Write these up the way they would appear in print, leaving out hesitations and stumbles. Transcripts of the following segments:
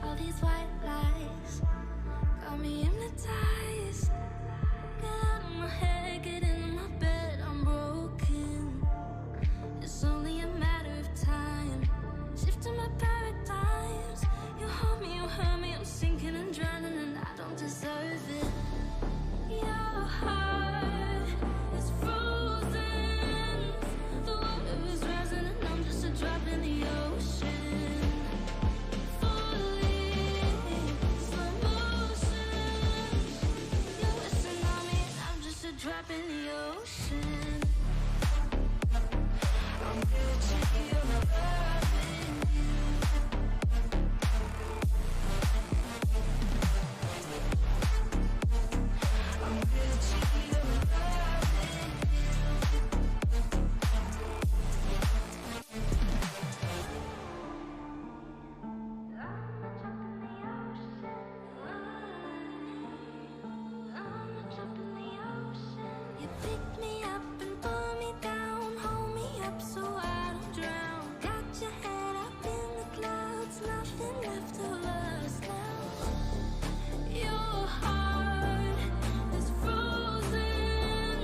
All these white lies got me hypnotized. Get out of my head, get into my bed, I'm broken. It's only a matter of time. Shifting my paradigms. You hold me, you hurt me, I'm sinking and drowning, and I don't deserve it. Your heart is frozen. The water is rising, and I'm just a drop in the ocean. Falling, slow motion. You're whistling on me, and I'm just a drop in the ocean. I'm guilty of loving you. I'm guilty of loving you. I'm a drop in the ocean. You pick me up and pull me down, hold me up so I don't drown. Got your head up in the clouds, nothing left of us now. Your heart is frozen.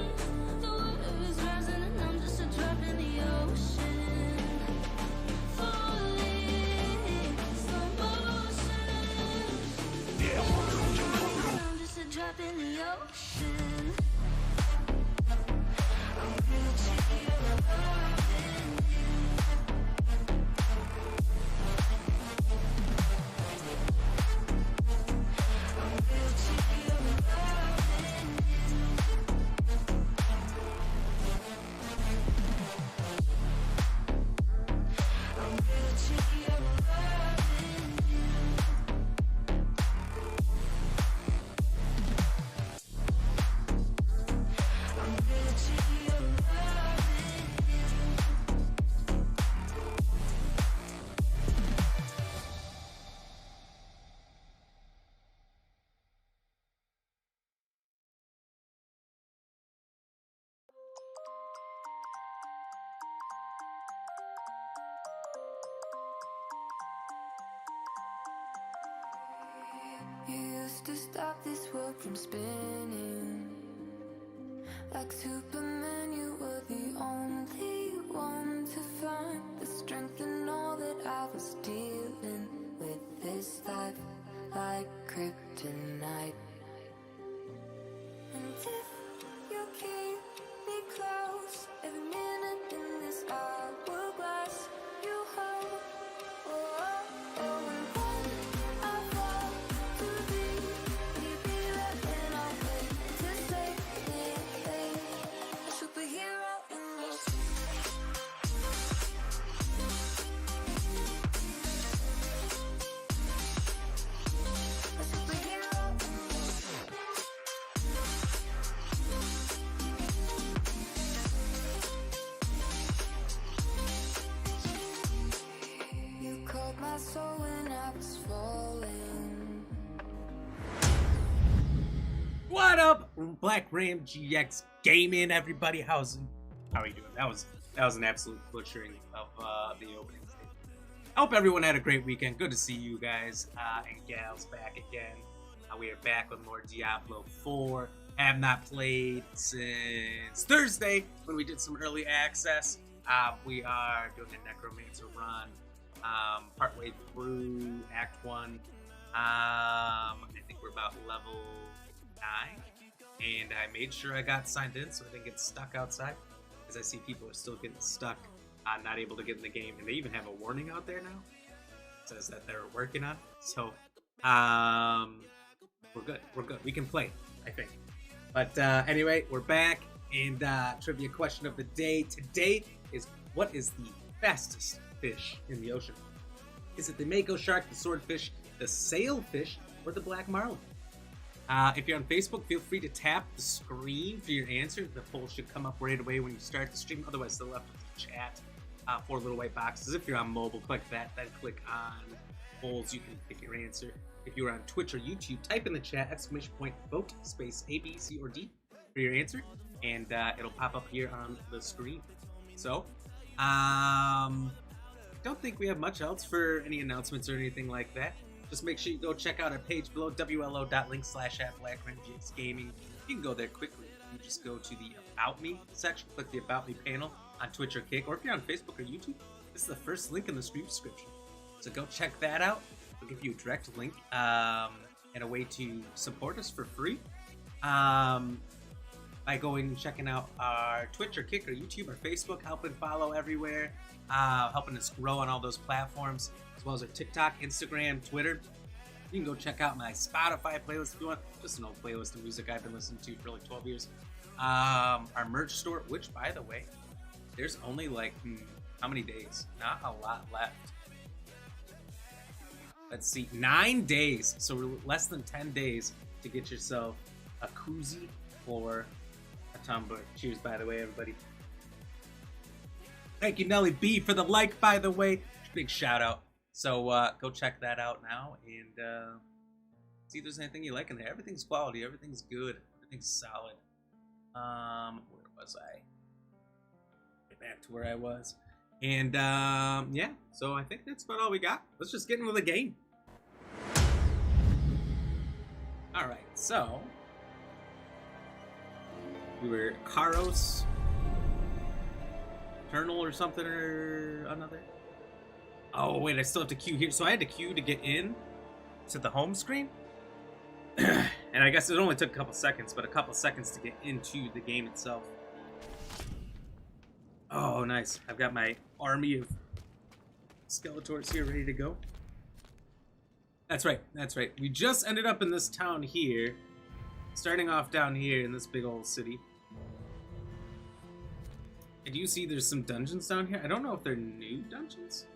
The water is rising, and I'm just a drop in the ocean. Falling, slow motion. I'm just a drop in the ocean. I'm guilty of loving you. I'm guilty of loving you. I'm guilty of loving you. I'm guilty of loving you. You used to stop this world from spinning. Like Superman, you were the only one to find the strength in all that I was dealing with. This life like kryptonite. And if you keep me close, every minute in this hourglass, you hold. Oh, oh, oh, and when I fall to thee, will you be there when I wait to save me? A superhero in your a superhero in you called my soul when I was falling. What up, BlackRamGX gaming, everybody? How are you doing? That was an absolute butchering of the opening statement. I hope everyone had a great weekend. Good to see you guys and gals back again. We are back with more Diablo 4. Have not played since Thursday when we did some early access. We are doing a Necromancer run, partway through Act 1. I think we're about level 9, and I made sure I got signed in so I didn't get stuck outside, because I see people are still getting stuck, not able to get in the game, and they even have a warning out there now. It says that they're working on it. So, we're good. We can play, I think. But anyway, we're back, and trivia question of the day today is, what is the fastest fish in the ocean? Is it the mako shark, the swordfish, the sailfish, or the black marlin? If you're on Facebook, feel free to tap the screen for your answer. The poll should come up right away when you start the stream. Otherwise, to the left of the chat, 4 little white boxes. If you're on mobile, click that. Then click on polls. You can pick your answer. If you're on Twitch or YouTube, type in the chat, !vote, space A, B, C, or D for your answer. And it'll pop up here on the screen. So, don't think we have much else for any announcements or anything like that. just make sure you go check out our page below, wlo.link/app BlackRamGX Gaming. You can go there quickly. You just go to the About Me section, click the About Me panel on Twitch or Kick, or if you're on Facebook or YouTube, this is the first link in the stream description. So go check that out. We'll give you a direct link and a way to support us for free by going and checking out our Twitch or Kick or YouTube or Facebook, helping follow everywhere, helping us grow on all those platforms, as well as our TikTok, Instagram, Twitter. You can go check out my Spotify playlist if you want. Just an old playlist of music I've been listening to for like 12 years. Our merch store, which, by the way, there's only like, how many days? Not a lot left. Let's see, 9 days. So we're less than 10 days to get yourself a koozie or a tumbler. Cheers, by the way, everybody. Thank you, Nelly B, for the like, by the way. Big shout out. So go check that out now and see if there's anything you like in there. Everything's quality. Everything's good. Everything's solid. Where was I? Get back to where I was. And yeah, so I think that's about all we got. Let's just get into the game. All right, so we were Karos, Eternal or something or another. Oh wait, I still have to queue here. So I had to queue to get in to the home screen. And I guess it only took a couple seconds, but a couple seconds to get into the game itself. Oh, nice. I've got my army of Skeletors here ready to go. That's right, that's right. We just ended up in this town here. Starting off down here in this big old city. And you see there's some dungeons down here. I don't know if they're new dungeons.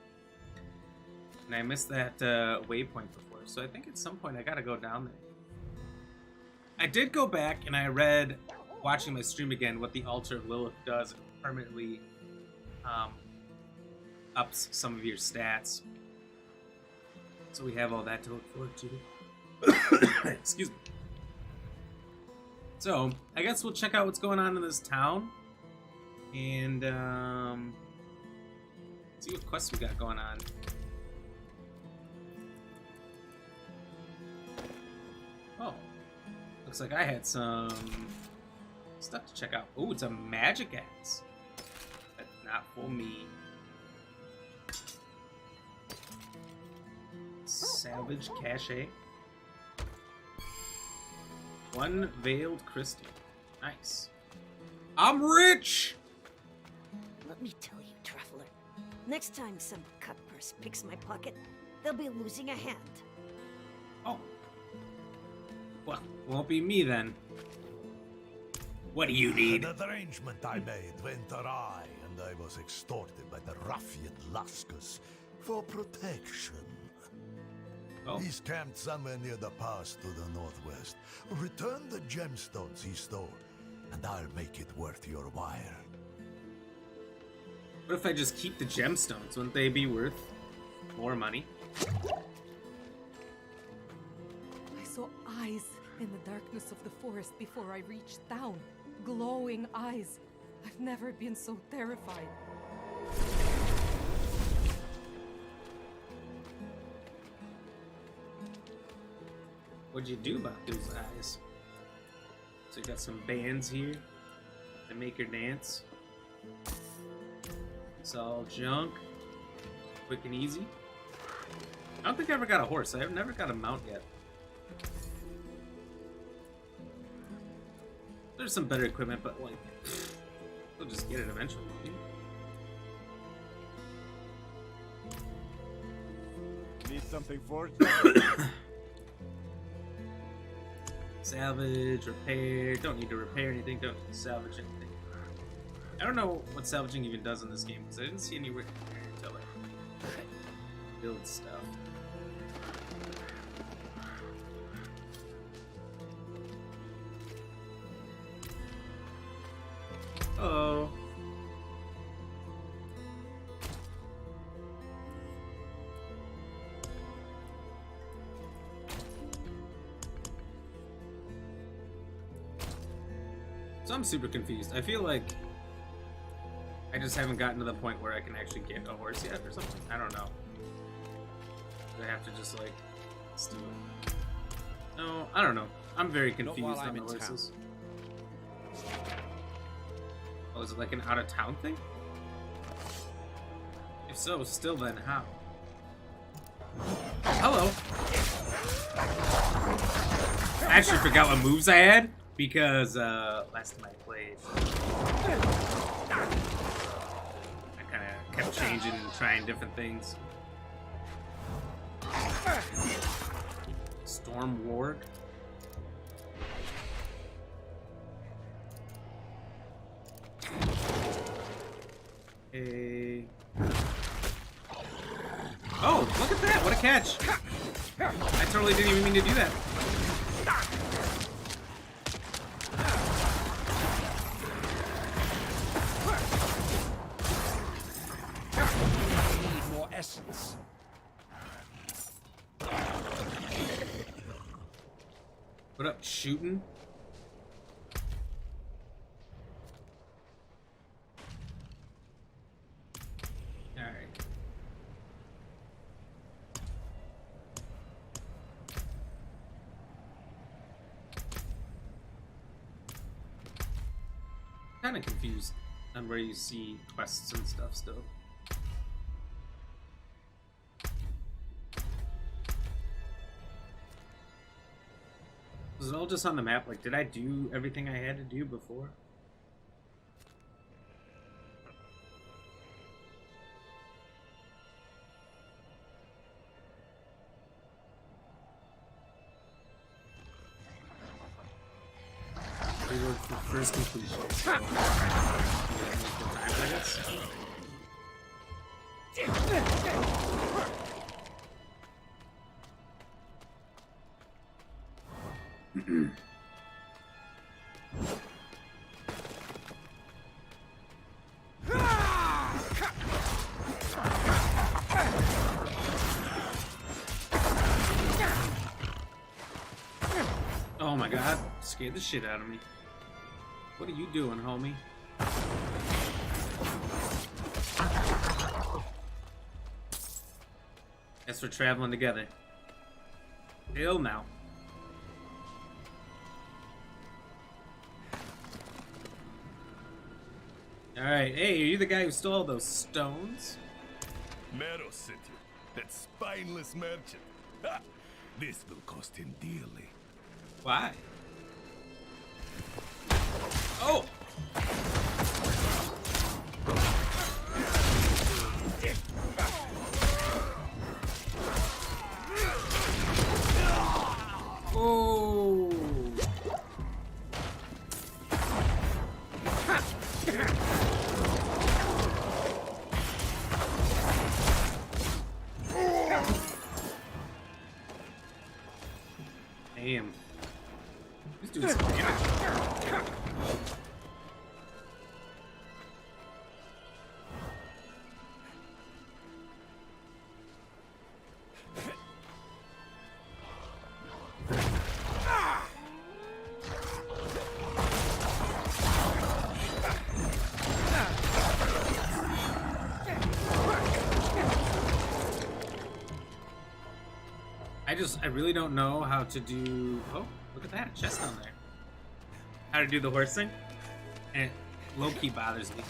And I missed that waypoint before, so I think at some point I gotta go down there. I did go back and I read, watching my stream again, what the Altar of Lilith does. It permanently ups some of your stats. So we have all that to look forward to. Excuse me. So, I guess we'll check out what's going on in this town. And see what quests we got going on. Oh, looks like I had some stuff to check out. Oh, it's a magic axe. That's not for me. Salvage cache. One veiled crystal. Nice. I'm rich! Let me tell you, traveler. Next time some cutpurse picks my pocket, they'll be losing a hand. Oh. Well, won't be me then. What do you need? An arrangement I made went awry, and I was extorted by the ruffian Laskus for protection. Oh. He's camped somewhere near the pass to the northwest. Return the gemstones he stole, and I'll make it worth your while. What if I just keep the gemstones? Wouldn't they be worth more money? I saw eyes in the darkness of the forest before I reached town. Glowing eyes. I've never been so terrified. What'd you do about those eyes? So you got some bands here that make her dance. It's all junk. Quick and easy. I don't think I ever got a horse. I've never got a mount yet. There's some better equipment, but like, we'll just get it eventually. Need something for it? Salvage, repair. Don't need to repair anything. Don't need to salvage anything. I don't know what salvaging even does in this game because I didn't see anywhere to like build stuff. Oh. So I'm super confused. I feel like I just haven't gotten to the point where I can actually get a horse yet or something. I don't know. Do I have to just like Let's do it. No, I don't know. I'm very confused while on I'm the in horses. Oh, is it like an out-of-town thing? If so, still then how? Hello. I actually forgot what moves I had because last time I played, I kind of kept changing and trying different things. Storm Ward. Okay. Oh, look at that! What a catch! I totally didn't even mean to do that. Need more essence. What up, shooting? Alright. Kinda confused on where you see quests and stuff still. Was it all just on the map? Like, did I do everything I had to do before? Reward for first completion. Multiple times, I guess. Oh my god, scared the shit out of me. What are you doing, homie? Guess we're traveling together. Hell now. Alright, hey, are you the guy who stole those stones? Mero sent you. That spineless merchant. Ha! This will cost him dearly. Why? Oh! Oh! Damn. He's doing some damage. I really don't know how to do... Oh, look at that, chest down there. How to do the horse thing? And it low-key bothers me.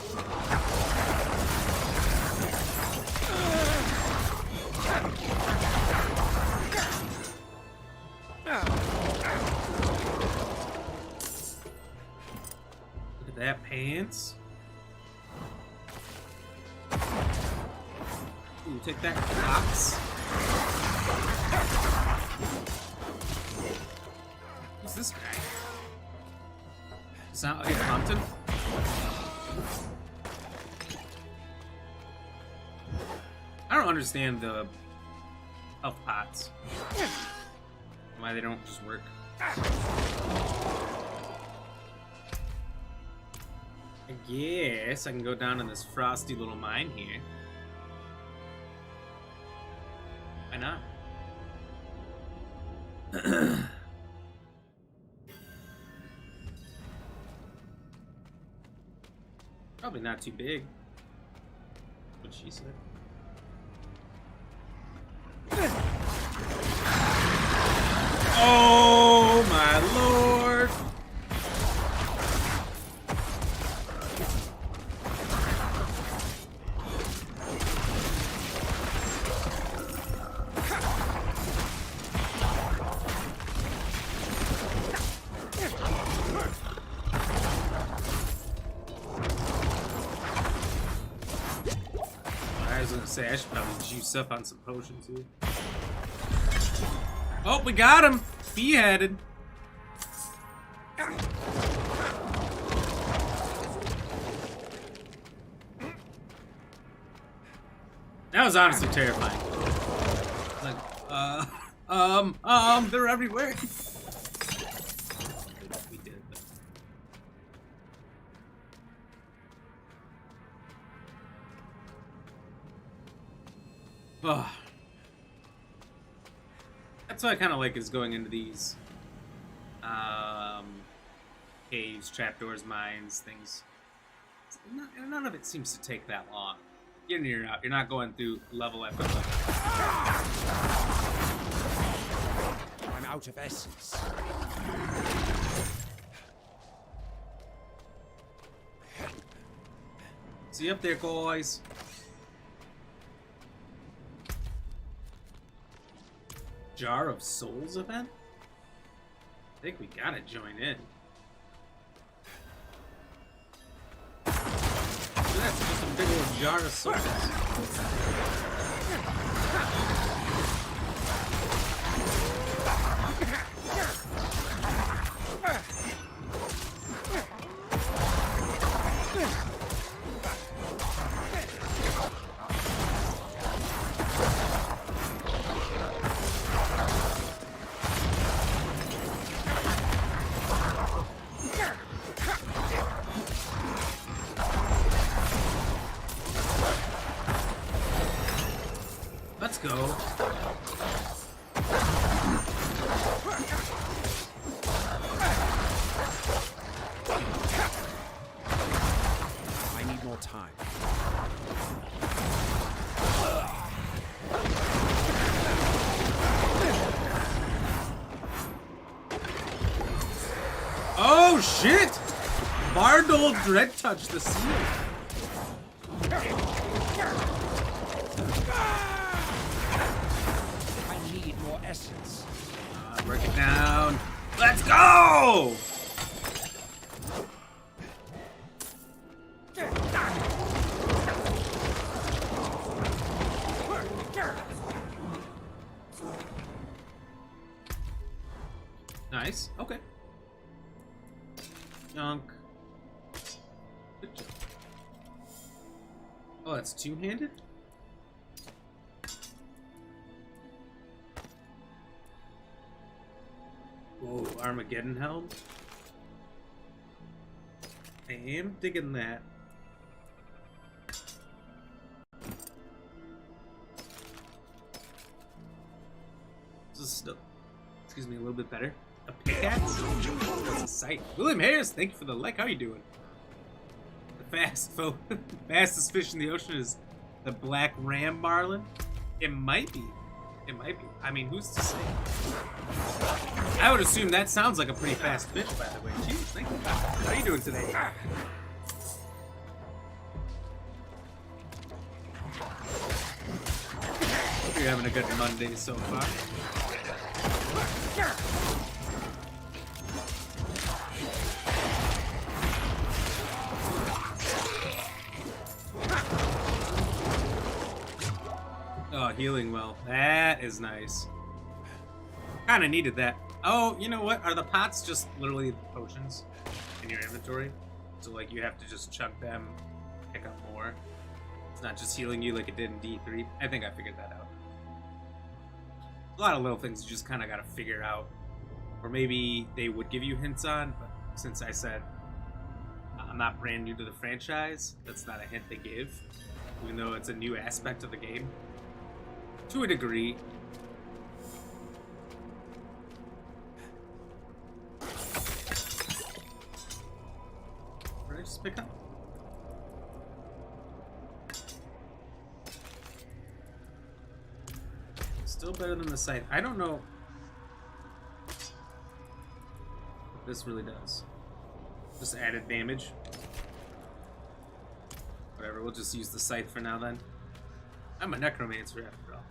Look at that, pants. Ooh, take that, Cox. Who's this guy? Is that like Compton? I don't understand the health pots. Why they don't just work. I guess I can go down in this frosty little mine here. Why not? Probably not too big. What she said. was gonna say, I should probably juice up on some potions too. Oh, we got him! Beheaded. That was honestly terrifying. Like, they're everywhere. We did. Oh. That's what I kind of like is going into these caves, trapdoors, mines, things. None of it seems to take that long. You're in or out. You're not going through level after level. I'm out of essence. See you up there, guys. Jar of Souls event? I think we gotta join in. So that's just a big old jar of souls. Let's go. I need more time. Oh shit! Bardol Dread Touch the seal. I need more essence. Work it down. Let's go! Nice. Okay. Junk. Good job. Oh, that's two-handed? Whoa, Armageddon Helm? I am digging that. This is still, excuse me, a little bit better. A pickaxe? That's a sight. William Harris, thank you for the like. How are you doing? The fastest fish in the ocean is the black ram marlin. It might be. It might be. I mean, who's to say? I would assume that sounds like a pretty fast fish, by the way. Jeez, thank you. How are you doing today? Hope you're having a good Monday so far. Oh, healing well. That is nice. Kind of needed that. Oh, you know what? Are the pots just literally potions in your inventory? So, like, you have to just chunk them, pick up more. It's not just healing you like it did in D3. I think I figured that out. A lot of little things you just kind of got to figure out. Or maybe they would give you hints on, but since I said I'm not brand new to the franchise, that's not a hint they give. Even though it's a new aspect of the game. To a degree. Where did I just pick up? Still better than the scythe. I don't know what this really does. Just added damage. Whatever, we'll just use the scythe for now then. I'm a necromancer after all.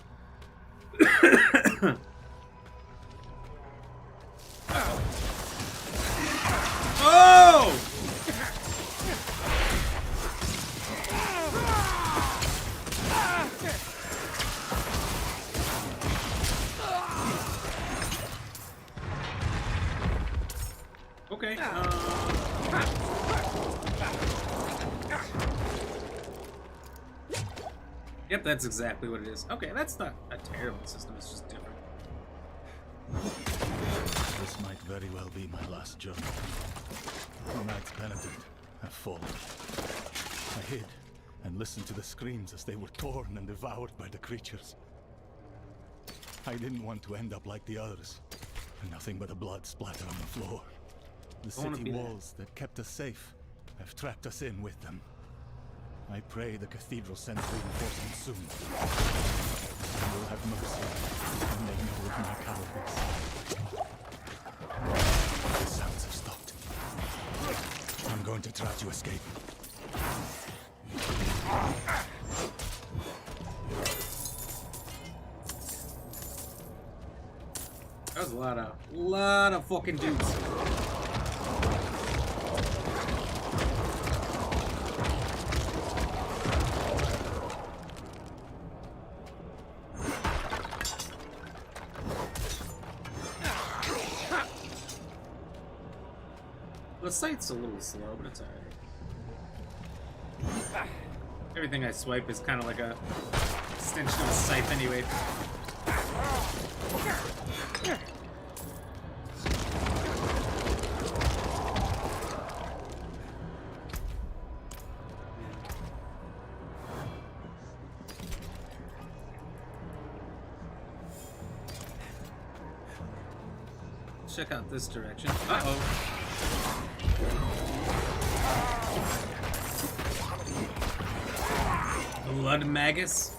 Oh! Yep, that's exactly what it is. Okay, that's not a terrible system, it's just different. This might very well be my last journey. The Knights Penitent have fallen. I hid and listened to the screams as they were torn and devoured by the creatures. I didn't want to end up like the others. Nothing but a blood splatter on the floor. The city walls that kept us safe have trapped us in with them. I pray the cathedral sends reinforcements soon. They will have mercy when they know of my cowardice. The sounds have stopped. I'm going to try to escape. That was a lot of fucking dudes. The sight's a little slow, but it's alright. Everything I swipe is kind of like a extension of a scythe anyway. Check out this direction. Uh-oh. Blood Magus.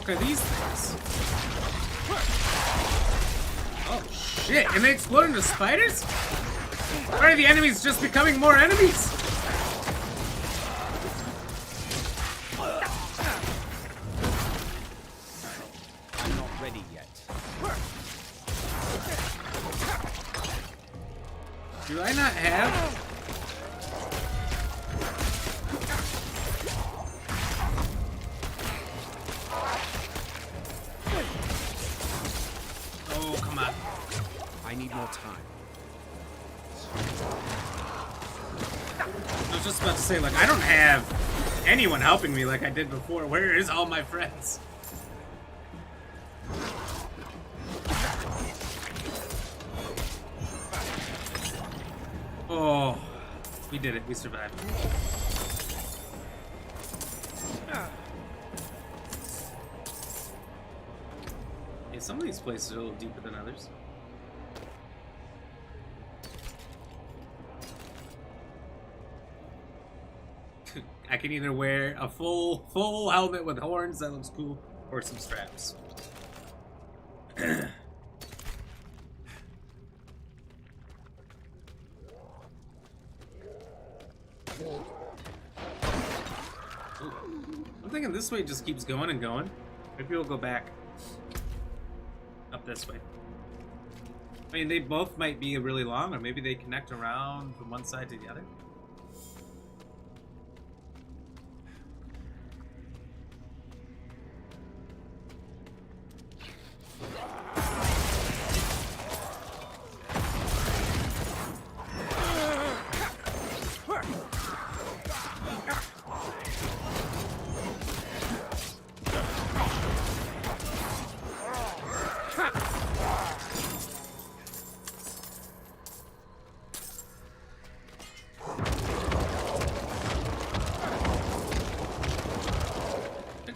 Are these things? Oh shit, and they explode into spiders? Why are the enemies just becoming more enemies? I'm not ready yet. Do I not have? I need more time. I was just about to say, like, I don't have anyone helping me like I did before. Where is all my friends? Oh, we did it. We survived. Yeah, some of these places are a little deeper than others. I can either wear a full helmet with horns, that looks cool, or some straps. I'm thinking this way just keeps going and going. Maybe we'll go back up this way. I mean, they both might be really long, or maybe they connect around from one side to the other.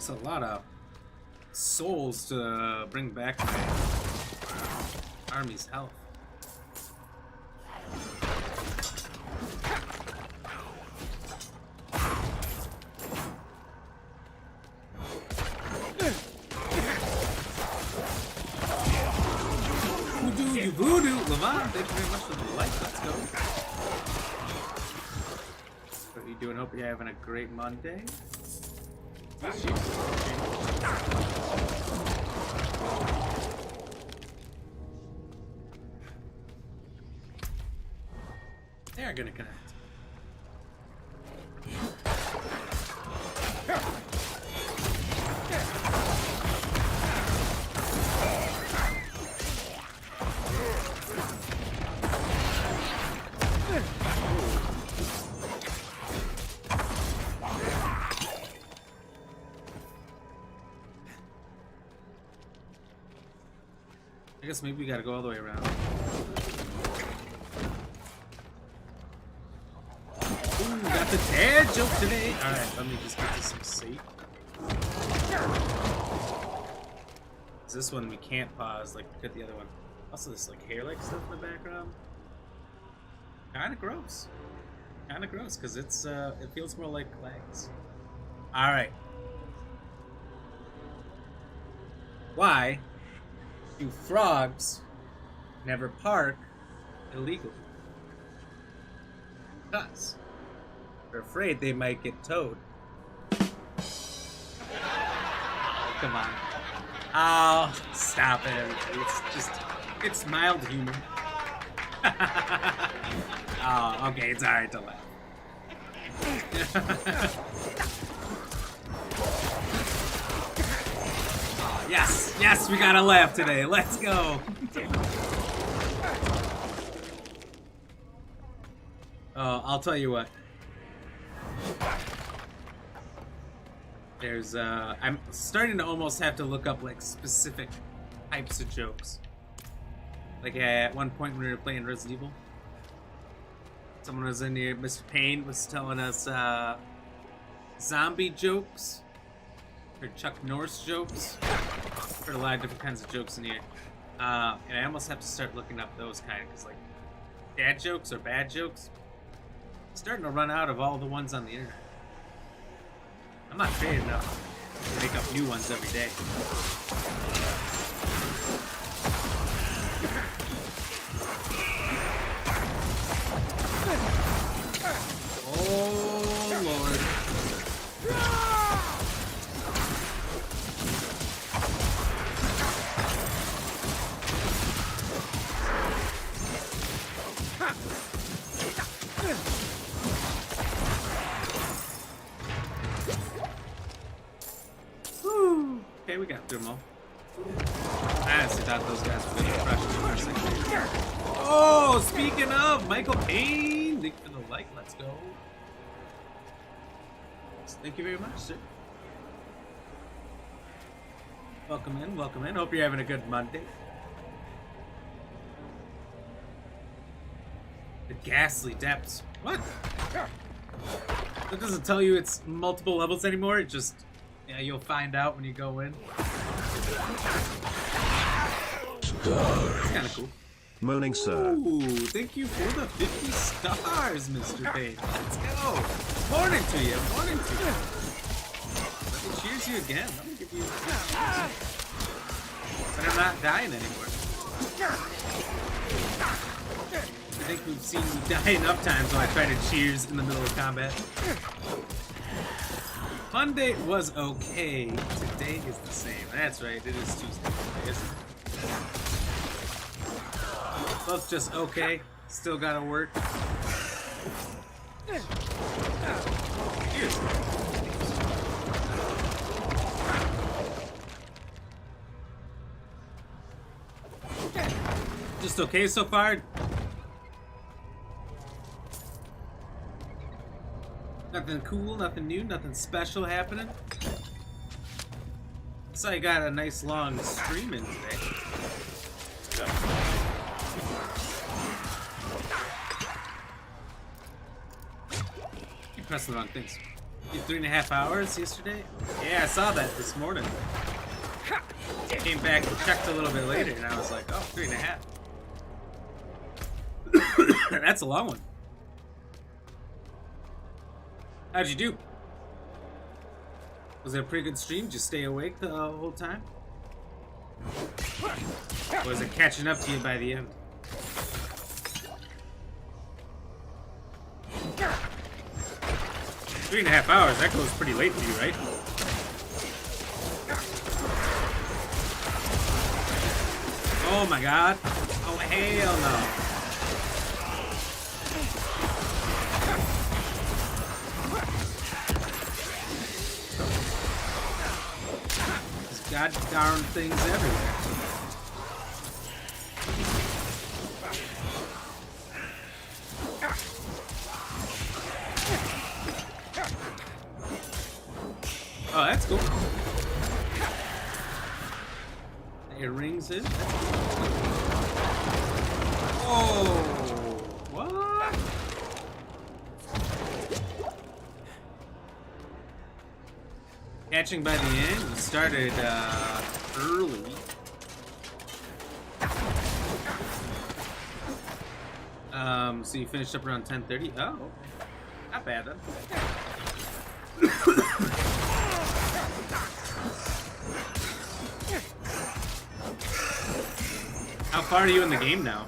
A lot of souls to bring back my army's health. Voodoo, you voodoo! Levant, thank you very much for the like. Let's go. you doing? Hope you're having a great Monday. They are gonna connect. I guess maybe we gotta go all the way around. Ooh, got the dad joke today. Alright, let me just get to some safe. This one we can't pause, like look at the other one. Also this like hair-like stuff in the background. Kinda gross. Kinda gross, because it's it feels more like legs. Alright. Why do frogs never park illegally? Because they're afraid they might get towed. Oh, come on. Oh, stop it, everybody. It's just, it's mild humor. Oh, okay, it's alright to laugh. Oh, yes, yes, we got a laugh today. Let's go. Oh, I'll tell you what. There's I'm starting to almost have to look up like specific types of jokes. Like at one point when we were playing Resident Evil, someone was in here, Mr. Payne was telling us zombie jokes or Chuck Norris jokes. Heard a lot of different kinds of jokes in here. And I almost have to start looking up those kind, because like dad jokes or bad jokes, I'm starting to run out of all the ones on the internet. I'm not creative enough to make up new ones every day. Oh, Lord. Okay, we got through them all. I honestly thought those guys were going to crush me for a second. Oh, speaking of, Michael Payne, thank you for the like. Let's go. Thank you very much, sir. Welcome in, welcome in. Hope you're having a good Monday. The ghastly depths. What? That doesn't tell you it's multiple levels anymore. It just, yeah, you'll find out when you go in. It's kind of cool. Morning, sir. Ooh, thank you for the 50 stars, Mr. Payne. Let's go. Morning to you. Morning to you. Let me cheers you again. Let me give you a cheers. But I'm not dying anymore. I think we've seen me die enough times when I try to cheers in the middle of combat. Monday was okay. Today is the same. That's right. It is Tuesday today, isn't it? Both just okay. Still gotta work. Cheers. Just okay so far. Nothing cool, nothing new, nothing special happening. So I got a nice long stream in today. Keep pressing the wrong things. You 3.5 hours yesterday? Yeah, I saw that this morning. Came back and checked a little bit later, and I was like, oh, 3.5. That's a long one. How'd you do? Was it a pretty good stream? Did you stay awake the whole time? Or was it catching up to you by the end? 3.5 hours, that goes pretty late for you, right? Oh my god. Oh hell no. There's god darn things everywhere. Oh, that's cool. It rings in. Oh, what? Catching by the end. You started early. So you finished up around 10:30. Oh, not bad then. How far are you in the game now?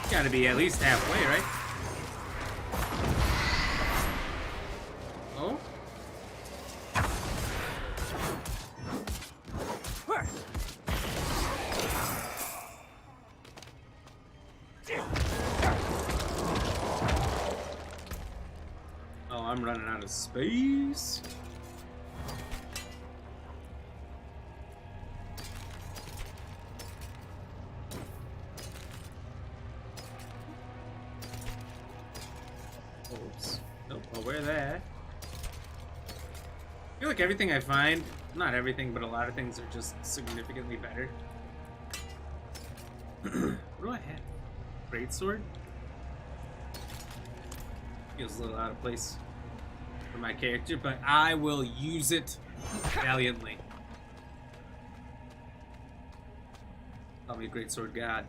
Gotta be at least halfway, right? Oh? Oh, I'm running out of space. Oops. Nope, I'll wear that. I feel like everything I find, not everything, but a lot of things are just significantly better. What do I have? Greatsword? Feels a little out of place for my character, but I will use it valiantly. Call me a greatsword god.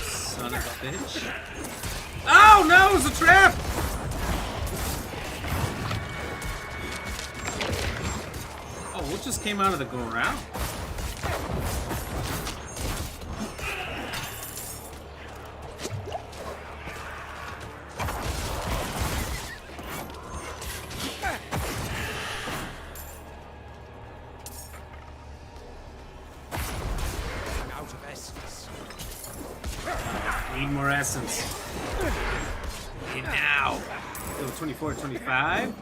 Son of a bitch. Oh no, it's a trap! Oh, what just came out of the ground? Need more essence. Okay, now. Level 24, 25.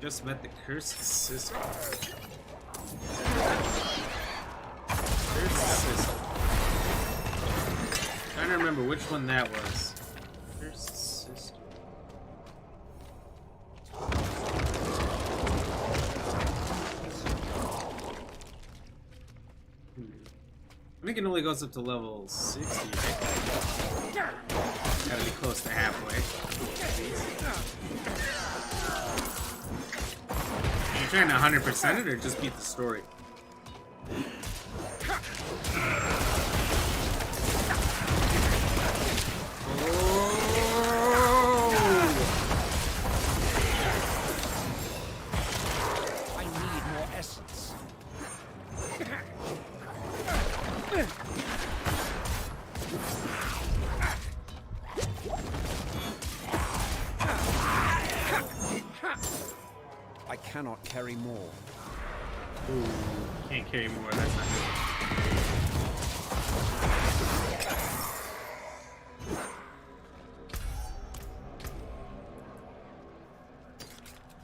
Just met the cursed sister. Cursed sister. Trying to remember which one that was. Cursed sister. I think it only goes up to level 60, right? Gotta be close to halfway. Are you trying to 100% it or just beat the story? I need more essence. I cannot carry more. Ooh, can't carry more, that's not good.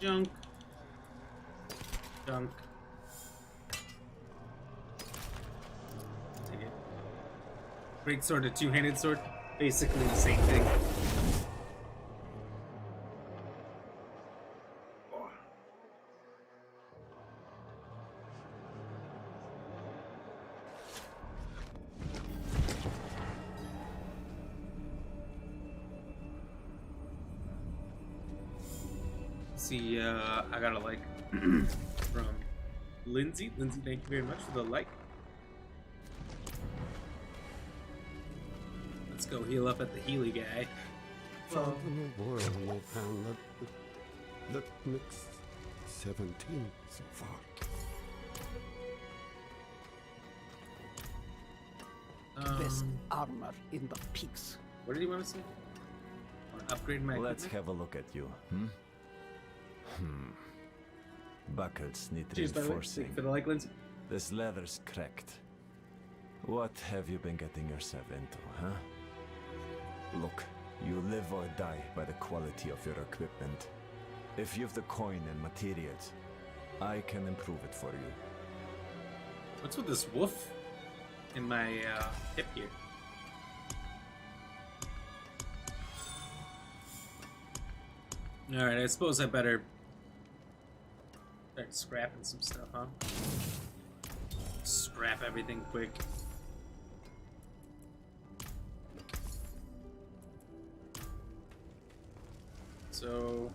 Junk. Junk. Take it. Great sword, a two-handed sword. Basically the same thing. See, I got a like from Lindsay. Lindsay, thank you very much for the like. Let's go heal up at the Healy guy. Far from the world, they found that mix 17 so far. Best armor in the peaks. What did you want to say? I want to upgrade my Let's equipment? have a look at you, Buckles need Cheers, by the way. Thank reinforcing. you for the like, Lindsay. This leather's cracked. What have you been getting yourself into, huh? Look, you live or die by the quality of your equipment. If you've the coin and materials, I can improve it for you. What's with this wolf in my hip here? Alright, I suppose I better start scrapping some stuff, huh? Scrap everything quick. So,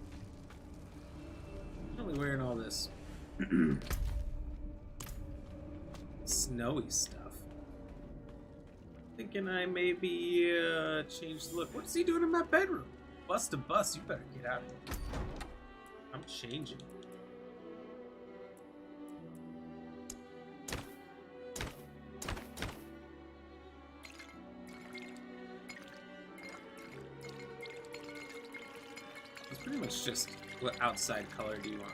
I'm really wearing all this snowy stuff. Thinking I maybe change the look. What's he doing in my bedroom? Bust a bus, you better get out of here. I'm changing. It's pretty much just what outside color do you want?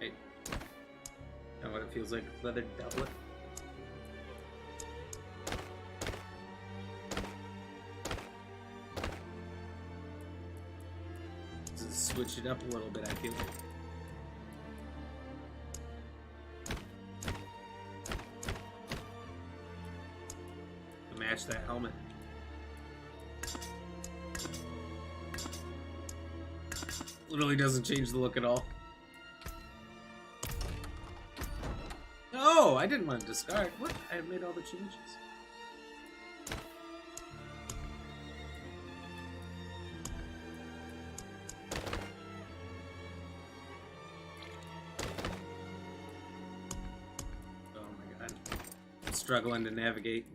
Hey. Know what it feels like? Leather doublet. Just switch it up a little bit, I feel like. Match that helmet. Literally doesn't change the look at all. Oh, I didn't want to discard. What? I made all the changes. Oh my god. I'm struggling to navigate.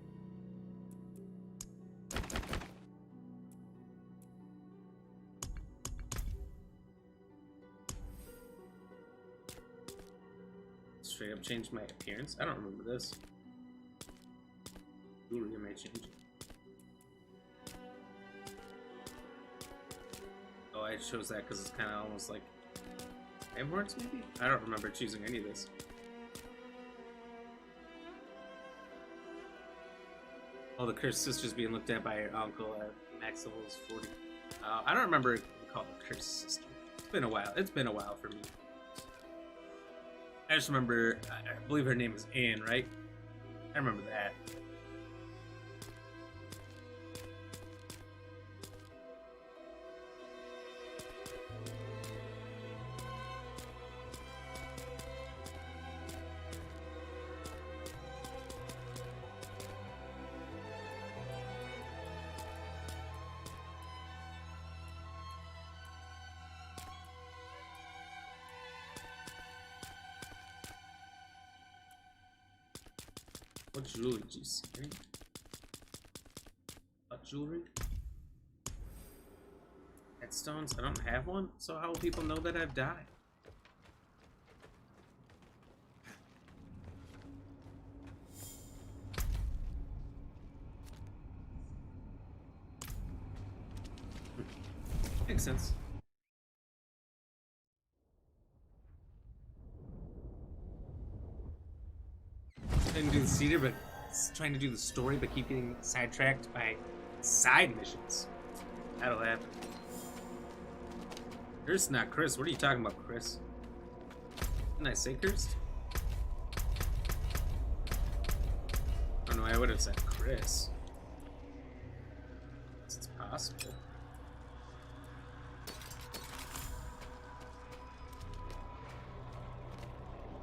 Straight up changed my appearance. I don't remember this. Jewelry may change it. Oh, I chose that because it's kind of almost like Emeralds, maybe? I don't remember choosing any of this. Oh, the cursed sister's being looked at by her uncle at max level is 40. I don't remember it called the cursed sister. It's been a while. It's been a while for me. I just remember, I believe her name is Anne, right? I remember that. What jewelry do you see? What jewelry? Headstones? I don't have one, so how will people know that I've died? Makes sense. Trying to do the cedar, but trying to do the story, but keep getting sidetracked by side missions. That'll happen. Cursed, not Chris. What are you talking about, Chris? Didn't I say cursed? Oh no, I would have said Chris. It's possible.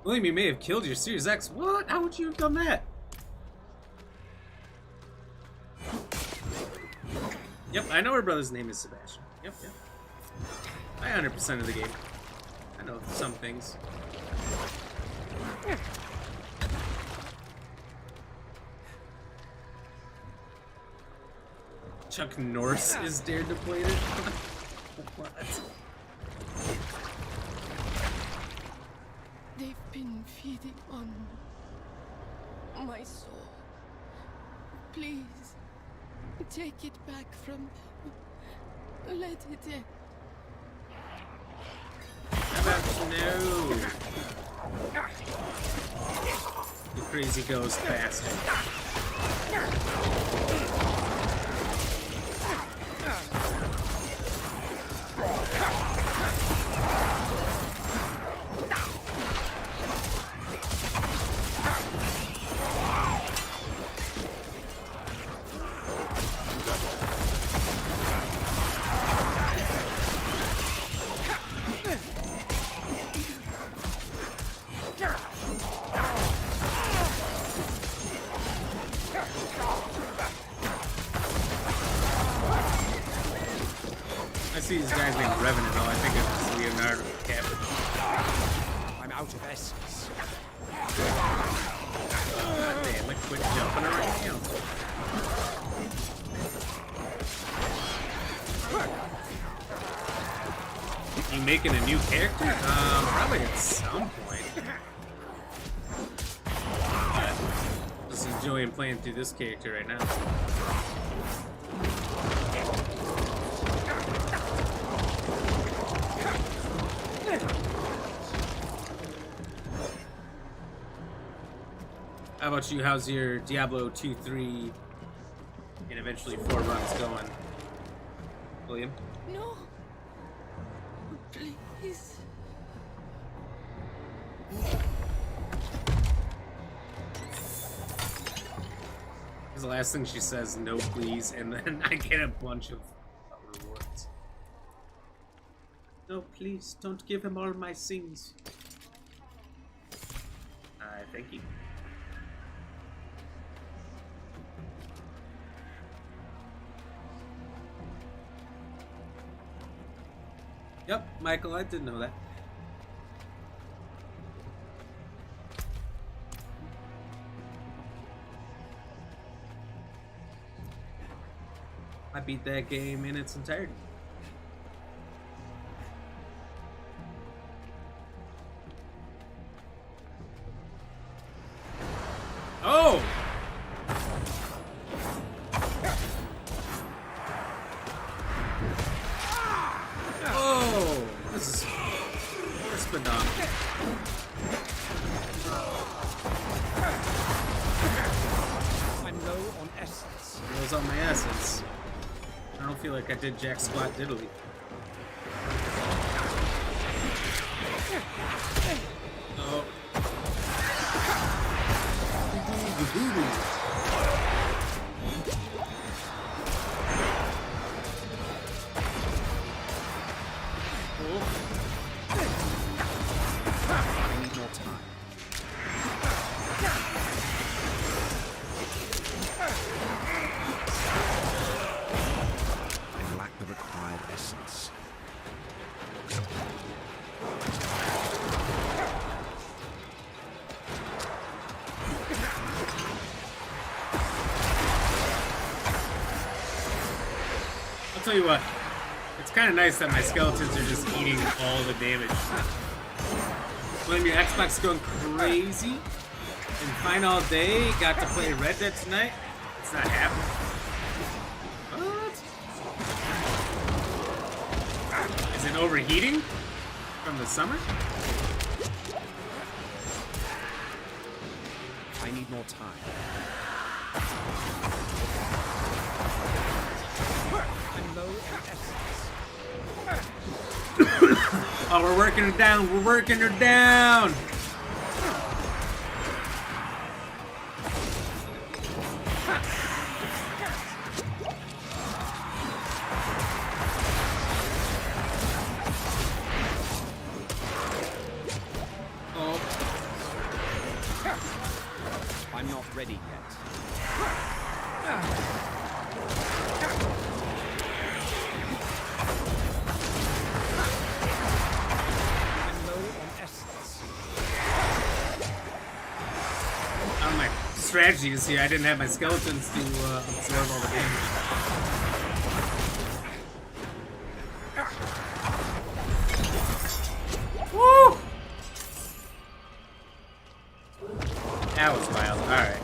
William, you may have killed your Series X. What? How would you have done that? Yep, I know her brother's name is Sebastian. Yep. I 100% of the game. I know some things. Chuck Norris is dared to play it. What? They've been feeding on my soul. Please, take it back from them. Let it end. How about no? You crazy ghost bastard. I see these guys named Revenant. All I think of is Leonardo DiCaprio. I'm out of essence. God damn it, quit jumping around. You making a new character? Probably at some point. Just enjoying playing through this character right now. How about you? How's your Diablo 2, 3, and eventually 4 runs going? William? No. Please. Because the last thing she says, no please, and then I get a bunch of rewards. No please, don't give him all my sins. Thank you. Yep, Michael, I did know that. I beat that game in its entirety. Oh! Oh! This is phenomenal. I'm low on essence. Goes on my essence. I don't feel like I did jack squat diddly. Oh. I need more time. I lack the required essence. I'll tell you what, it's kind of nice that my skeletons are just eating all the damage. When your Xbox going crazy and fine all day, got to play Red Dead tonight, it's not happening. What? Is it overheating from the summer? I need more time. I'm low on essence. Oh, we're working her down. We're working her down. Oh. I'm not ready yet. My strategy is here. I didn't have my skeletons to absorb all the damage. wild. Alright.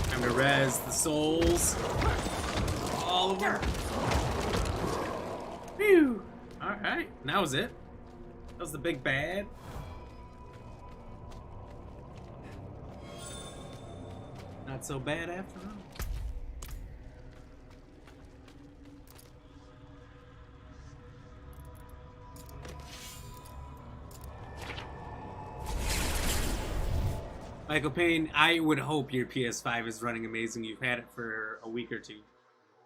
Time to res the souls. All of them. Phew. Alright. And that was it. That was the big bad. Not so bad after all. Michael Payne, I would hope your PS5 is running amazing. You've had it for a week or two.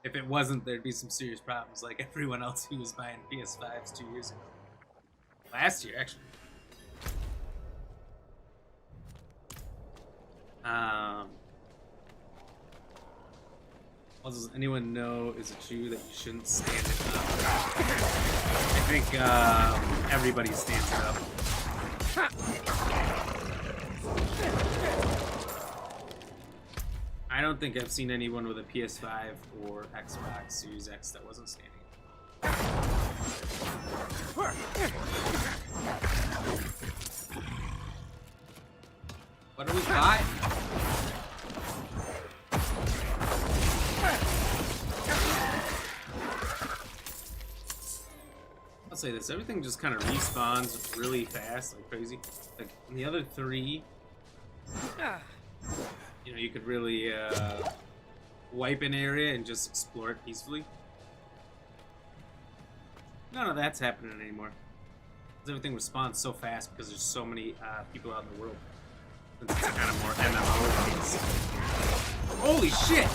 If it wasn't, there'd be some serious problems like everyone else who was buying PS5s 2 years ago. Last year, actually. Does anyone know is it true that you shouldn't stand it up? I think everybody stands it up. I don't think I've seen anyone with a PS5 or Xbox Series X that wasn't standing. What do we buy? I'll say this, everything just kind of respawns really fast, like crazy. Like, in the other three, you know, you could really wipe an area and just explore it peacefully. None of that's happening anymore. Because everything responds so fast because there's so many people out in the world. Since it's kind of more MMO based. Holy shit!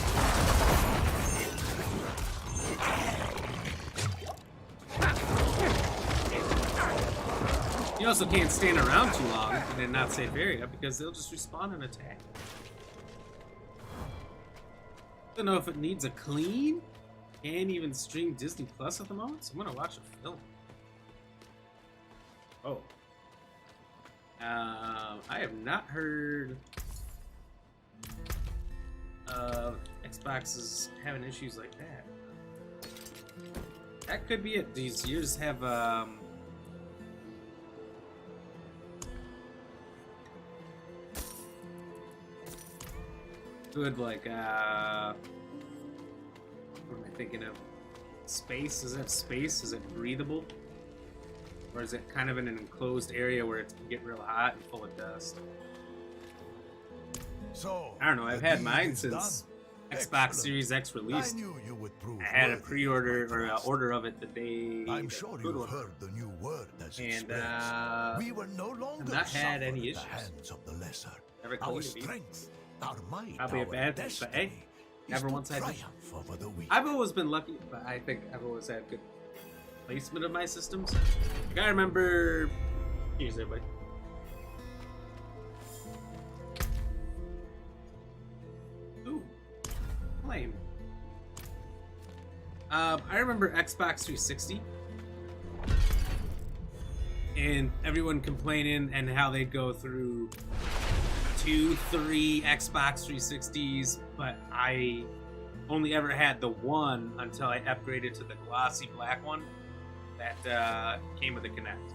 You also can't stand around too long in a not safe area because they'll just respawn and attack. Don't know if it needs a clean. Can't even stream Disney Plus at the moment, so I'm gonna watch a film. Oh. I have not heard of Xboxes having issues like that. That could be it. These years have good, like, what am I thinking of? Space? Does it have space? Is it breathable? Or is it kind of in an enclosed area where it can get real hot and full of dust? So, I don't know, I've had mine since Xbox Series X released. I had a pre-order or an order of it the day I'm sure you heard the new word that's and we were no longer not had suffer any at the issues. hands of the lesser. Never Our claimed to be. strength, our might, Probably a our bad thing, but hey, destiny never is to once had to. triumph over the weak. I've always been lucky, but I think I've always had good placement of my systems. You gotta remember. Here's everybody. Ooh, flame. I remember Xbox 360 and everyone complaining and how they'd go through 2, 3 Xbox 360s, but I only ever had the one until I upgraded to the glossy black one that came with a Kinect,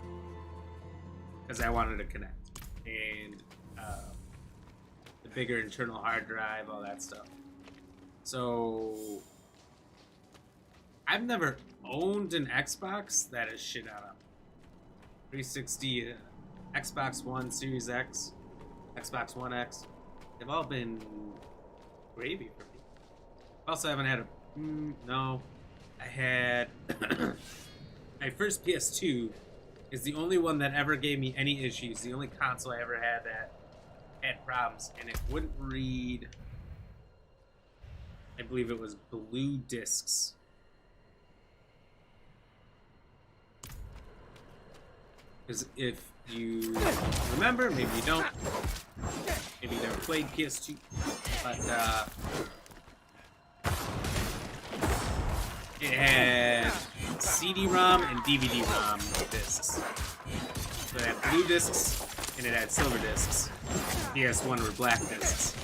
because I wanted a Kinect and the bigger internal hard drive, all that stuff. So I've never owned an Xbox that is shit out of 360, Xbox One, Series X, Xbox One X. They've all been gravy for me. Also, haven't had a no. I had my first PS2 is the only one that ever gave me any issues. The only console I ever had that had problems, and it wouldn't read. I believe it was blue discs. Because if you remember, maybe you don't. Maybe you never played PS2, but it had CD-ROM and DVD-ROM discs. So it had blue discs and it had silver discs. PS1 were black discs.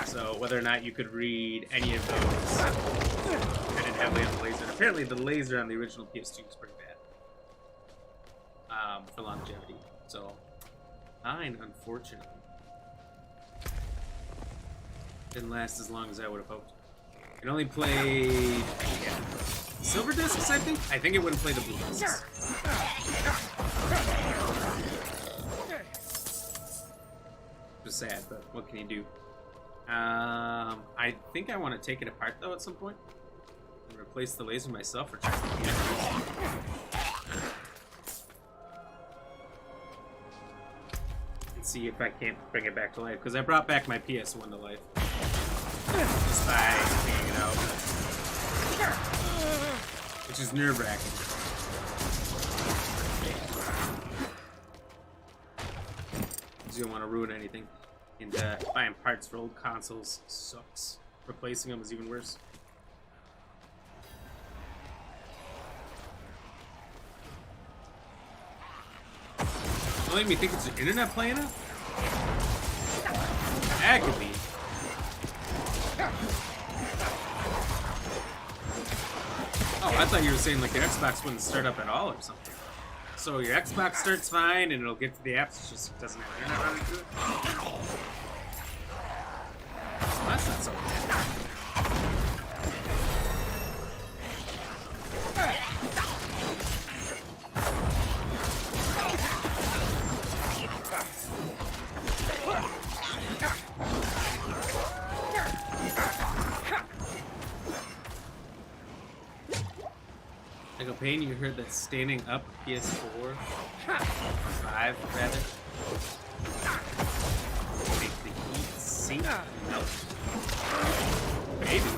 So whether or not you could read any of those, depended heavily on the laser. And apparently the laser on the original PS2 was pretty bad for longevity. So mine, unfortunately, Didn't last as long as I would have hoped. It only played silver discs, I think? I think it wouldn't play the blue discs. Just sad, but what can you do? I think I want to take it apart though at some point. And replace the laser myself or try to get it. And see if I can't bring it back to life. Because I brought back my PS1 to life. Just by taking it out. Which is nerve-wracking. Because you don't want to ruin anything. And buying parts for old consoles sucks. Replacing them is even worse. Don't make me think it's the internet playing it? That could be. Oh, I thought you were saying like your Xbox wouldn't start up at all or something. So your Xbox starts fine and it'll get to the apps, it just doesn't have internet running to it? Well, that's not so bad. Like a pain, you heard that standing up PS4 or 5 rather make the heat sink and melt. Maybe.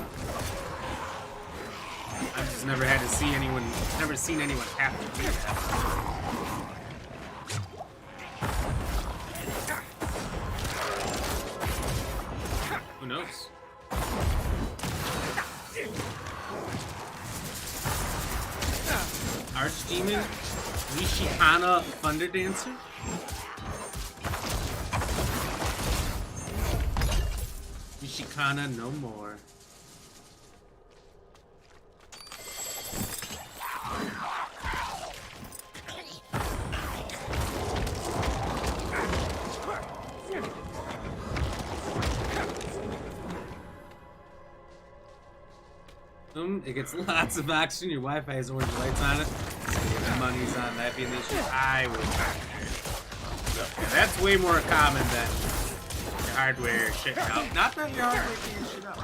I've just never had to see anyone, never seen anyone have to do that. Who knows? Archdemon, Nishihana Thunder Dancer. Nishikana no more. It gets lots of oxygen. Your Wi-Fi has orange lights on it. So the money's on that being the issue. I would. Yeah, that's way more common than your hardware shitting out. Not that your hardware can't shit out.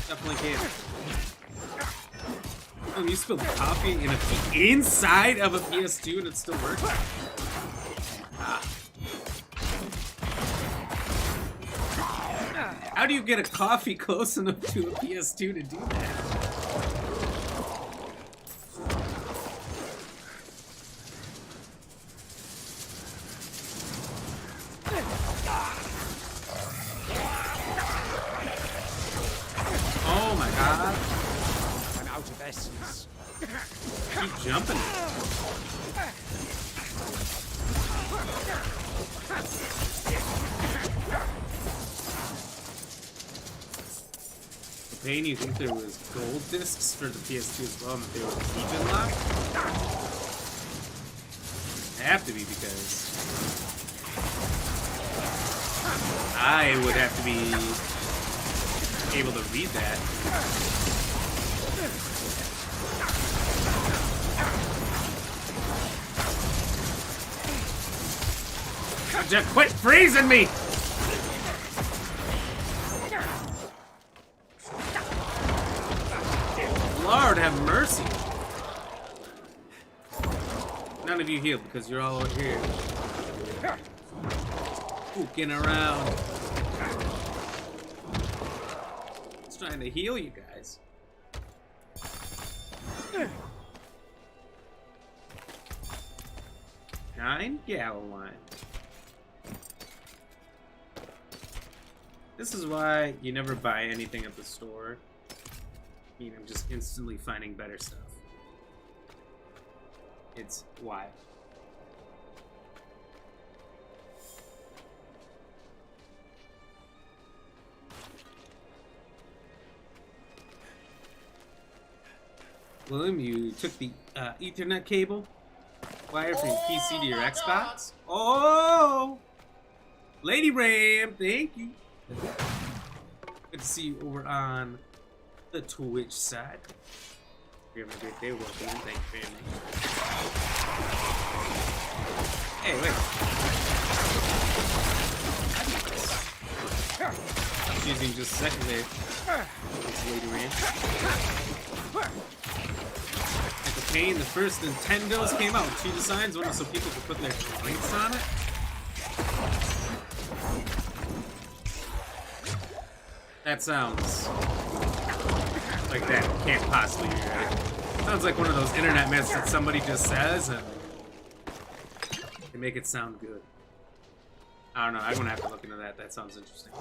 Definitely can. Oh, you spilled coffee in inside of a PS2 and it still works? Ah. How do you get a coffee close enough to a PS2 to do that? Oh my god. I'm out of essence. Keep jumping. Pain, you think there was gold discs for the PS2 as well, and that they were even locked? They have to be, because I would have to be able to read that. Just quit freezing me! Lord have mercy. None of you healed because you're all over here. Spooking around. Just trying to heal you guys. 9 gallon line. This is why you never buy anything at the store. You know, just instantly finding better stuff. It's wild. William, you took the Ethernet cable wire from your PC to your Xbox? Oh! Lady Ram, thank you. Good to see you over on the Twitch side. You're having a great day. Welcome. Thank you very much. Hey, wait. Excuse me just a second there. It's Lady Ram. At the pain, the first Nintendos came out with 2 designs, one so people could put their links on it. That sounds like that can't possibly be right. Sounds like one of those internet myths that somebody just says and they make it sound good. I don't know. I'm gonna have to look into that. That sounds interesting.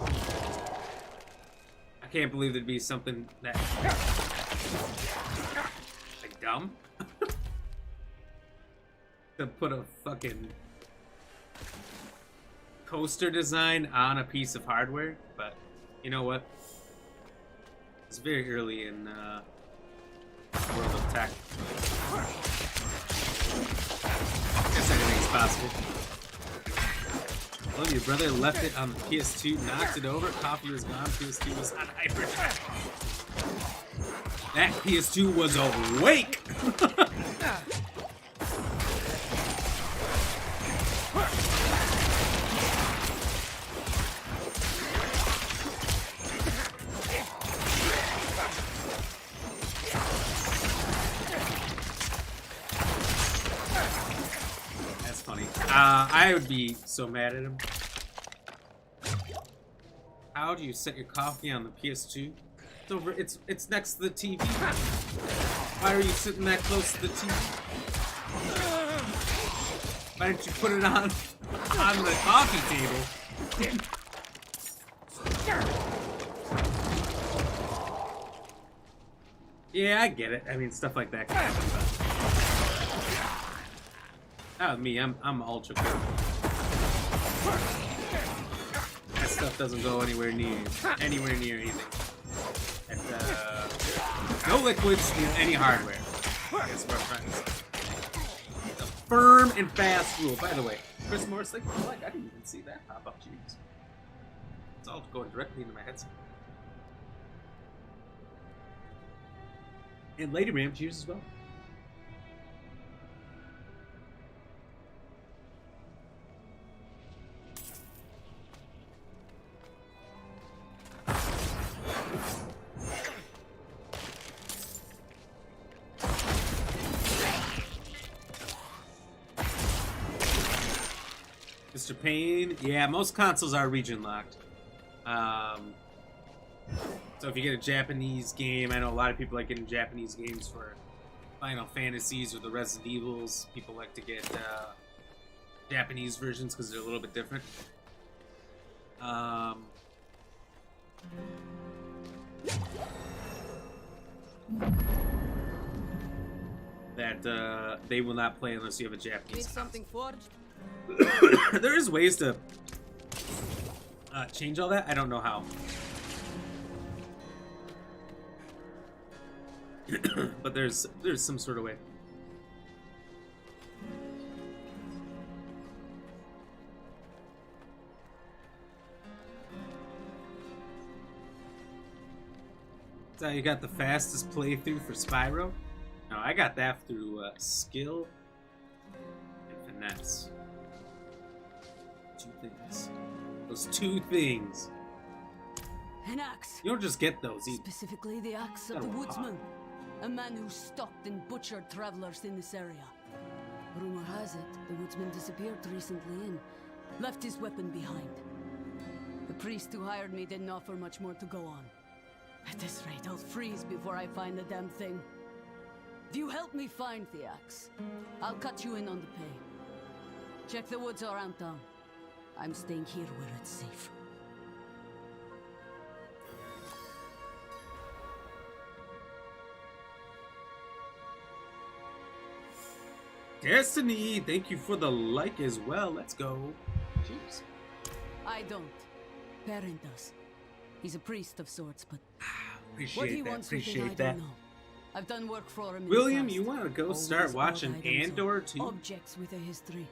I can't believe there'd be something that like dumb to put a fucking coaster design on a piece of hardware, but you know what? It's very early in the world of tech. I guess anything's possible. Well, your brother left it on the PS2, knocked it over, coffee was gone, PS2 was on hyper. That PS2 was awake! I would be so mad at him. How do you set your coffee on the PS2? It's over. It's next to the TV. Why are you sitting that close to the TV? Why didn't you put it on the coffee table? Yeah, I get it. I mean, stuff like that can happen, but not with me. I'm ultra cool. That stuff doesn't go anywhere near anything. And no liquids in any hardware. That's what I'm trying to say. It's a firm and fast rule. By the way, Chris Morris, like, I didn't even see that pop up. Jeez. It's all going directly into my headset. And Lady Ram, cheers as well. Mr. Payne, yeah, most consoles are region locked. So if you get a Japanese game, I know a lot of people like getting Japanese games for Final Fantasies or the Resident Evils. People like to get Japanese versions because they're a little bit different. That they will not play unless you have a Japanese. Need something forged? There is ways to change all that. I don't know how. But there's some sort of way. So you got the fastest playthrough for Spyro? No, I got that through skill and finesse. 2 things. Those 2 things. An axe. You don't just get those either. Specifically the axe of the woodsman. A man who stalked and butchered travelers in this area. Rumor has it, the woodsman disappeared recently and left his weapon behind. The priest who hired me didn't offer much more to go on. At this rate, I'll freeze before I find the damn thing. If you help me find the axe, I'll cut you in on the pay. Check the woods around town. I'm staying here where it's safe. Destiny, thank you for the like as well. Let's go. Jeez. I don't. Perrin does. He's a priest of sorts, but Appreciate I don't know. I've done work for him. William, you want to go start watching Andor too? Objects with a history.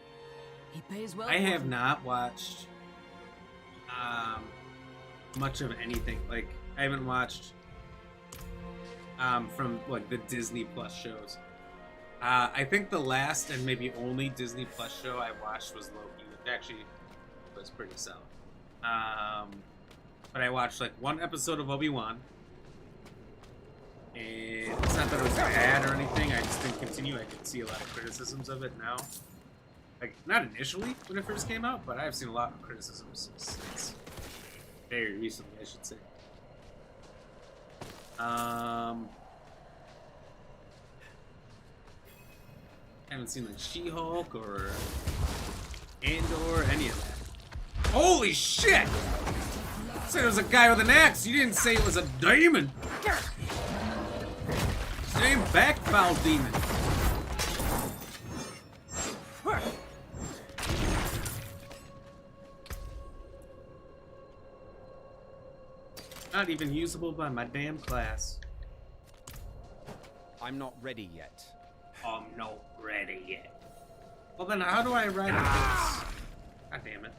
He pays well. I have not watched much of anything. Like, I haven't watched from like the Disney Plus shows. I think the last and maybe only Disney Plus show I watched was Loki, which actually was pretty solid. But I watched like one episode of Obi-Wan, and it's not that it was bad or anything, I just didn't continue. I could see a lot of criticisms of it now. Like, not initially when it first came out, but I've seen a lot of criticisms since very recently, I should say. Haven't seen like She-Hulk or Andor, any of that. Holy shit! I said it was a guy with an axe. You didn't say it was a demon. Same backfoul demon. Not even usable by my damn class. I'm not ready yet. I'm not ready yet. Well then, how do I write this? God damn it.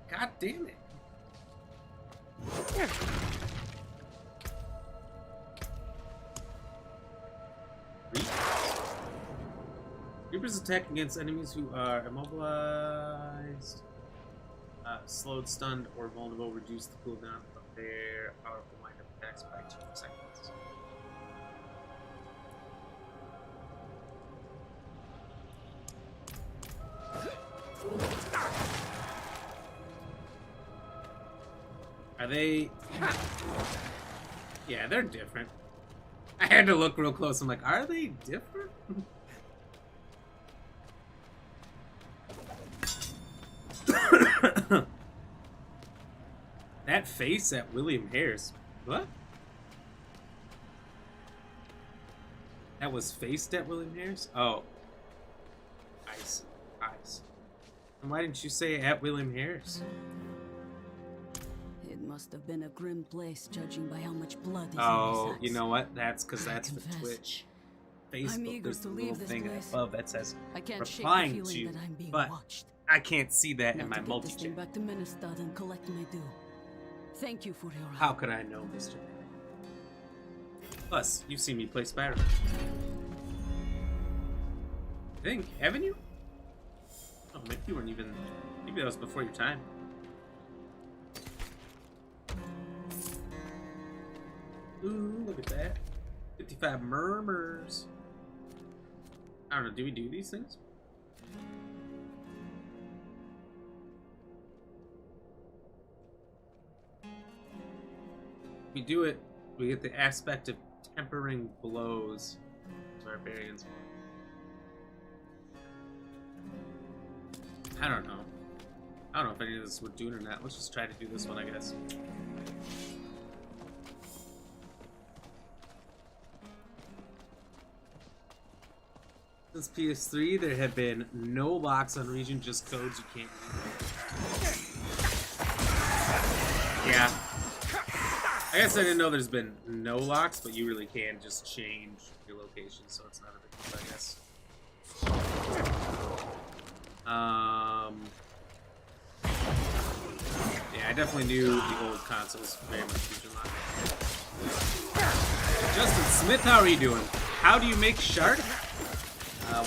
God damn it. Reapers attack against enemies who are immobilized, slowed, stunned, or vulnerable. Reduce the cooldown of their powerful wind-up attacks by 2 seconds. Are they... Yeah, they're different. I had to look real close. I'm like, are they different? That face at William Hare's. What? That was faced at William Hare's? Oh. I see. I see. And why didn't you say at William Hare's? It must have been a grim place, judging by how much blood is in Oh, his you hands. know what? That's because that's for confess, Twitch. I'm Facebook, eager there's to a leave little this thing place. above that says I can't shake the replying feeling to, that I'm being but watched. I can't see that in Now my to get this thing multi-chat. back to Ministad and collect my due. Thank you for your help. How could I know, Mr. Plus, you've seen me play Spyro. I think, haven't you? Oh, maybe you weren't even... Maybe that was before your time. Ooh, look at that. 55 murmurs. I don't know, do we do these things? We do it, we get the aspect of tempering blows. Barbarians. I don't know. I don't know if any of this would do it or not. Let's just try to do this one, I guess. Since PS3, there have been no locks on region, just codes you can't use. Yeah. I guess I didn't know there's been no locks, but you really can just change your location, so it's not a big deal, I guess. Yeah, I definitely knew the old consoles very much region lock. Justin Smith, how are you doing? How do you make shark?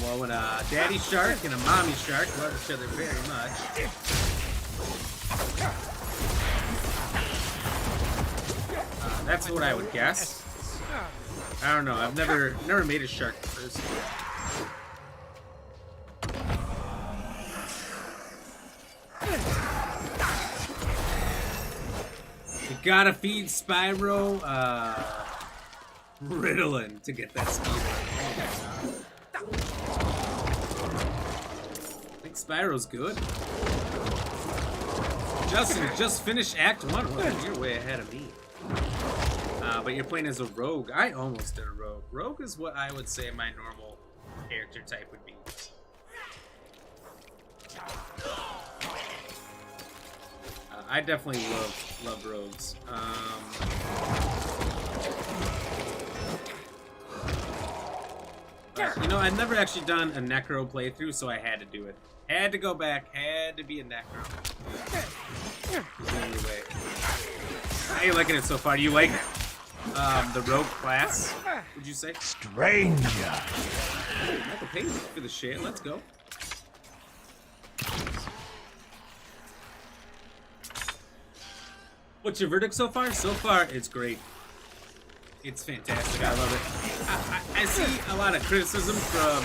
Well, when a daddy shark and a mommy shark love each other very much. That's what I would guess. I don't know. I've never made a shark first. You gotta feed Spyro Ritalin to get that speed. I think Spyro's good. Justin, just finished Act 1. Well, you're way ahead of me. But you're playing as a rogue. I almost did a rogue. Rogue is what I would say my normal character type would be. I definitely love rogues. But, you know, I've never actually done a Necro playthrough, so I had to do it. Had to go back. Had to be a Necro. There's no other way. How are you liking it so far? Do you like the rogue class, would you say? Stranger. Michael Payne for the shit. Let's go. What's your verdict so far? So far, it's great. It's fantastic. I love it. I see a lot of criticism from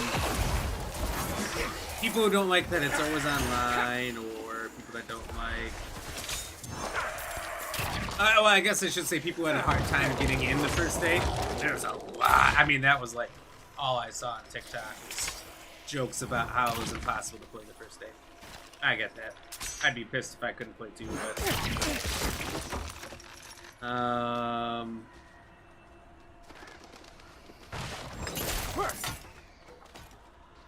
people who don't like that it's always online, or people that don't like... well, I guess I should say people who had a hard time getting in the first day. There's a lot. I mean, that was like all I saw on TikTok was jokes about how it was impossible to play the first day. I get that. I'd be pissed if I couldn't play too, but... I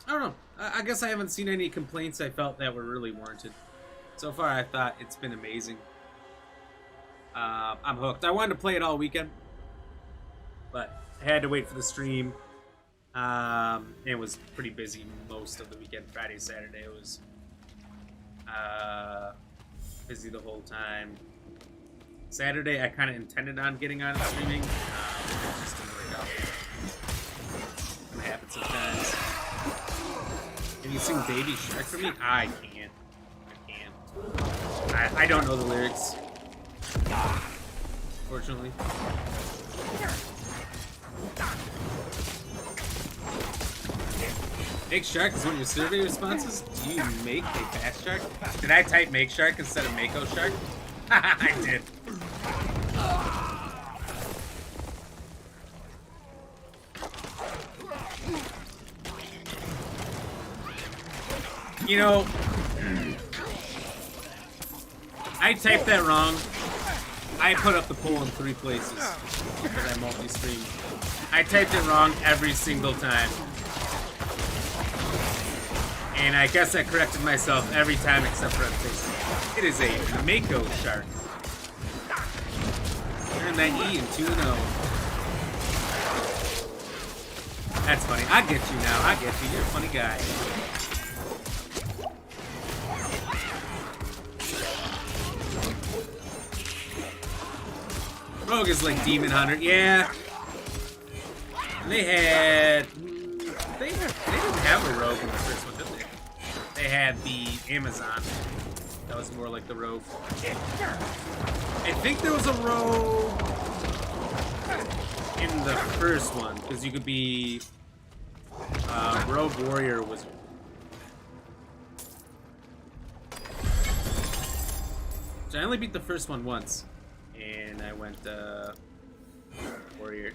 don't know. I guess I haven't seen any complaints I felt that were really warranted. So far, I thought it's been amazing. I'm hooked. I wanted to play it all weekend, but I had to wait for the stream. It was pretty busy most of the weekend. Friday, Saturday, it was busy the whole time. Saturday, I kind of intended on getting on and streaming. It just didn't work out. It can happen sometimes. Can you sing Baby Shark for me? I can't. I don't know the lyrics. Fortunately. Make shark is one of your survey responses. Do you make a fast shark? Did I type make shark instead of mako shark? I did. You know, I typed that wrong. I put up the poll in 3 places because I multi-stream. I typed it wrong every single time. And I guess I corrected myself every time except for Facebook. It is a mako shark. Turn that E into an O. That's funny. I get you now. I get you. You're a funny guy. Rogue is like Demon Hunter. Yeah. They had... They didn't have a Rogue in the first one, did they? They had the Amazon. That was more like the Rogue. I think there was a Rogue in the first one, because you could be... Rogue Warrior was... So I only beat the first one once. And I went Warrior,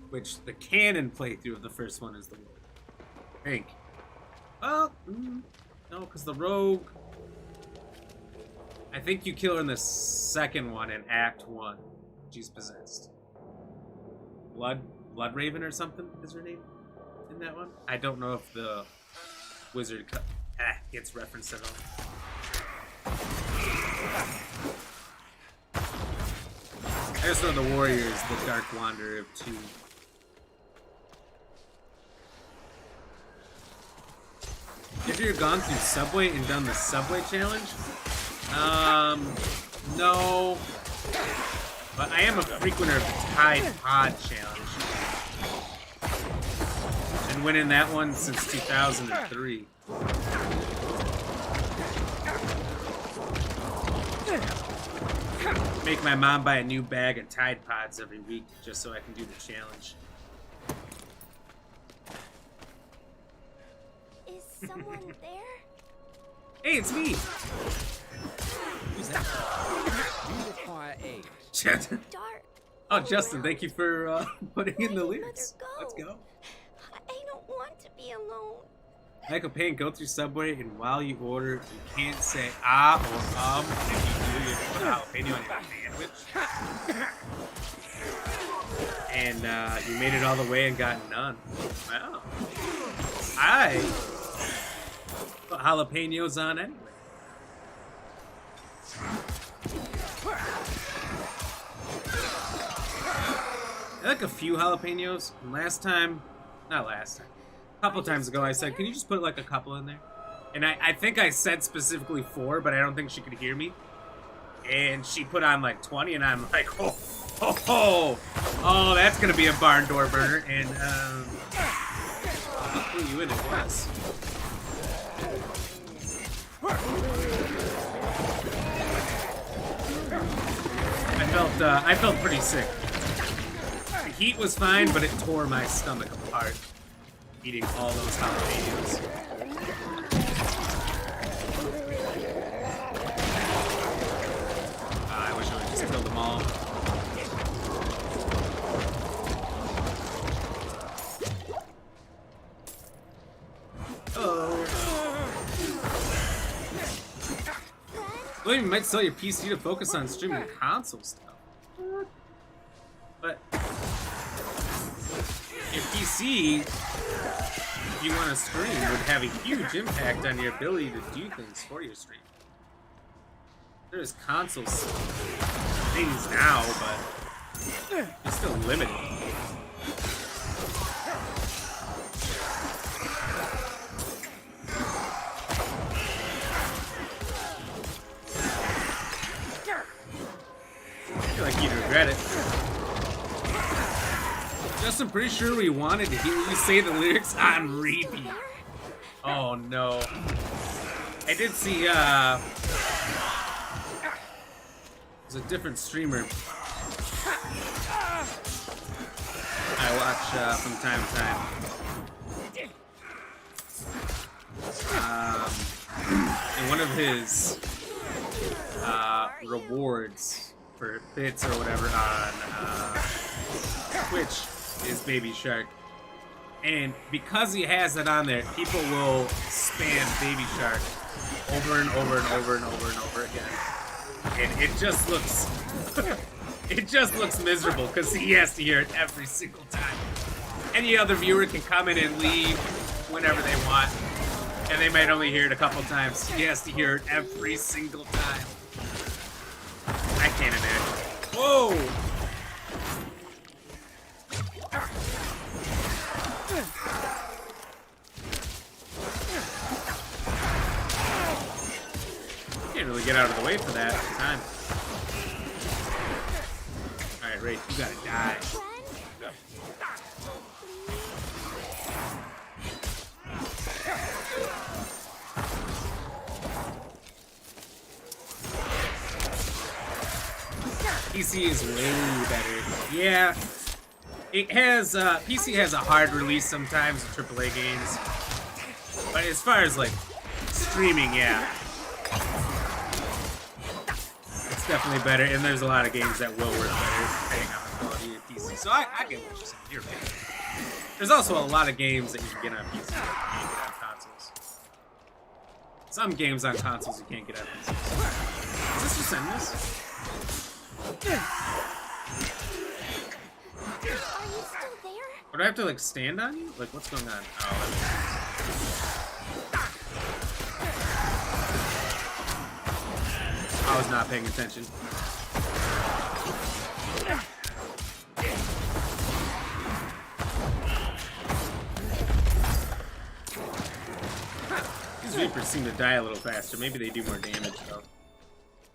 which the canon playthrough of the first one is the Warrior. I think. Well, no, because the Rogue. I think you kill her in the second one in Act 1. She's possessed. Blood Raven or something is her name in that one. I don't know if the wizard gets referenced at all. I just know the Warrior is the Dark Wanderer of 2. Have you ever gone through Subway and done the Subway challenge? No. But I am a frequenter of the Tide Pod challenge. And winning that one since 2003. Make my mom buy a new bag of Tide Pods every week just so I can do the challenge. Is someone there? Hey, it's me! Who's that? You require aid. Dark. Oh, Justin, thank you for putting in the lyrics. Let's go. I don't want to be alone. Michael Payne, go through Subway, and while you order, you can't say ah or If you do, you put jalapeno on your sandwich. And you made it all the way and got none. Wow. I put jalapenos on anyway. I like a few jalapenos. Not last time. A couple times ago, I said, can you just put like a couple in there? And I think I said specifically 4, but I don't think she could hear me. And she put on like 20, and I'm like, oh, that's gonna be a barn door burner. And I'll put you in it once. I felt pretty sick. The heat was fine, but it tore my stomach apart. Eating all those jalapenos. I wish I would just kill them all. Oh. Well, you might sell your PC to focus on streaming console stuff. But your PC, if you want to stream, would have a huge impact on your ability to do things for your stream. There's console things now, but it's still limited. I feel like you'd regret it. Just, I'm pretty sure we wanted to hear you say the lyrics on repeat. Oh no. I did see, there's a different streamer I watch from time to time. And one of his rewards for bits or whatever on Twitch is Baby Shark. And because he has it on there, people will spam Baby Shark over and over and over and over and over again. And it just looks miserable because he has to hear it every single time. Any other viewer can come in and leave whenever they want, and they might only hear it a couple times. He has to hear it every single time. I can't imagine. Whoa! Can't really get out of the way for that time. Alright, Ray, you gotta die. PC is way better. Yeah. It has, PC has a hard release sometimes in AAA games. But as far as, like, streaming, yeah. It's definitely better, and there's a lot of games that will work better depending on the quality of PC. So I get what you're saying. You're right. There's also a lot of games that you can get on PC that you can't get on consoles. Some games on consoles you can't get on PCs. Is this just endless? Are you still there? Or do I have to, like, stand on you? Like, what's going on? Oh, I was not paying attention. These Reapers seem to die a little faster. Maybe they do more damage, though.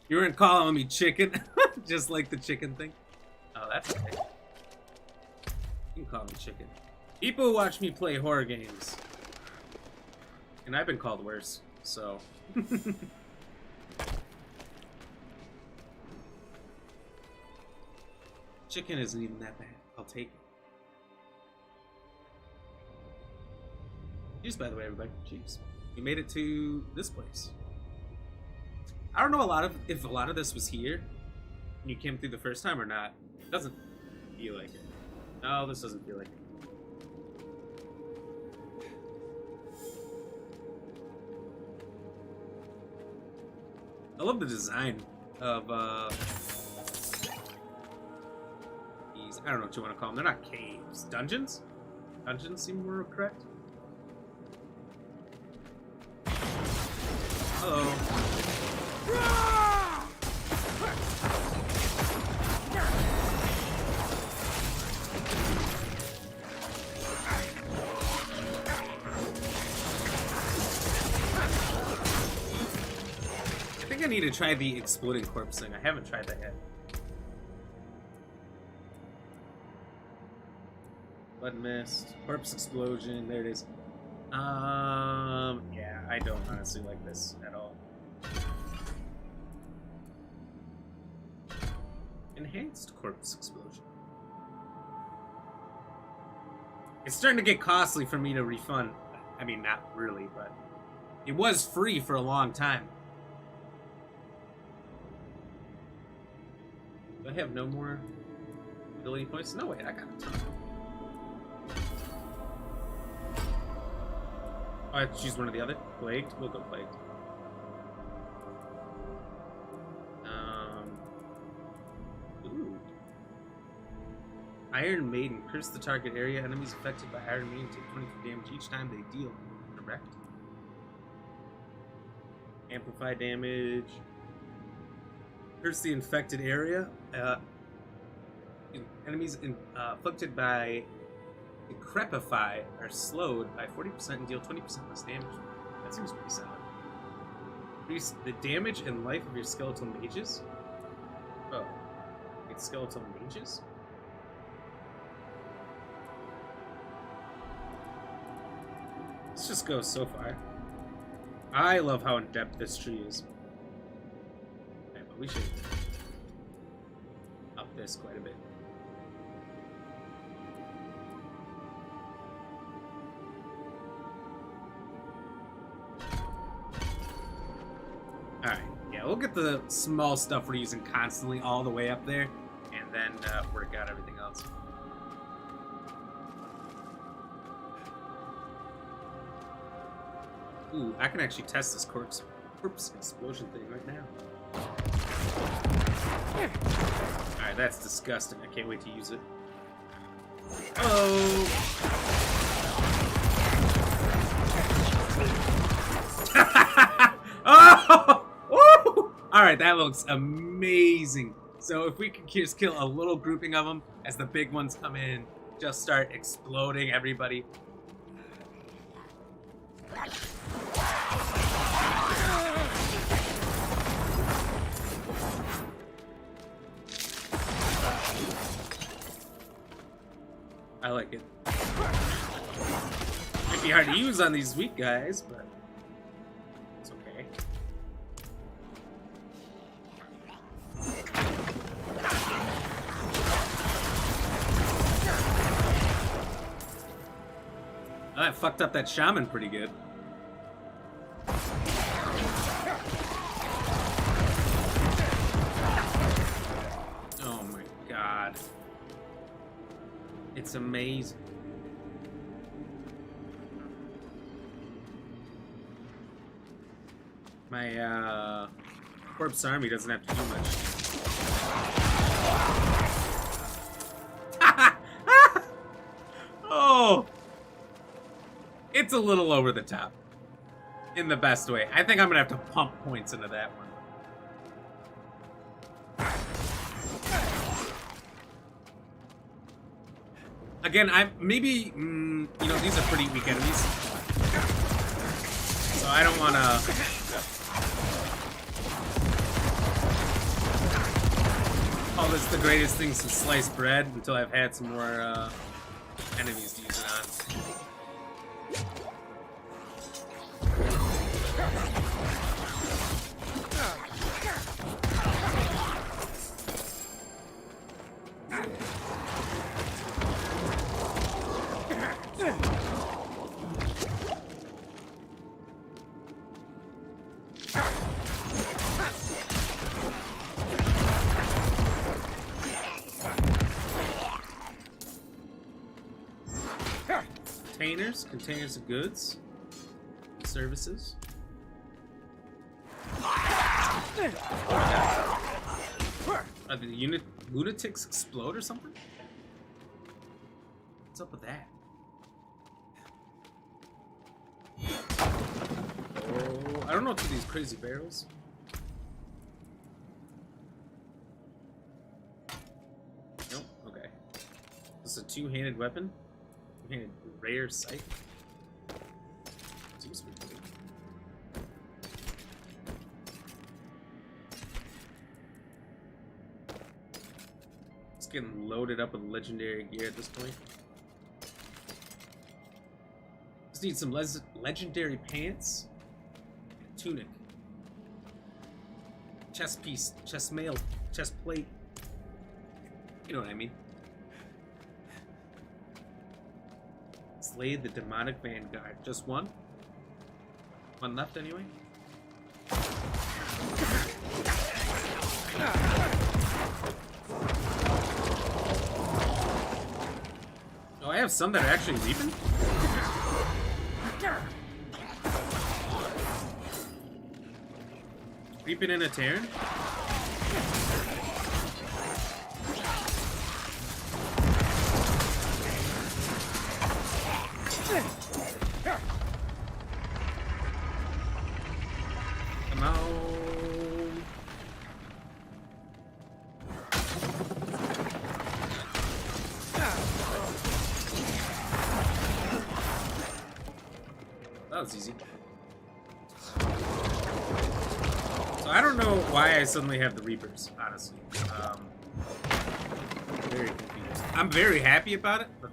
You weren't calling me chicken? Just like the chicken thing? Oh, that's okay. You can call me chicken. People watch me play horror games. And I've been called worse, so... Chicken isn't even that bad. I'll take it. Cheers, by the way, everybody. Cheers. We made it to this place. I don't know if a lot of this was here when you came through the first time or not. It doesn't feel like it. No, this doesn't feel like it. I love the design of these, I don't know what you want to call them. They're not caves. Dungeons? Dungeons seem more correct. Hello. to try the exploding corpse thing. I haven't tried that yet. Blood mist, corpse explosion. There it is. Yeah, I don't honestly like this at all. Enhanced corpse explosion. It's starting to get costly for me to refund. I mean, not really, but it was free for a long time. Do I have no more ability points? No, wait, I got a ton. Oh, I have to choose one or the other? Plagued? We'll go Plagued. Ooh. Iron Maiden. Curse the target area. Enemies affected by Iron Maiden take 24 damage each time they deal. Correct. Amplify damage. Curse the infected area. Enemies afflicted by Decrepify are slowed by 40% and deal 20% less damage. That seems pretty solid. Increase the damage and life of your skeletal mages. Oh, it's skeletal mages? Let's just go so far. I love how in depth this tree is. Okay, but we should up this quite a bit. Alright, yeah, we'll get the small stuff we're using constantly all the way up there, and then work out everything else. Ooh, I can actually test this corpse explosion thing right now. Alright, that's disgusting. I can't wait to use it. Oh! Oh! Alright, that looks amazing. So if we can just kill a little grouping of them as the big ones come in, just start exploding everybody. I like it. Might be hard to use on these weak guys, but it's okay. Oh, that fucked up that shaman pretty good. Oh my god. It's amazing. My corpse army doesn't have to do much. Oh! It's a little over the top. In the best way. I think I'm gonna have to pump points into that one. Again, maybe, you know, these are pretty weak enemies. So I don't want to call this the greatest thing since sliced bread until I've had some more enemies to use it on. Containers of goods, services. Are the lunatics explode or something? What's up with that? Oh, I don't know what's with these crazy barrels. Nope. Okay. This is a two-handed weapon. Two-handed rare sight. Seems to be good. getting loaded up with legendary gear at this point. Just need some legendary pants, tunic, chest piece, chest mail, chest plate. You know what I mean. Slay the demonic vanguard. Just one? One left anyway? Oh, I have some that are actually leaping? Leaping in a Terran? Come on. That was easy. So I don't know why I suddenly have the Reapers, honestly. Very confused. I'm very happy about it, but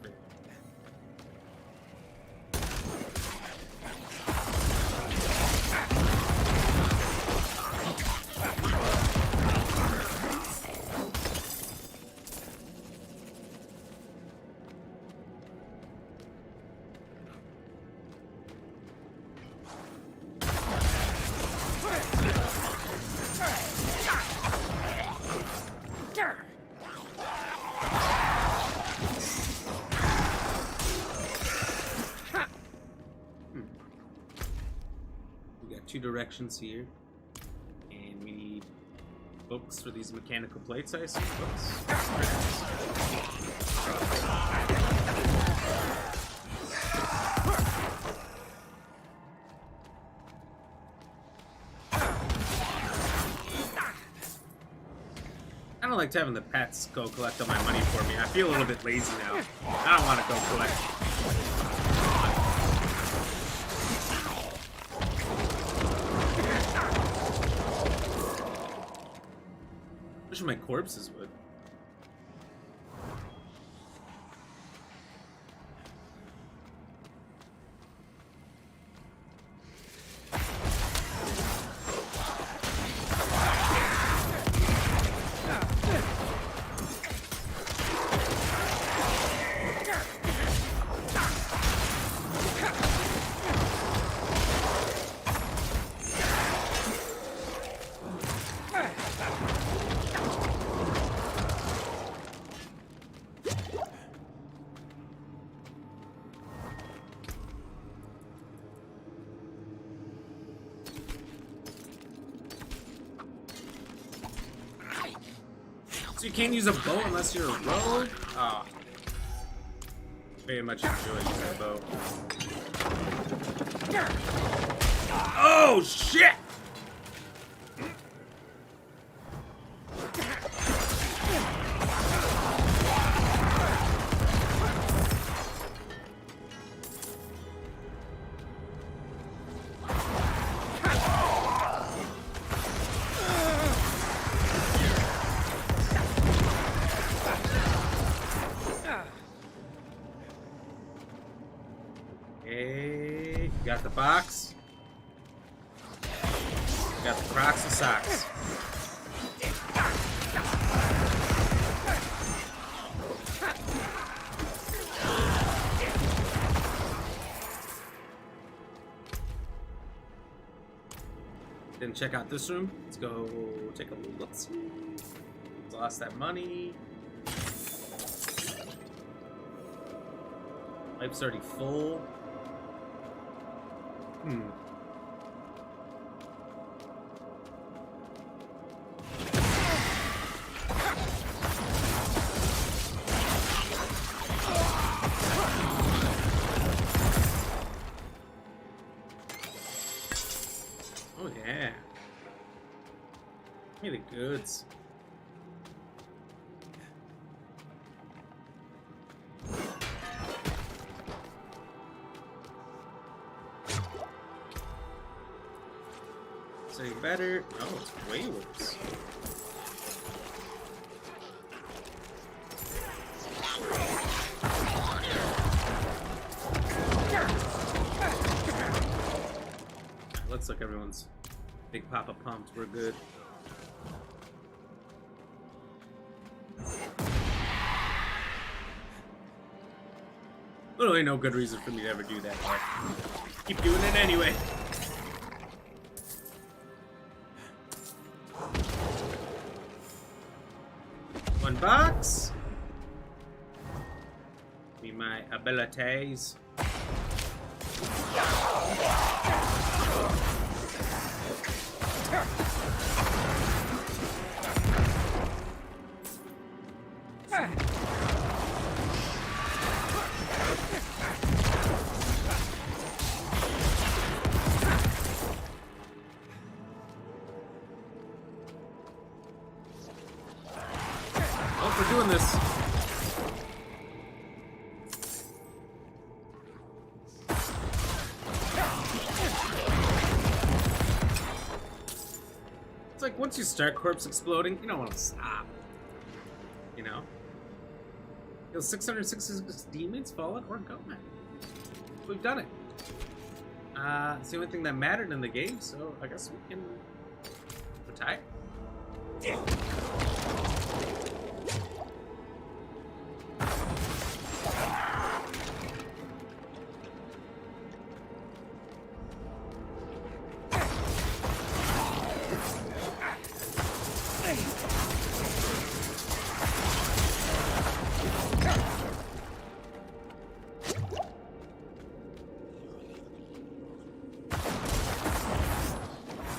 two directions here, and we need books for these mechanical plates. I assume books. I don't like having the pets go collect all my money for me. I feel a little bit lazy now. I don't want to go collect. Wish my corpses would. So you can't use a bow unless you're a rogue? Ah. Oh. Very much enjoy using a bow. Oh, shit! Got the box. Got the Crocs and socks. Didn't check out this room. Let's go take a look. Lost that money. Life's already full. Oh yeah. Give me the goods. So you better. Oh, it's way worse. Everyone's Big Papa pumped. We're good. Literally no good reason for me to ever do that, but keep doing it anyway. One box. Be my abilities. Oh, we're doing this. It's like once you start corpse exploding, you don't want to stop. You know? Kill 666 demons, fallen, or gone. We've done it. It's the only thing that mattered in the game, so I guess we can retire.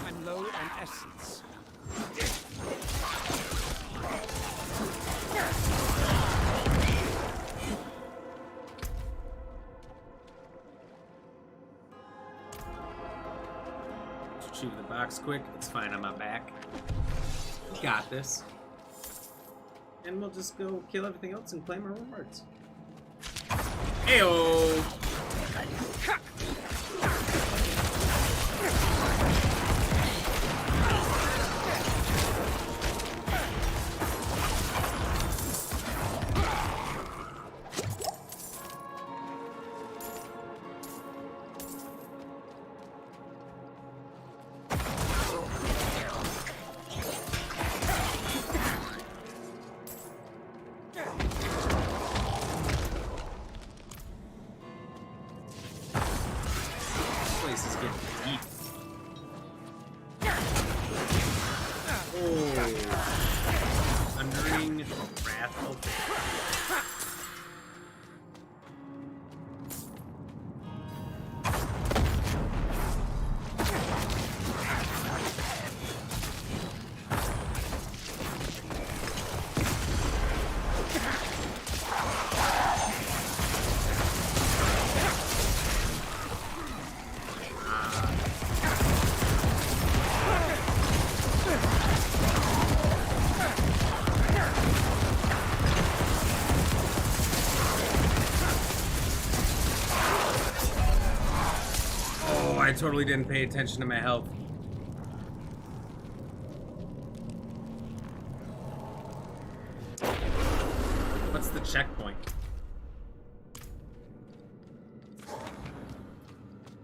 I'm low on essence. Shoot the box quick. It's fine on my back. Got this. And we'll just go kill everything else and claim our rewards. Ayo! Place is getting deep. Oh. Thundering Wrath open. I totally didn't pay attention to my health. What's the checkpoint?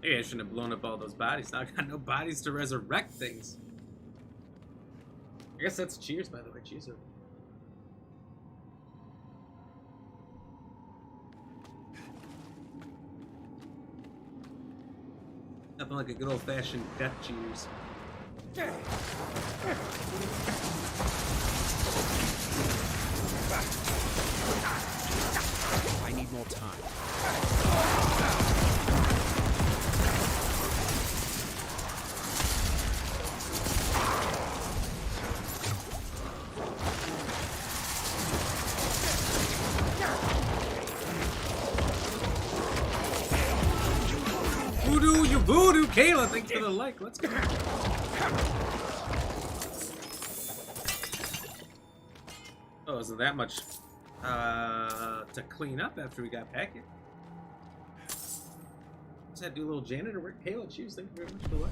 Maybe I shouldn't have blown up all those bodies. Now I got no bodies to resurrect things. I guess that's cheers, by the way. Cheers. Nothing like a good old-fashioned death cheers. I need more time. Voodoo, you voodoo! Kayla, thanks for the like. Let's go. Oh, isn't that much to clean up after we got back here? Just had to do a little janitor work. Kayla, cheers. Thank you very much for the like.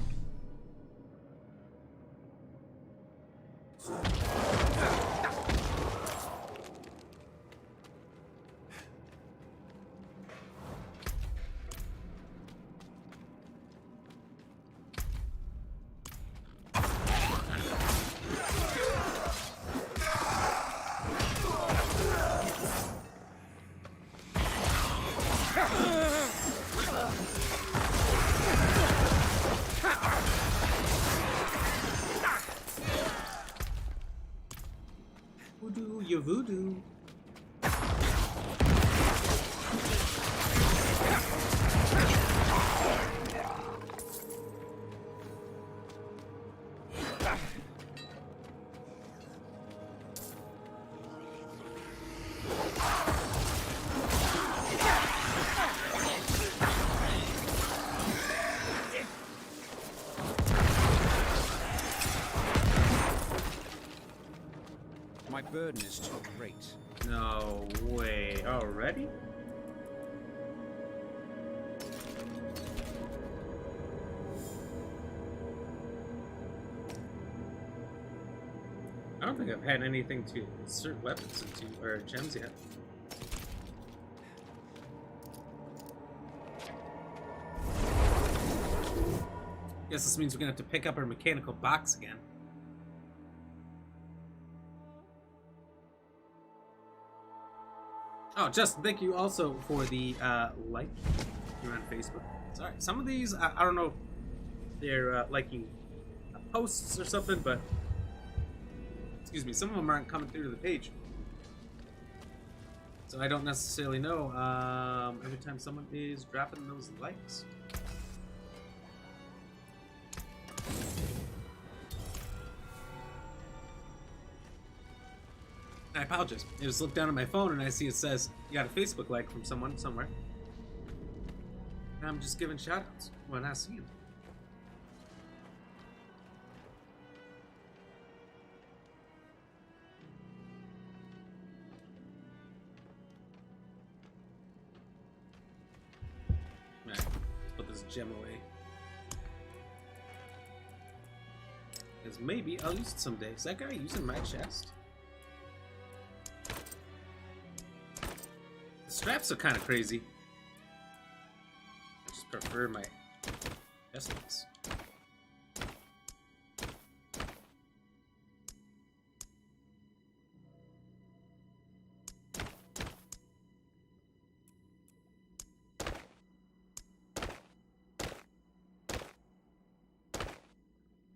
your voodoo. My burden is too great. No way. Already? I don't think I've had anything to insert weapons into, or gems yet. Guess this means we're gonna have to pick up our mechanical box again. Oh, Justin, thank you also for the like here on Facebook. Sorry, some of these, I don't know if they're liking posts or something, but excuse me, some of them aren't coming through to the page. So I don't necessarily know every time someone is dropping those likes. I apologize. I just look down at my phone and I see it says you got a Facebook like from someone somewhere. And I'm just giving shoutouts when I see them. Alright, put this gem away. Because maybe I'll use it someday. Is that guy using my chest? The straps are kind of crazy. I just prefer my chest ones.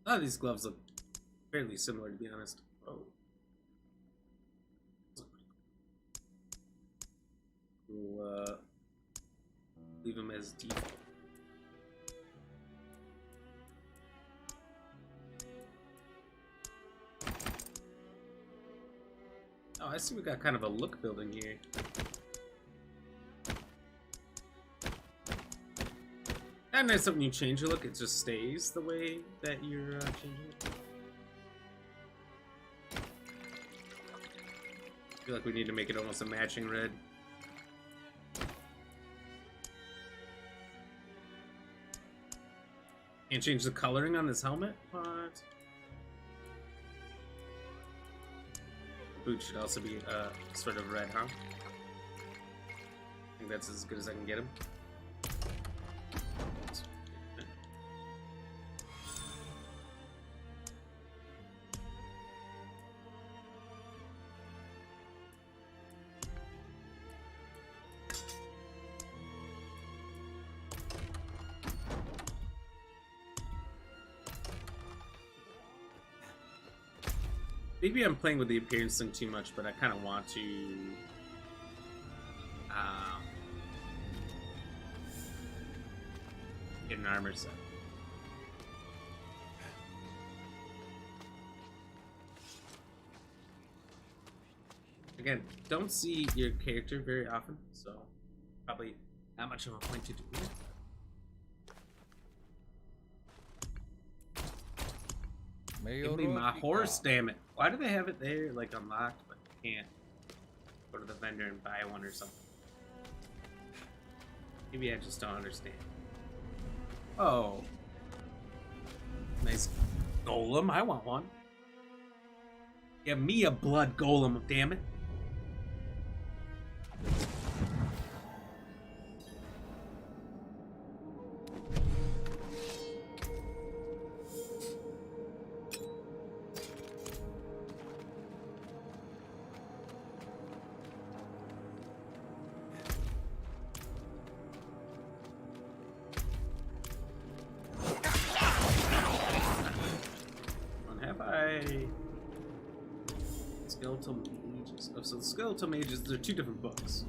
A lot of these gloves look fairly similar, to be honest. Oh. We'll leave them as default. Oh, I see we got kind of a look building here. Kind of nice that when you change your look, it just stays the way that you're changing it. I feel like we need to make it almost a matching red. Can't change the coloring on this helmet? What? Boots should also be sort of red, huh? I think that's as good as I can get him. Maybe I'm playing with the appearance thing too much, but I kind of want to get an armor set. Again, don't see your character very often, so probably not much of a point to do it. Give me my horse, damn it. Why do they have it there, like, unlocked, but you can't go to the vendor and buy one or something? Maybe I just don't understand. Oh. Nice golem. I want one. Give me a blood golem, damn it. Skeletal Mages. Oh, so the Skeletal Mages, they're two different books.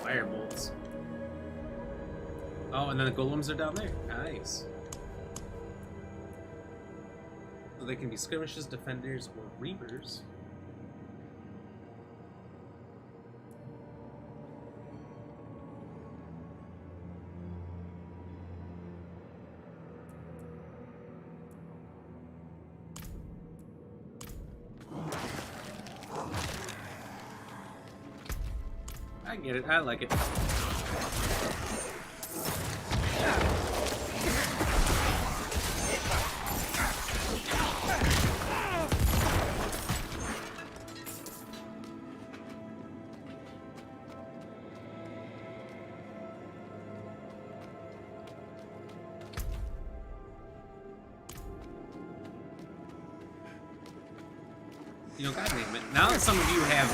Firebolts. Oh, and then the golems are down there. Nice. So they can be skirmishers, defenders, or reapers. I get it. I like it. You know, God damn it. Now that some of you have,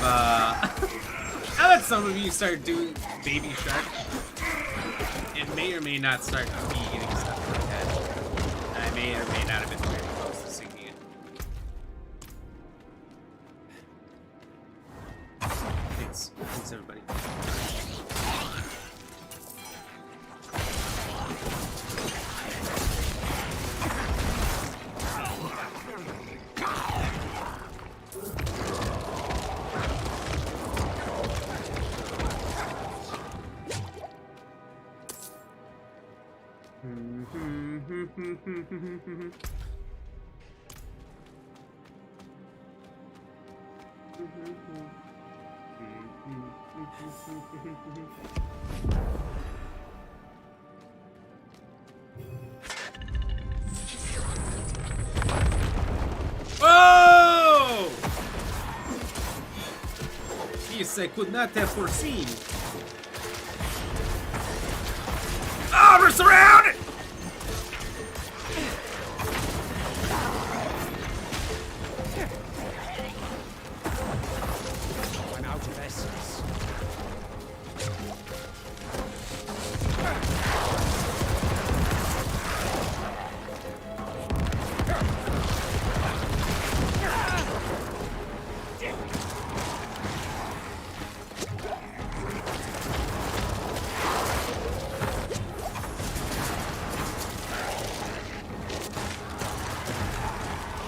now that some of you start doing Baby Shark, it may or may not start me getting stuff like that. I may or may not have been very close to singing it. Thanks everybody. Whoa! This I could not have foreseen. Oh, we're surrounded! I'm out of essence.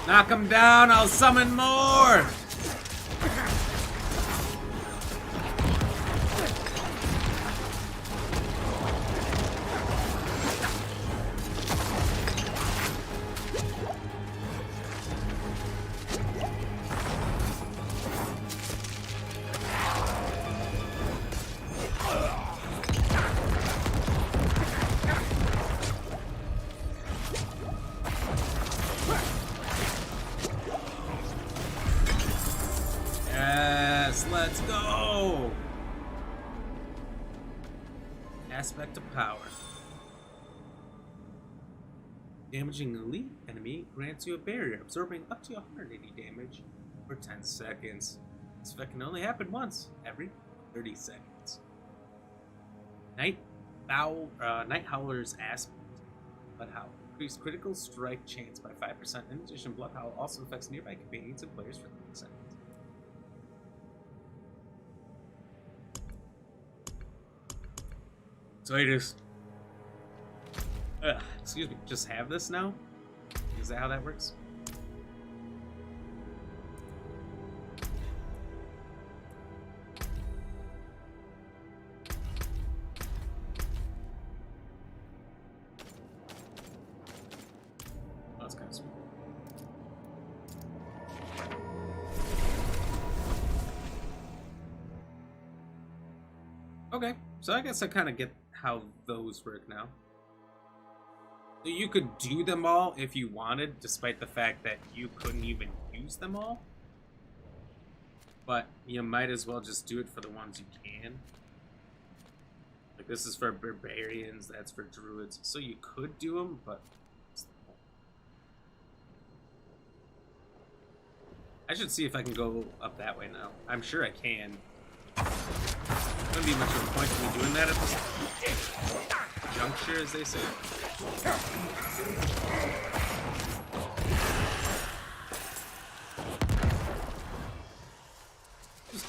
Knock him down, I'll summon more! Let's go! Aspect of power. Damaging an elite enemy grants you a barrier, absorbing up to 180 damage for 10 seconds. This effect can only happen once every 30 seconds. Night Howler's Aspect. Blood Howl. Increase critical strike chance by 5%. In addition, Blood Howl also affects nearby companions and players for 30 seconds. So I just, excuse me, just have this now? Is that how that works? Oh, that's kind of sweet. Okay, so I guess I kind of get how those work now. So you could do them all if you wanted, despite the fact that you couldn't even use them all. But you might as well just do it for the ones you can. Like this is for barbarians, that's for druids. So you could do them, but I should see if I can go up that way now. I'm sure I can. Wouldn't be much of a point to me doing that at this juncture, as they say.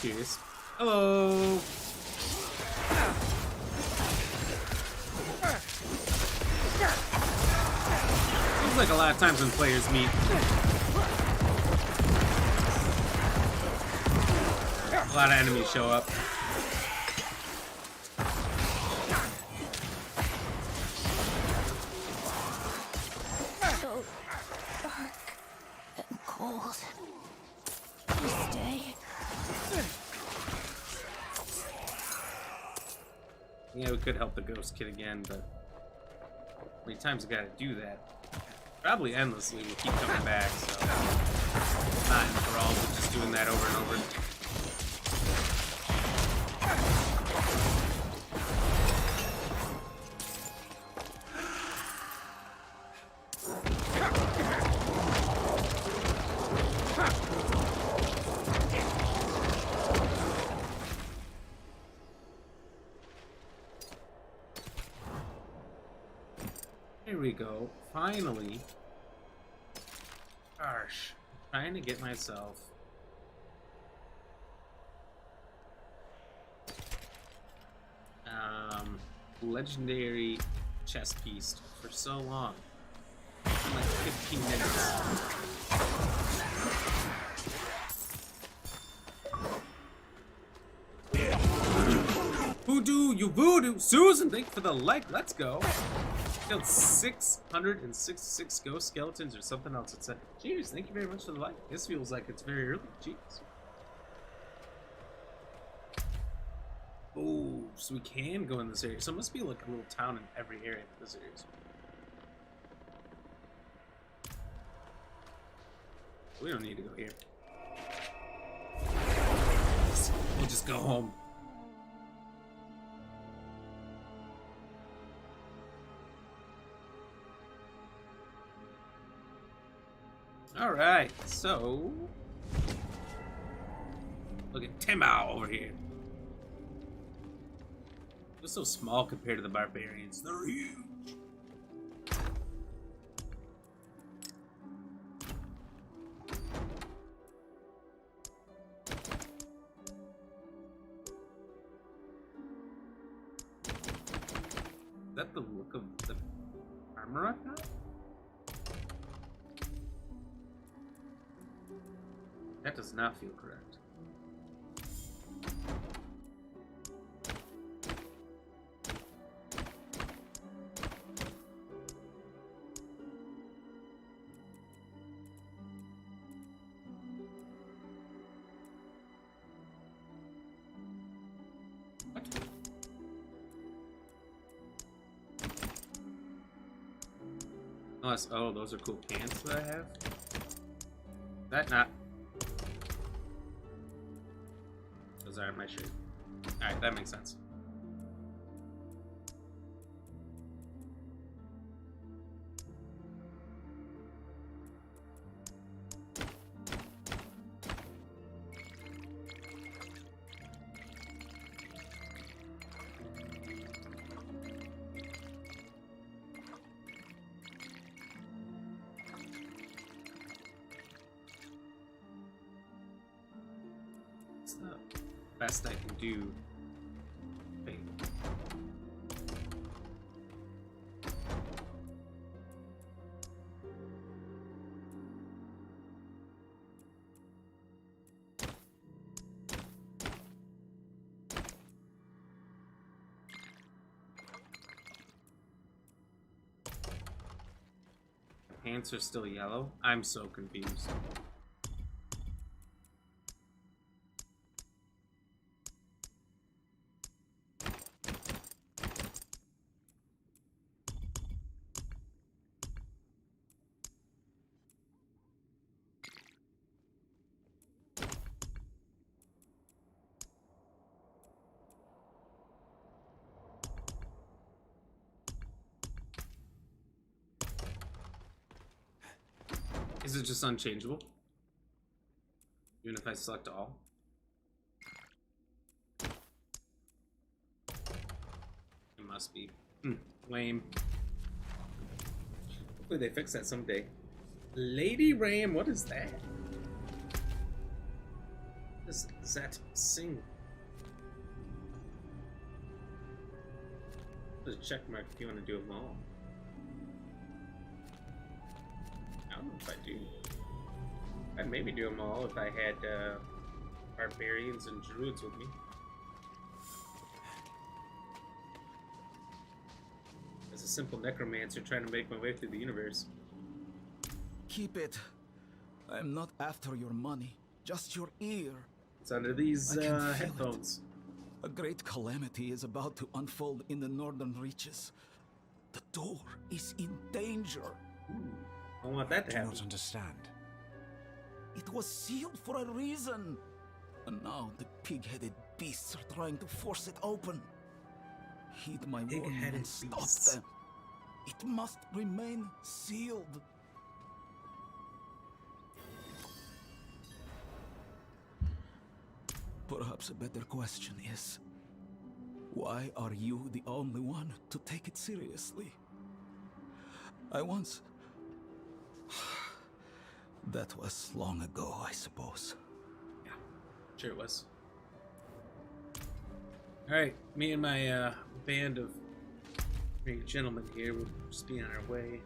curious. Hello. Seems like a lot of times when players meet, a lot of enemies show up. So dark and cold. You stay. Yeah, we could help the ghost kid again, but how many times we gotta do that? Probably endlessly. We'll keep coming back, so not enthralled with just doing that over and over. Here we go. Finally. Gosh. I'm trying to get myself. Legendary chess piece for so long. Like 15 minutes. Voodoo, you voodoo! Susan, thank you for the like. Let's go. Killed 666 ghost skeletons or something else. It said, cheers, thank you very much for the like. This feels like it's very early. Jeez. Oh, so we can go in this area. So it must be like a little town in every area of this area. We don't need to go here. We'll just go home. Alright, so look at Timau over here. They're so small compared to the barbarians. They're huge. Is that the look of the armor I've got? That does not feel correct. What? Oh, those are cool pants that I have? That not... Those aren't my shirt. Alright, that makes sense. What's the best I can do? Wait. Pants are still yellow? I'm so confused. Is it just unchangeable? Even if I select all? It must be. Lame. Hopefully they fix that someday. Lady Ram, what is that? Does that sing? There's a check mark if you want to do them all. I don't know if I do. I'd maybe do them all if I had barbarians and druids with me. As a simple necromancer trying to make my way through the universe. Keep it. I'm not after your money, just your ear. It's under these headphones. A great calamity is about to unfold in the northern reaches. The door is in danger. I want that to happen. I don't understand. It was sealed for a reason. And now the pig-headed beasts are trying to force it open. Heed my warning and stop them. It must remain sealed. Perhaps a better question is, why are you the only one to take it seriously? I once... That was long ago, I suppose. Yeah, sure it was. Alright, me and my band of great gentlemen here will just be on our way.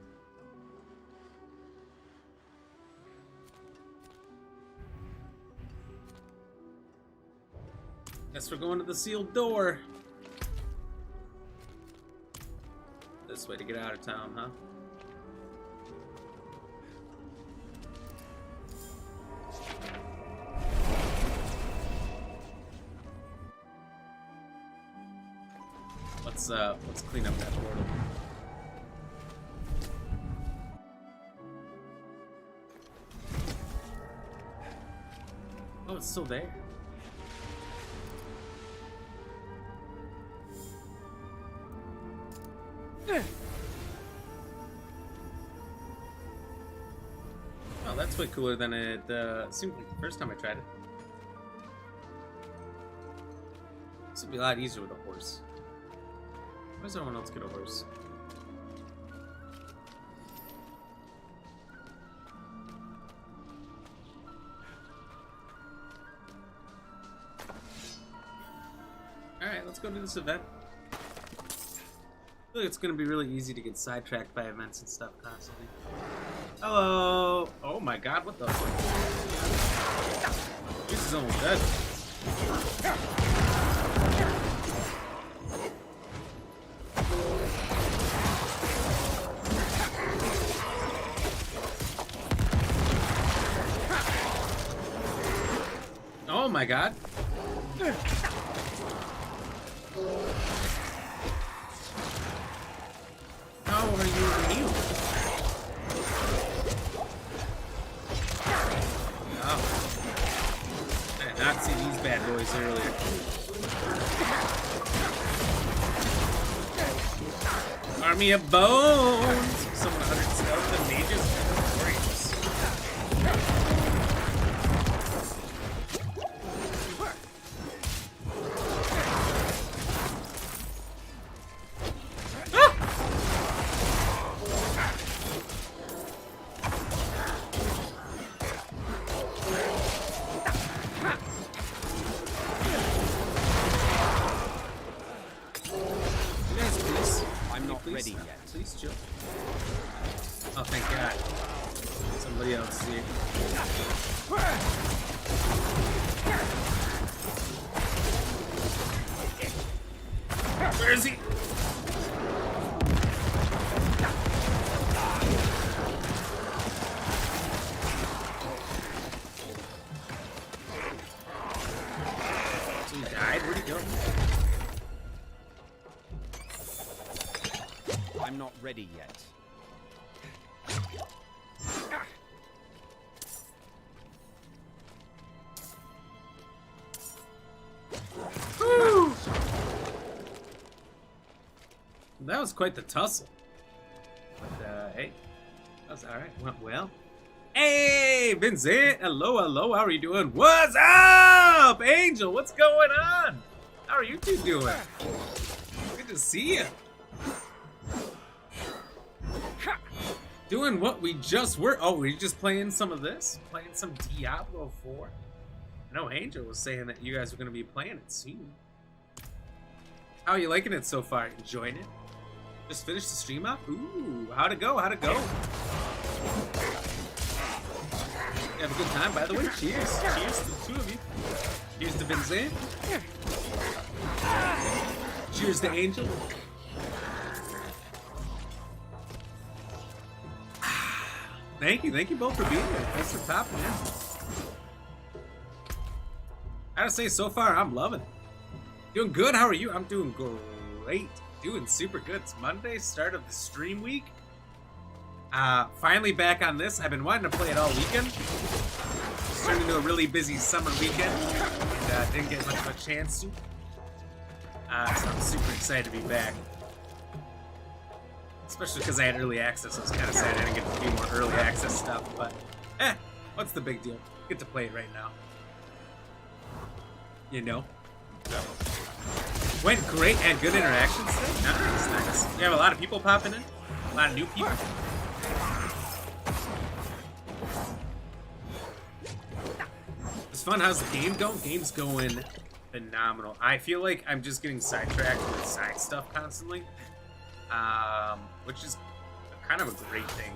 Guess we're going to the sealed door. This way to get out of town, huh? Let's clean up that portal. Oh, it's still there. Oh, that's way cooler than it seemed like the first time I tried it. This would be a lot easier with a horse. Why does everyone else get a horse? Alright, let's go do this event. I feel like it's gonna be really easy to get sidetracked by events and stuff constantly. Hello! Oh my god, what the fuck? This is almost dead. Oh my god. How are you healed? Oh. I did not see these bad boys earlier. Army of bones! Someone 100 stealth and mages? Glorious. Ready yet. Please chill. Oh, thank God. Somebody else is here. Where is he? So he died? Where'd he go? I'm not ready yet. Woo! That was quite the tussle. But, hey, that was alright. Went well. Hey, Vincent! Hello, hello, how are you doing? What's up? Angel, what's going on? How are you two doing? Good to see you. Doing what we just were. Oh, were you just playing some of this? Playing some Diablo 4? I know Angel was saying that you guys were going to be playing it soon. How are you liking it so far? Enjoying it? Just finished the stream up? Ooh, how'd it go? How'd it go? You have a good time, by the way. Cheers. Cheers to the two of you. Cheers to Vincent. Cheers to Angel. Thank you both for being here. Thanks for topping in. I gotta say, so far, I'm loving it. Doing good, how are you? I'm doing great. Doing super good. It's Monday, start of the stream week. Finally back on this. I've been wanting to play it all weekend. It's turned into a really busy summer weekend. And didn't get much of a chance to. So I'm super excited to be back. Especially because I had early access. I was kind of sad I didn't get to do more early access stuff. But, what's the big deal? Get to play it right now. You know? So. Went great and good interactions today. Nice, nice. You have a lot of people popping in. A lot of new people. It's fun. How's the game going? Game's going phenomenal. I feel like I'm just getting sidetracked with side stuff constantly. Which is kind of a great thing.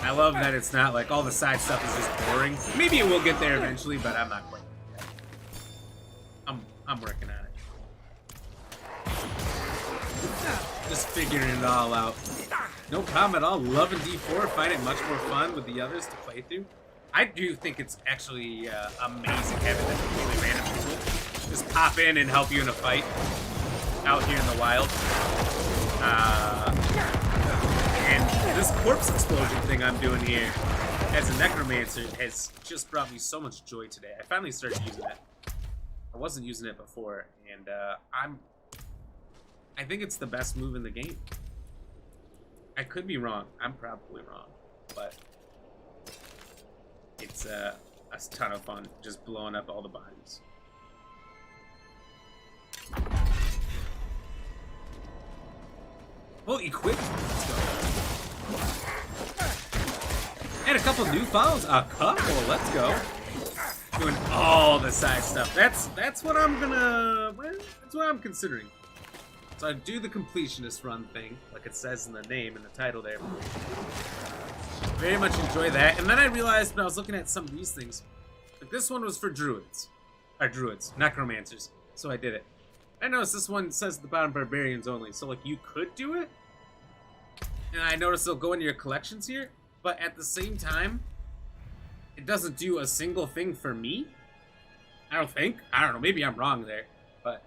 I love that it's not like all the side stuff is just boring. Maybe it will get there eventually, but I'm not quite there yet. I'm working on it. Just figuring it all out. No problem at all. Loving D4. Find it much more fun with the others to play through. I do think it's actually amazing having that completely random people just pop in and help you in a fight out here in the wild. And this corpse explosion thing I'm doing here as a Necromancer has just brought me so much joy today. I finally started using it. I wasn't using it before, and I think it's the best move in the game. I could be wrong. I'm probably wrong, but it's a ton of fun just blowing up all the bodies. Well, equipped. Let's go. And a couple new follows. A couple. Let's go. Doing all the side stuff. That's what I'm gonna. That's what I'm considering. So I do the completionist run thing, like it says in the name and the title there. Very much enjoy that. And then I realized when I was looking at some of these things, that this one was for druids, necromancers. So I did it. I noticed this one says at the bottom barbarians only, so like you could do it. And I noticed it'll go into your collections here, but at the same time, it doesn't do a single thing for me. I don't think. I don't know, maybe I'm wrong there, but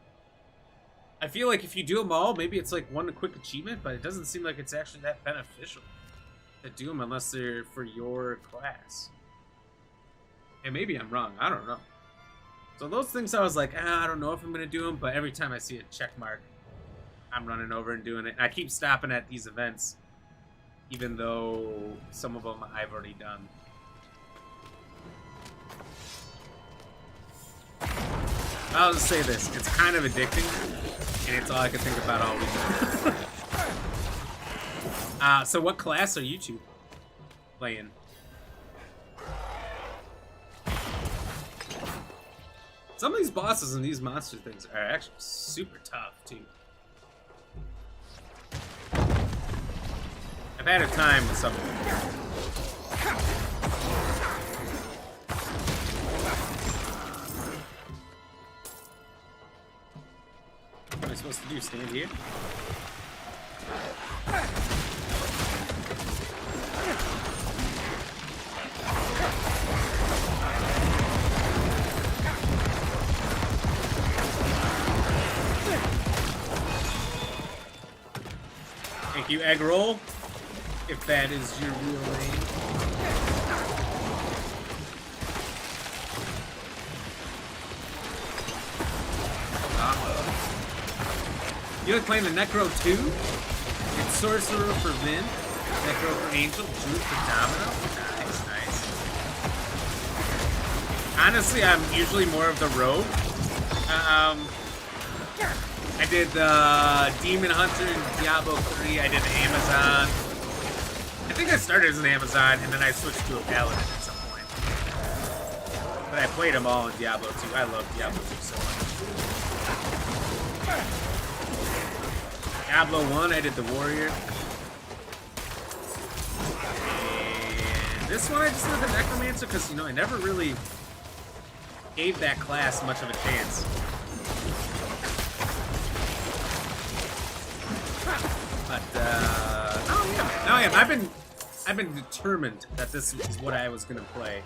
I feel like if you do them all, maybe it's like one quick achievement, but it doesn't seem like it's actually that beneficial to do them unless they're for your class. And maybe I'm wrong, I don't know. So those things I was like, I don't know if I'm going to do them, but every time I see a check mark, I'm running over and doing it. And I keep stopping at these events, even though some of them I've already done. I'll just say this, it's kind of addicting, and it's all I can think about all week. So what class are you two playing? Some of these bosses and these monster things are actually super tough, too. I've had a time with some of them. What am I supposed to do? Stand here? Thank you, Egg Roll, if that is your real name. You like playing the Necro 2? It's Sorcerer for Vin, Necro for Angel, Druid for Domino. Nice, nice. Honestly, I'm usually more of the rogue. I did Demon Hunter in Diablo 3. I did Amazon. I think I started as an Amazon, and then I switched to a Paladin at some point. But I played them all in Diablo 2. I love Diablo 2 so much. Diablo 1, I did the Warrior. And this one I just did the Necromancer because, you know, I never really gave that class much of a chance. But, no, yeah, I've been determined that this is what I was gonna play.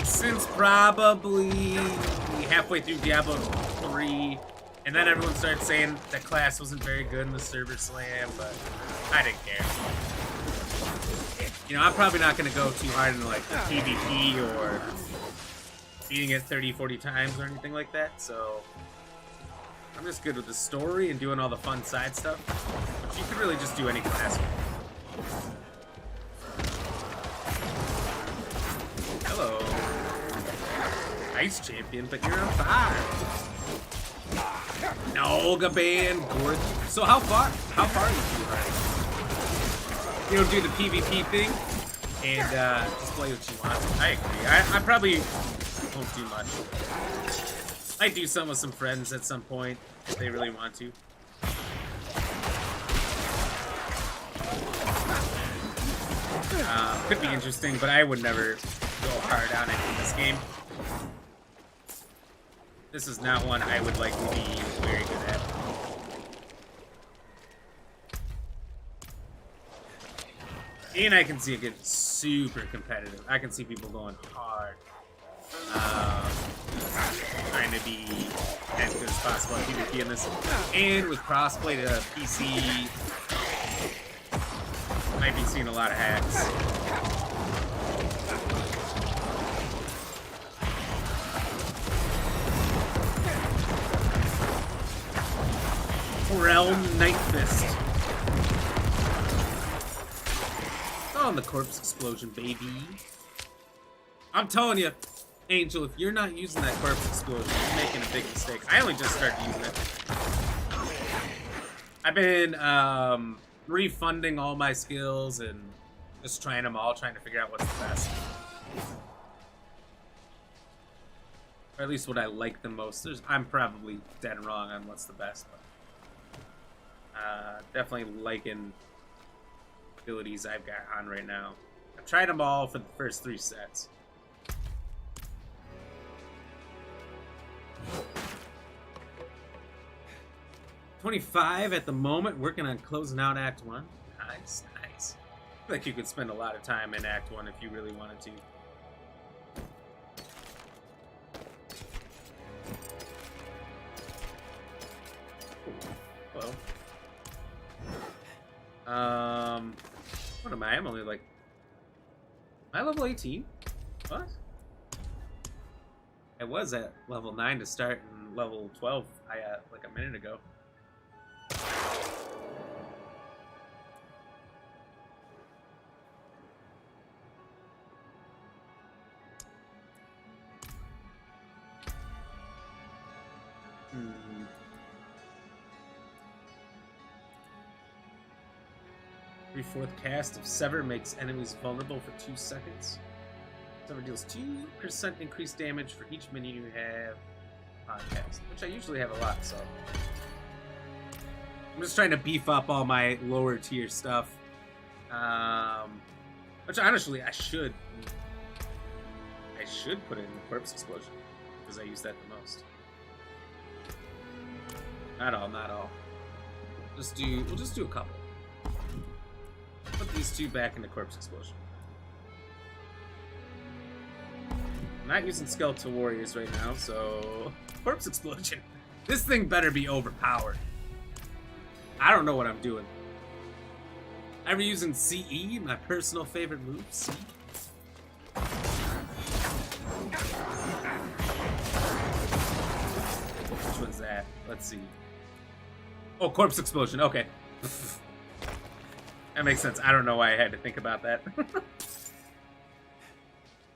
Since probably halfway through Diablo 3, and then everyone started saying that class wasn't very good in the server slam, but I didn't care. You know, I'm probably not gonna go too hard in like the PvP or beating it 30, 40 times or anything like that, so I'm just good with the story and doing all the fun side stuff. But you could really just do any class. Hello. Ice champion, but you're on fire. No, Gaban, Gord. So how far are you? You know, do the PvP thing and just play what you want. I agree. I probably won't do much. Might do some with some friends at some point if they really want to. Could be interesting, but I would never go hard on it in this game. This is not one I would likely be very good at. And I can see it get super competitive. I can see people going hard. Trying to be as good as possible at PvP in this. And with crossplay to PC, might be seeing a lot of hacks. Realm Night Fist. Oh, and the corpse explosion, baby. I'm telling you, Angel, if you're not using that corpse explosion, you're making a big mistake. I only just started using it. I've been refunding all my skills and just trying them all, trying to figure out what's the best. Or at least what I like the most. I'm probably dead wrong on what's the best, but definitely liking abilities I've got on right now. I've tried them all for the first 3 sets. $25 at the moment, working on closing out Act 1. Nice, nice. I feel like you could spend a lot of time in Act 1 if you really wanted to. Hello. What am I? I'm only like... Am I level 18? What? I was at level 9 to start and level 12 like a minute ago. Three-fourth cast of Sever makes enemies vulnerable for 2 seconds. Sever deals 2% increased damage for each minion you have on cast, which I usually have a lot, so. I'm just trying to beef up all my lower tier stuff. Which honestly, I should put in the Corpse Explosion, because I use that the most. Not all. We'll just do a couple. Put these 2 back into Corpse Explosion. I'm not using Skeletal Warriors right now, so Corpse Explosion. This thing better be overpowered. I don't know what I'm doing. Ever using CE, my personal favorite move, CE? Which one's that? Let's see. Oh, Corpse Explosion, okay. That makes sense. I don't know why I had to think about that.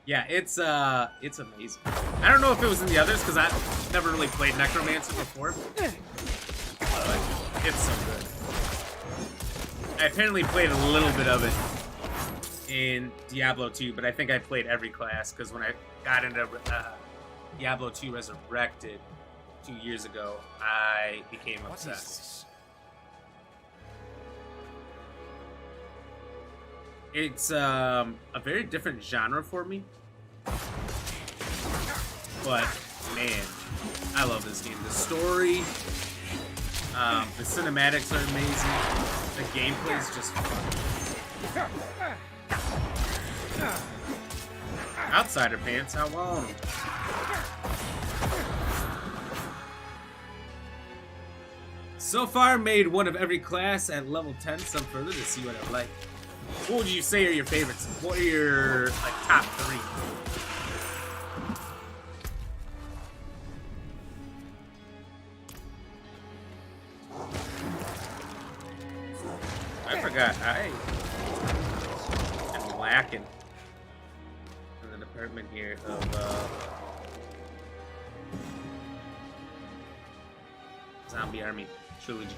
Yeah, it's amazing. I don't know if it was in the others, because I've never really played Necromancer before. But it's so good. I apparently played a little bit of it in Diablo 2, but I think I played every class because when I got into Diablo 2 Resurrected 2 years ago, I became obsessed. It's a very different genre for me, but man, I love this game. The story, the cinematics are amazing. The gameplay is just fun. Outsider pants, I want them. So far, made one of every class at level 10. Some further to see what I like. What would you say are your favorites? What are your top 3? I forgot. I'm lacking in the department here of Zombie Army Trilogy.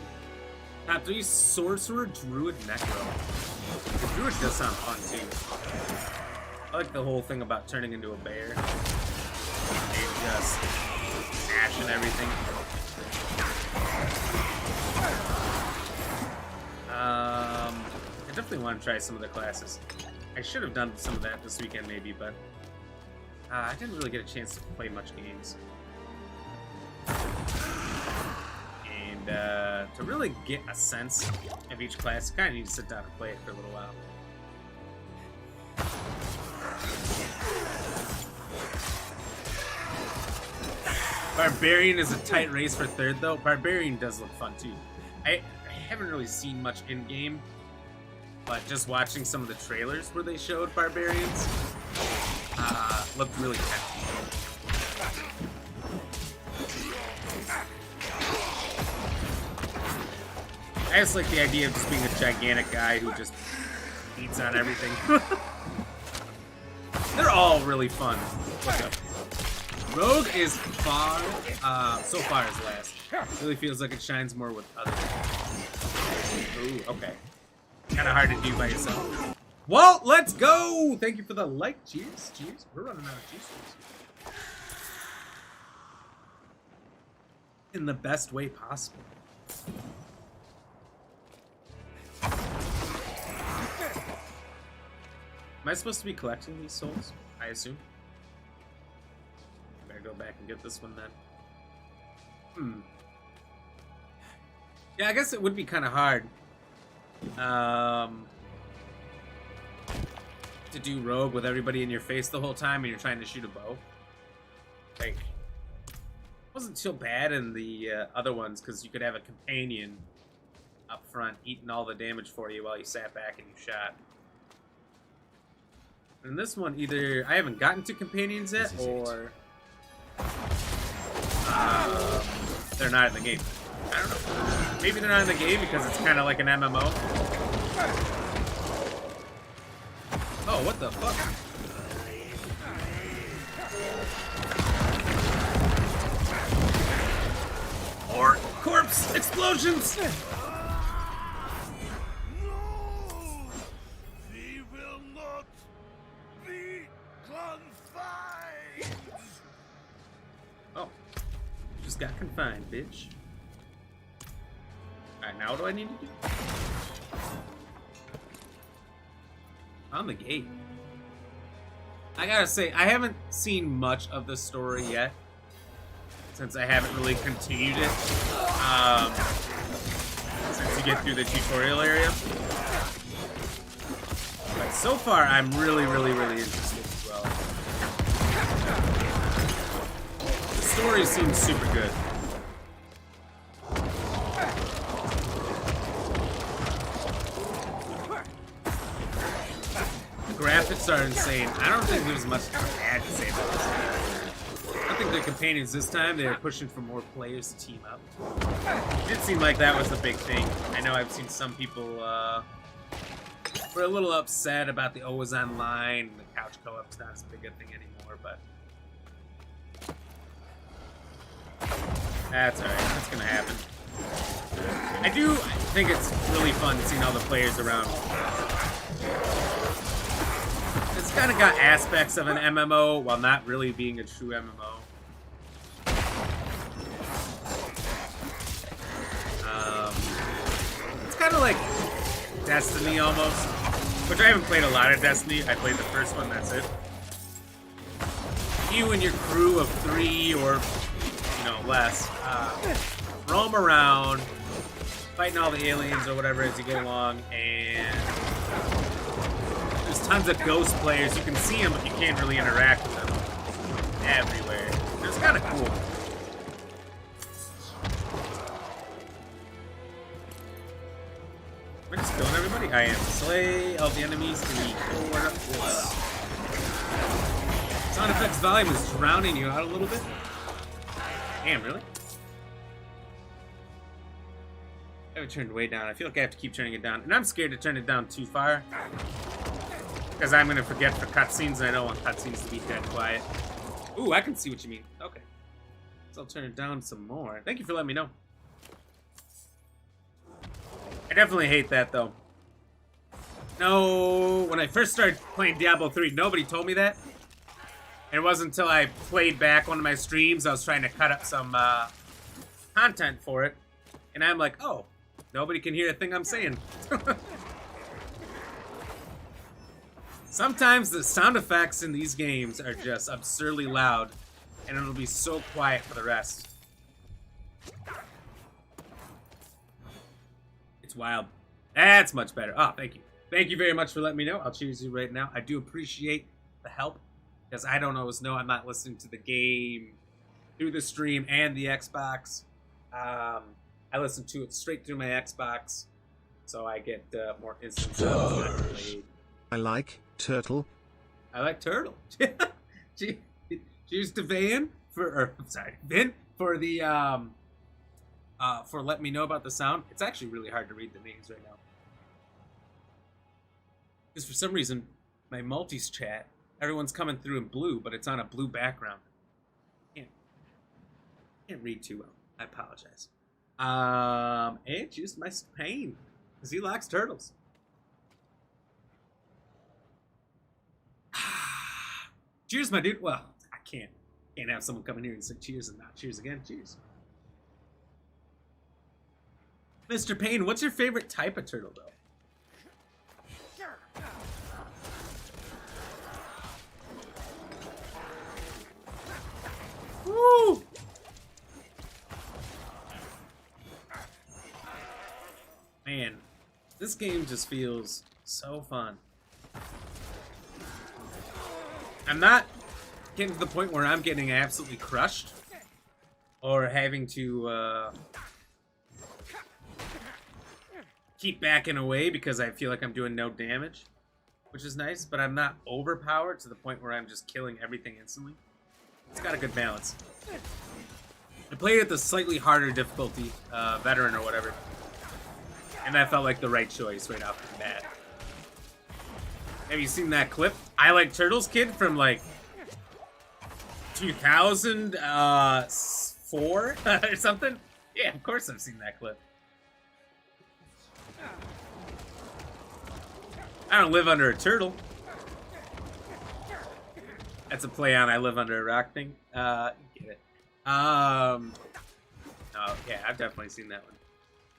Top 3: Sorcerer, Druid, Necro. The Druid does sound fun too. I like the whole thing about turning into a bear and just smashing everything. I definitely want to try some of the classes. I should have done some of that this weekend maybe, but I didn't really get a chance to play much games. To really get a sense of each class, you kind of need to sit down and play it for a little while. Barbarian is a tight race for 3rd, though. Barbarian does look fun, too. I haven't really seen much in-game, but just watching some of the trailers where they showed Barbarians looked really tempting. I just like the idea of just being a gigantic guy who just beats on everything. They're all really fun. Rogue is far, so far as last. Really feels like it shines more with others. Ooh, okay. Kind of hard to do by yourself. Well, let's go! Thank you for the like. Cheers, cheers. We're running out of juice. In the best way possible. Am I supposed to be collecting these souls? I assume. I better go back and get this one then. Yeah, I guess it would be kind of hard to do rogue with everybody in your face the whole time and you're trying to shoot a bow. Like, it wasn't too bad in the other ones because you could have a companion up front eating all the damage for you while you sat back and you shot. In this one, either I haven't gotten to companions yet, or they're not in the game. I don't know. Maybe they're not in the game because it's kind of like an MMO. Oh, what the fuck? Or corpse explosions! Oh, just got confined, bitch. Alright, now what do I need to do? On the gate. I gotta say, I haven't seen much of the story yet, since I haven't really continued it, since you get through the tutorial area. But so far, I'm really interested as well. The story seems super good. The graphics are insane. I don't think there's much bad to say about this game. I don't think they're companions this time. They're pushing for more players to team up. It did seem like that was the big thing. I know I've seen some people were a little upset about the always online and the couch co-op's not as big a thing anymore, but that's alright. That's gonna happen. I do think it's really fun seeing all the players around. It's kind of got aspects of an MMO while not really being a true MMO. It's kind of like Destiny almost, which I haven't played a lot of Destiny. I played the first one, that's it. You and your crew of 3 or, less, roam around, fighting all the aliens or whatever as you go along, and there's tons of ghost players. You can see them, but you can't really interact with them everywhere. It's kind of cool. Am I just killing everybody? I am. Slay all the enemies in the core. Sound effects volume is drowning you out a little bit. Damn, really? I have it turned way down. I feel like I have to keep turning it down. And I'm scared to turn it down too far. Because I'm going to forget for cutscenes, and I don't want cutscenes to be dead quiet. Ooh, I can see what you mean. Okay. So I'll turn it down some more. Thank you for letting me know. I definitely hate that, though. No, when I first started playing Diablo 3, nobody told me that. And it wasn't until I played back one of my streams, I was trying to cut up some content for it. And I'm like, oh, nobody can hear a thing I'm saying. Sometimes the sound effects in these games are just absurdly loud, and it'll be so quiet for the rest. It's wild. That's much better. Oh, thank you. Thank you very much for letting me know. I'll choose you right now. I do appreciate the help, because I don't always know I'm not listening to the game through the stream and the Xbox. I listen to it straight through my Xbox, so I get more instant sound. I like turtle. I like turtle. Cheers to Van for the for letting me know about the sound. It's actually really hard to read the names right now, because for some reason my multis chat, everyone's coming through in blue, but it's on a blue background. Can't read too well. I apologize. And choose my Pain, because he likes turtles. Cheers, my dude. Well, I can't have someone come in here and say cheers and not cheers again. Cheers. Mr. Payne, what's your favorite type of turtle, though? Woo! Man, this game just feels so fun. I'm not getting to the point where I'm getting absolutely crushed or having to keep backing away because I feel like I'm doing no damage, which is nice, but I'm not overpowered to the point where I'm just killing everything instantly. It's got a good balance. I played at the slightly harder difficulty, veteran or whatever, and that felt like the right choice right off the bat. Have you seen that clip? I Like Turtles Kid from like 2004 or something? Yeah, of course I've seen that clip. I don't live under a turtle. That's a play on I live under a rock thing. Get it. Oh, yeah, I've definitely seen that one.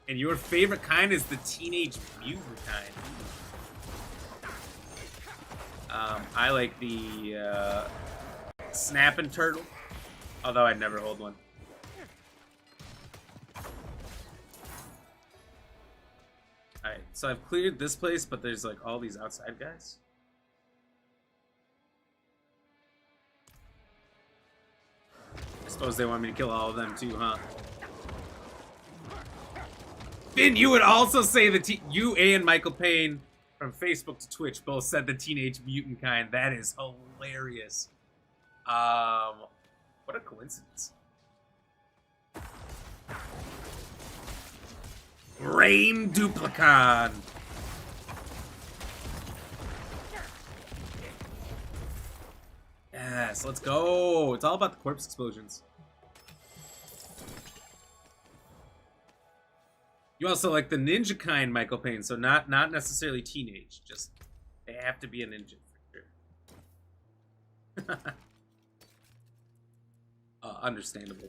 And your favorite kind is the Teenage Mutant kind. I like the snapping turtle, although I'd never hold one. Alright, so I've cleared this place, but there's like all these outside guys. I suppose they want me to kill all of them too, huh? Finn, you would also say you and Michael Payne from Facebook to Twitch both said the Teenage Mutant kind. That is hilarious. What a coincidence. Rain Duplicon. Yes, let's go. It's all about the corpse explosions. You also like the ninja kind, Michael Payne, so not necessarily teenage. Just they have to be a ninja for sure. Understandable.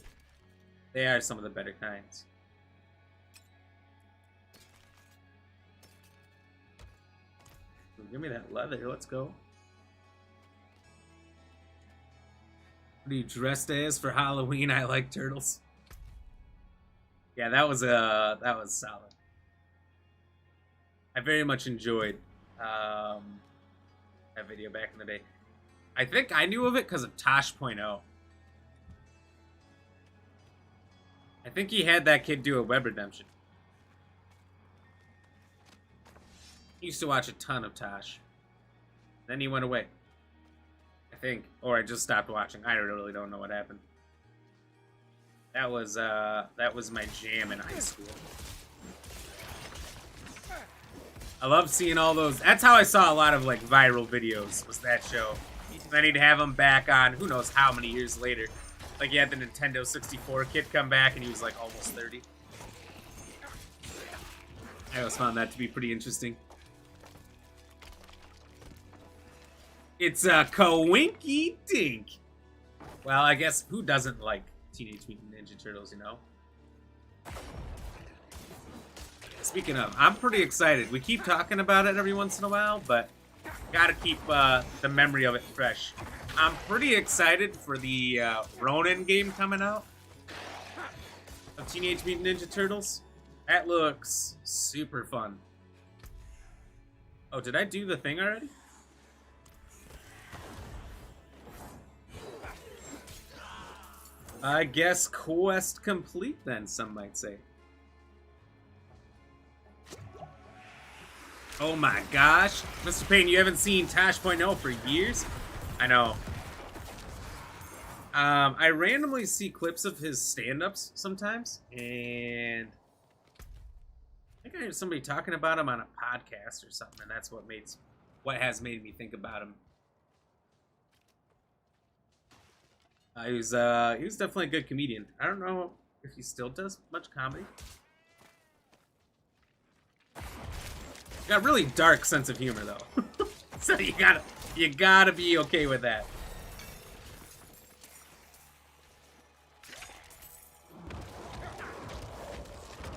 They are some of the better kinds. Give me that leather. Let's go. What are you dressed as for Halloween? I like turtles. Yeah, that was solid. I very much enjoyed that video back in the day. I think I knew of it because of Tosh.0. I think he had that kid do a web redemption. I used to watch a ton of Tosh. Then he went away. I think. Or I just stopped watching. I really don't know what happened. That was my jam in high school. I love seeing all those. That's how I saw a lot of like viral videos, was that show. Then he'd have him back on who knows how many years later. Like, he had the Nintendo 64 kid come back and he was like almost 30. I always found that to be pretty interesting. It's a coinky dink. Well, I guess who doesn't like Teenage Mutant Ninja Turtles, you know? Speaking of, I'm pretty excited. We keep talking about it every once in a while, but gotta keep the memory of it fresh. I'm pretty excited for the Ronin game coming out of Teenage Mutant Ninja Turtles. That looks super fun. Oh, did I do the thing already? I guess quest complete then, some might say. Oh my gosh. Mr. Payne, you haven't seen Tosh.0 for years? I know. I randomly see clips of his stand-ups sometimes, and I think I heard somebody talking about him on a podcast or something, and that's what has made me think about him. He was definitely a good comedian. I don't know if he still does much comedy. Got a really dark sense of humor though. So you gotta be okay with that.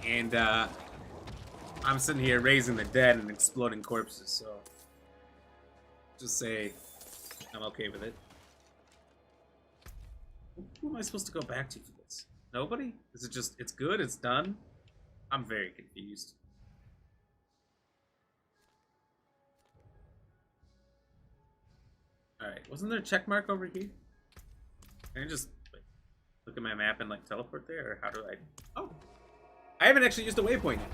And I'm sitting here raising the dead and exploding corpses, so just say I'm okay with it. Who am I supposed to go back to for this? Nobody? Is it just, it's good, it's done? I'm very confused. Alright, wasn't there a check mark over here? Can I just like, look at my map and like teleport there? Or how do I... Oh! I haven't actually used a waypoint yet.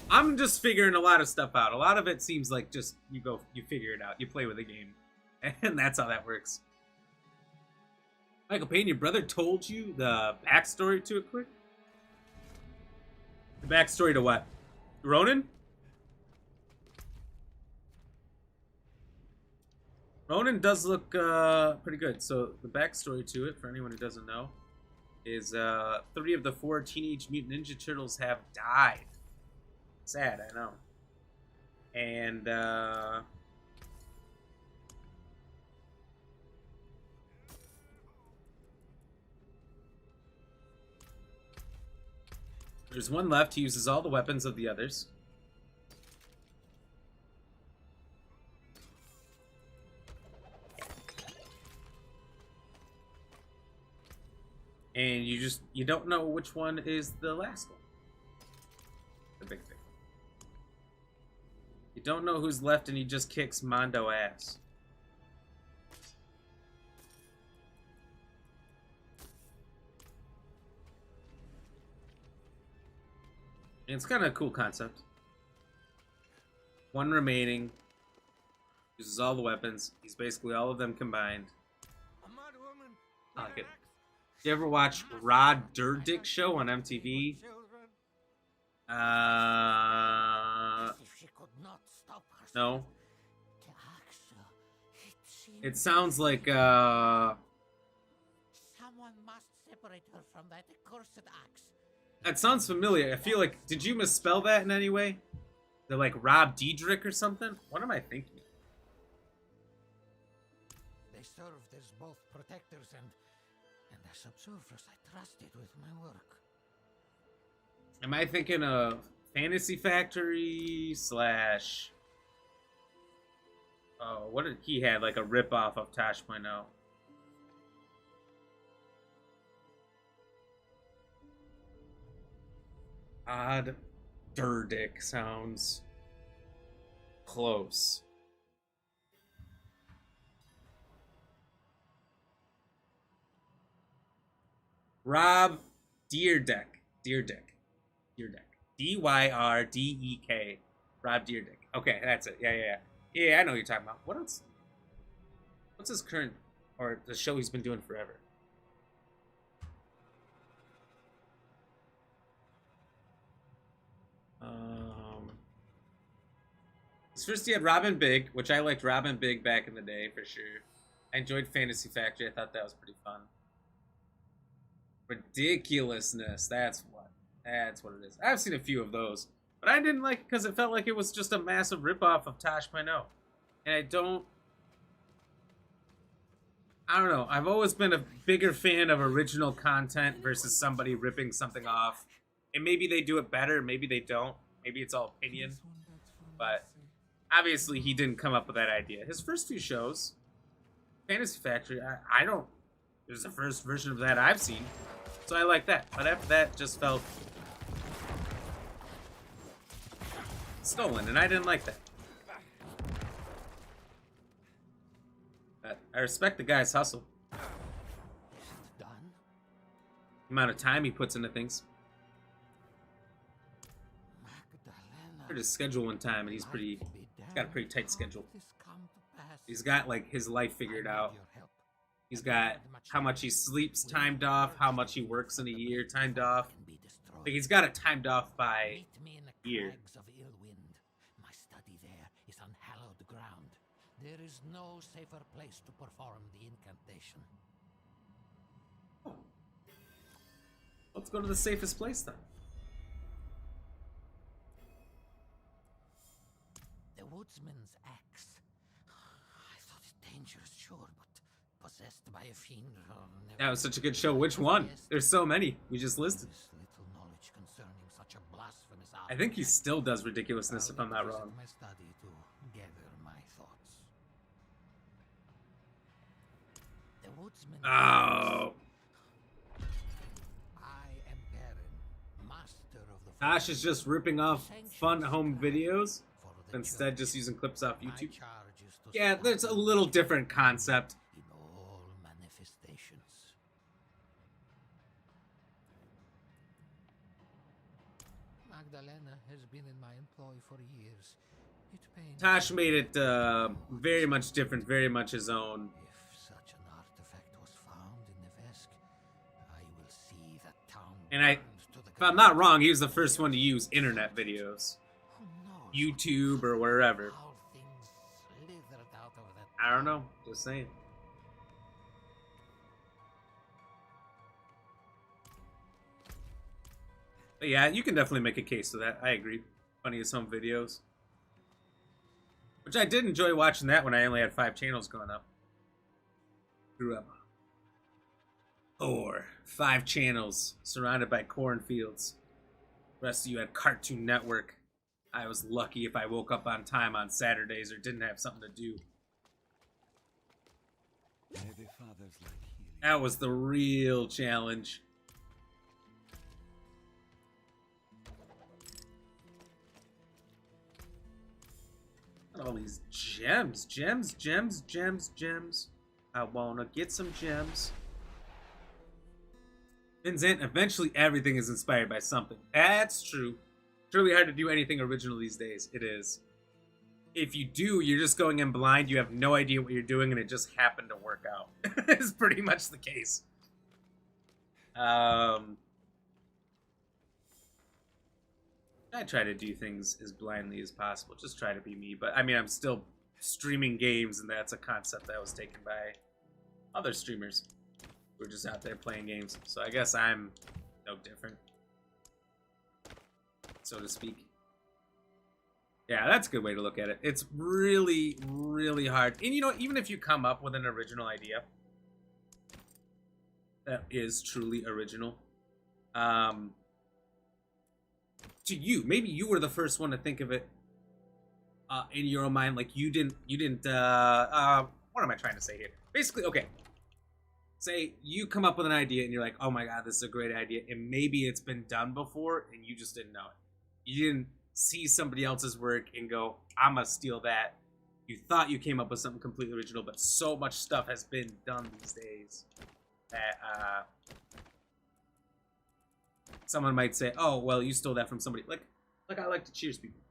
I'm just figuring a lot of stuff out. A lot of it seems like just, you figure it out. You play with the game. And that's how that works. Michael Payne, your brother told you the backstory to it quick? The backstory to what? Ronin? Ronin does look pretty good. So the backstory to it, for anyone who doesn't know, is 3 of the 4 Teenage Mutant Ninja Turtles have died. Sad, I know. And there's one left. He uses all the weapons of the others. And you don't know which one is the last one. The big thing. You don't know who's left, and he just kicks Mondo ass. And it's kind of a cool concept. One remaining. Uses all the weapons. He's basically all of them combined. I like it. Did you ever watch Rod Durdick show on MTV? No. It sounds like Someone must separate her from that accursed axe. That sounds familiar. I feel like, did you misspell that in any way? They're like Rob Diedrich or something? What am I thinking? They served as both protectors and as observers. I trusted with my work. Am I thinking of Fantasy Factory slash... Oh, what did he have? Like a ripoff of Tosh.0. Odd Durdick sounds close. Rob Dyrdek. Dyrdek. Rob Dyrdek. Okay, that's it. Yeah. Yeah, I know what you're talking about. What else? What's his current, or the show he's been doing forever? First he had Robin Big, which I liked Robin Big back in the day for sure. I enjoyed Fantasy Factory. I thought that was pretty fun. Ridiculousness. That's what it is. I've seen a few of those, but I didn't like it because it felt like it was just a massive ripoff of Tosh.0. And I don't know. I've always been a bigger fan of original content versus somebody ripping something off. And maybe they do it better, maybe they don't. Maybe it's all opinion. But obviously he didn't come up with that idea. His first few shows, Fantasy Factory, I don't... It was the first version of that I've seen. So I like that. But after that, just felt stolen, and I didn't like that. But I respect the guy's hustle. Done? The amount of time he puts into things. I heard his schedule one time, and he's got a pretty tight schedule. He's got like his life figured out. He's got how much he sleeps timed off, how much he works in a year timed off. Like he's got it timed off by year. My study there is on hallowed ground. There is no safer place to perform the incantation. Let's go to the safest place then. The woodsman's axe. I thought it dangerous, sure, but possessed by a fiend. That was such a good show. Which one? There's so many. We just listed. Little knowledge concerning such a blasphemous I think he still does Ridiculousness, if I'm not wrong. My study to gather my thoughts. The woodsman. Oh. I am Baron, master of the. Tosh is just ripping off fun home videos, instead just using clips off YouTube. Yeah, there's a little different concept. In all manifestations. Magdalena has been in my employ for years. It pains. Tosh made it very much different, very much his own. If such an artifact was found in the Vesk, I will see that town. And if I'm not wrong, he was the first one to use internet videos. YouTube or wherever. I don't know. Just saying. But yeah, you can definitely make a case for that. I agree. Funniest home videos. Which I did enjoy watching that when I only had 5 channels going up. Grew up. 5 channels surrounded by cornfields. The rest of you had Cartoon Network. I was lucky if I woke up on time on Saturdays or didn't have something to do. That was the real challenge. All these gems. I wanna get some gems. Vincent, eventually everything is inspired by something. That's true. It's really hard to do anything original these days. It is. If you do, you're just going in blind. You have no idea what you're doing, and it just happened to work out. It's pretty much the case. I try to do things as blindly as possible. Just try to be me. But, I mean, I'm still streaming games, and that's a concept that was taken by other streamers who are just out there playing games. So I guess I'm no different. so to speak. Yeah, that's a good way to look at it. It's really, really hard. And you know, even if you come up with an original idea that is truly original, to you, maybe you were the first one to think of it in your own mind. Like you didn't, what am I trying to say here? Basically, okay. Say you come up with an idea and you're like, oh my god, this is a great idea. And maybe it's been done before and you just didn't know it. You didn't see somebody else's work and go, I'm gonna steal that. You thought you came up with something completely original, but so much stuff has been done these days that someone might say, oh, well, you stole that from somebody. Like I like to cheers people.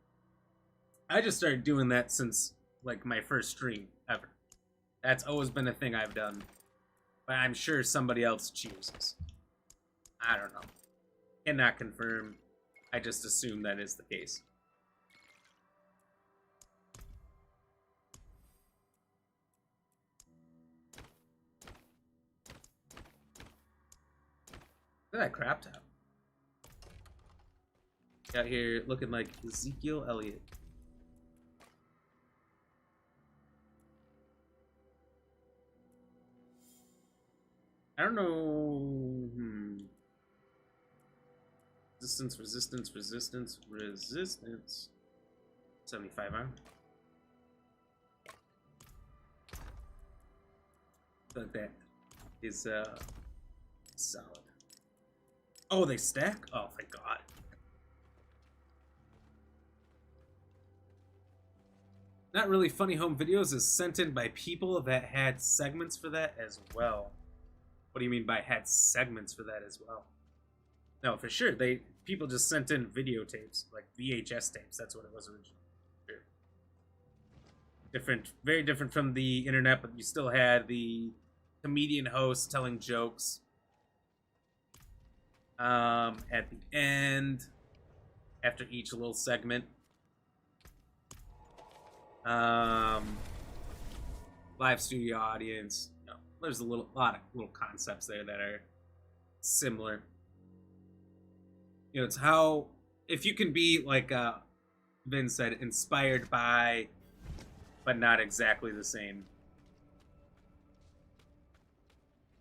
I just started doing that since, like, my first stream ever. That's always been a thing I've done. But I'm sure somebody else cheerses. I don't know. Cannot confirm. I just assume that is the case. Look at that crap top. Out here looking like Ezekiel Elliott. I don't know. Resistance. 75 armor. But that is solid. Oh, they stack? Oh, thank God. Not Really Funny Home Videos is sent in by people that had segments for that as well. What do you mean by had segments for that as well? No, for sure. People just sent in videotapes, like VHS tapes. That's what it was originally. Sure. Different, very different from the internet, but you still had the comedian host telling jokes. At the end, after each little segment. Live studio audience. There's a lot of little concepts there that are similar. You know, it's how, if you can be, like Vin said, inspired by, but not exactly the same.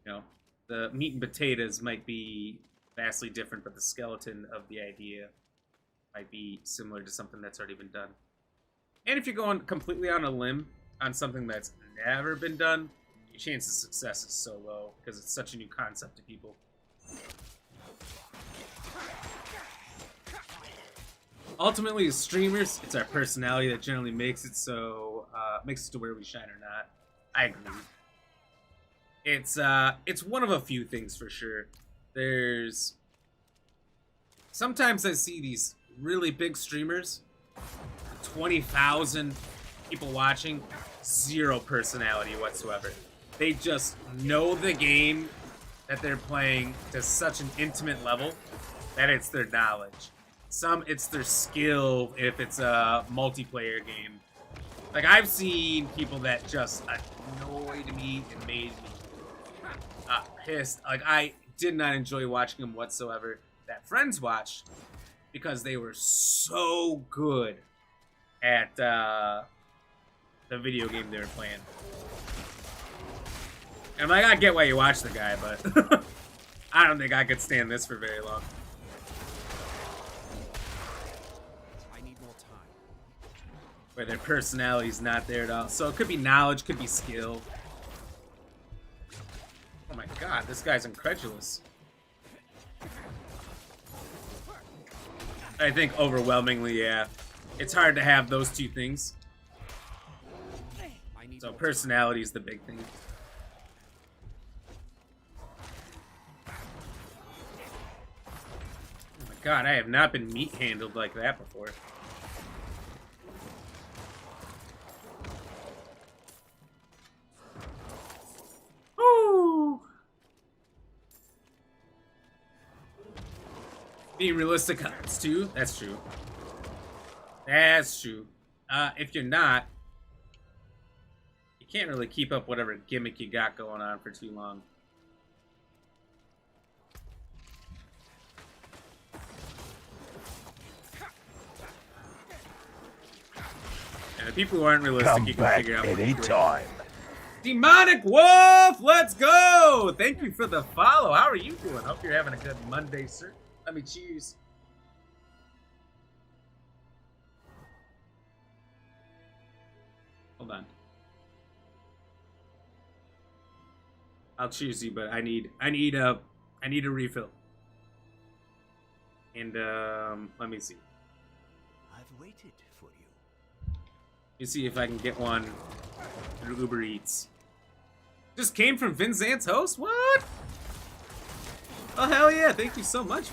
You know, the meat and potatoes might be vastly different, but the skeleton of the idea might be similar to something that's already been done. And if you're going completely on a limb on something that's never been done, your chance of success is so low because it's such a new concept to people. Ultimately, as streamers, it's our personality that generally makes it so makes it to where we shine or not. I agree. It's one of a few things for sure. There's sometimes I see these really big streamers, 20,000 people watching, zero personality whatsoever. They just know the game that they're playing to such an intimate level that it's their knowledge. Some, it's their skill if it's a multiplayer game. Like, I've seen people that just annoyed me and made me pissed. Like, I did not enjoy watching them whatsoever. That friends watched because they were so good at the video game they were playing. And I'm like, I get why you watch the guy, but I don't think I could stand this for very long. I need more time. Where their personality's not there at all. So it could be knowledge, could be skill. Oh my god, this guy's incredulous. I think overwhelmingly, yeah. It's hard to have those two things. So personality is the big thing. Oh my god, I have not been meat handled like that before. Woo! Being realistic on it's too. That's true. That's true. If you're not, you can't really keep up whatever gimmick you got going on for too long. people who aren't realistic, Come you can back figure out. anytime. Demonic Wolf, let's go! Thank you for the follow. How are you doing? Hope you're having a good Monday, sir. Let me cheers. Hold on. I'll cheers you, but I need a refill. And let me see. I've waited for you. Let me see if I can get one through Uber Eats. Just came from Vinzant's host? What? Oh, hell yeah. Thank you so much.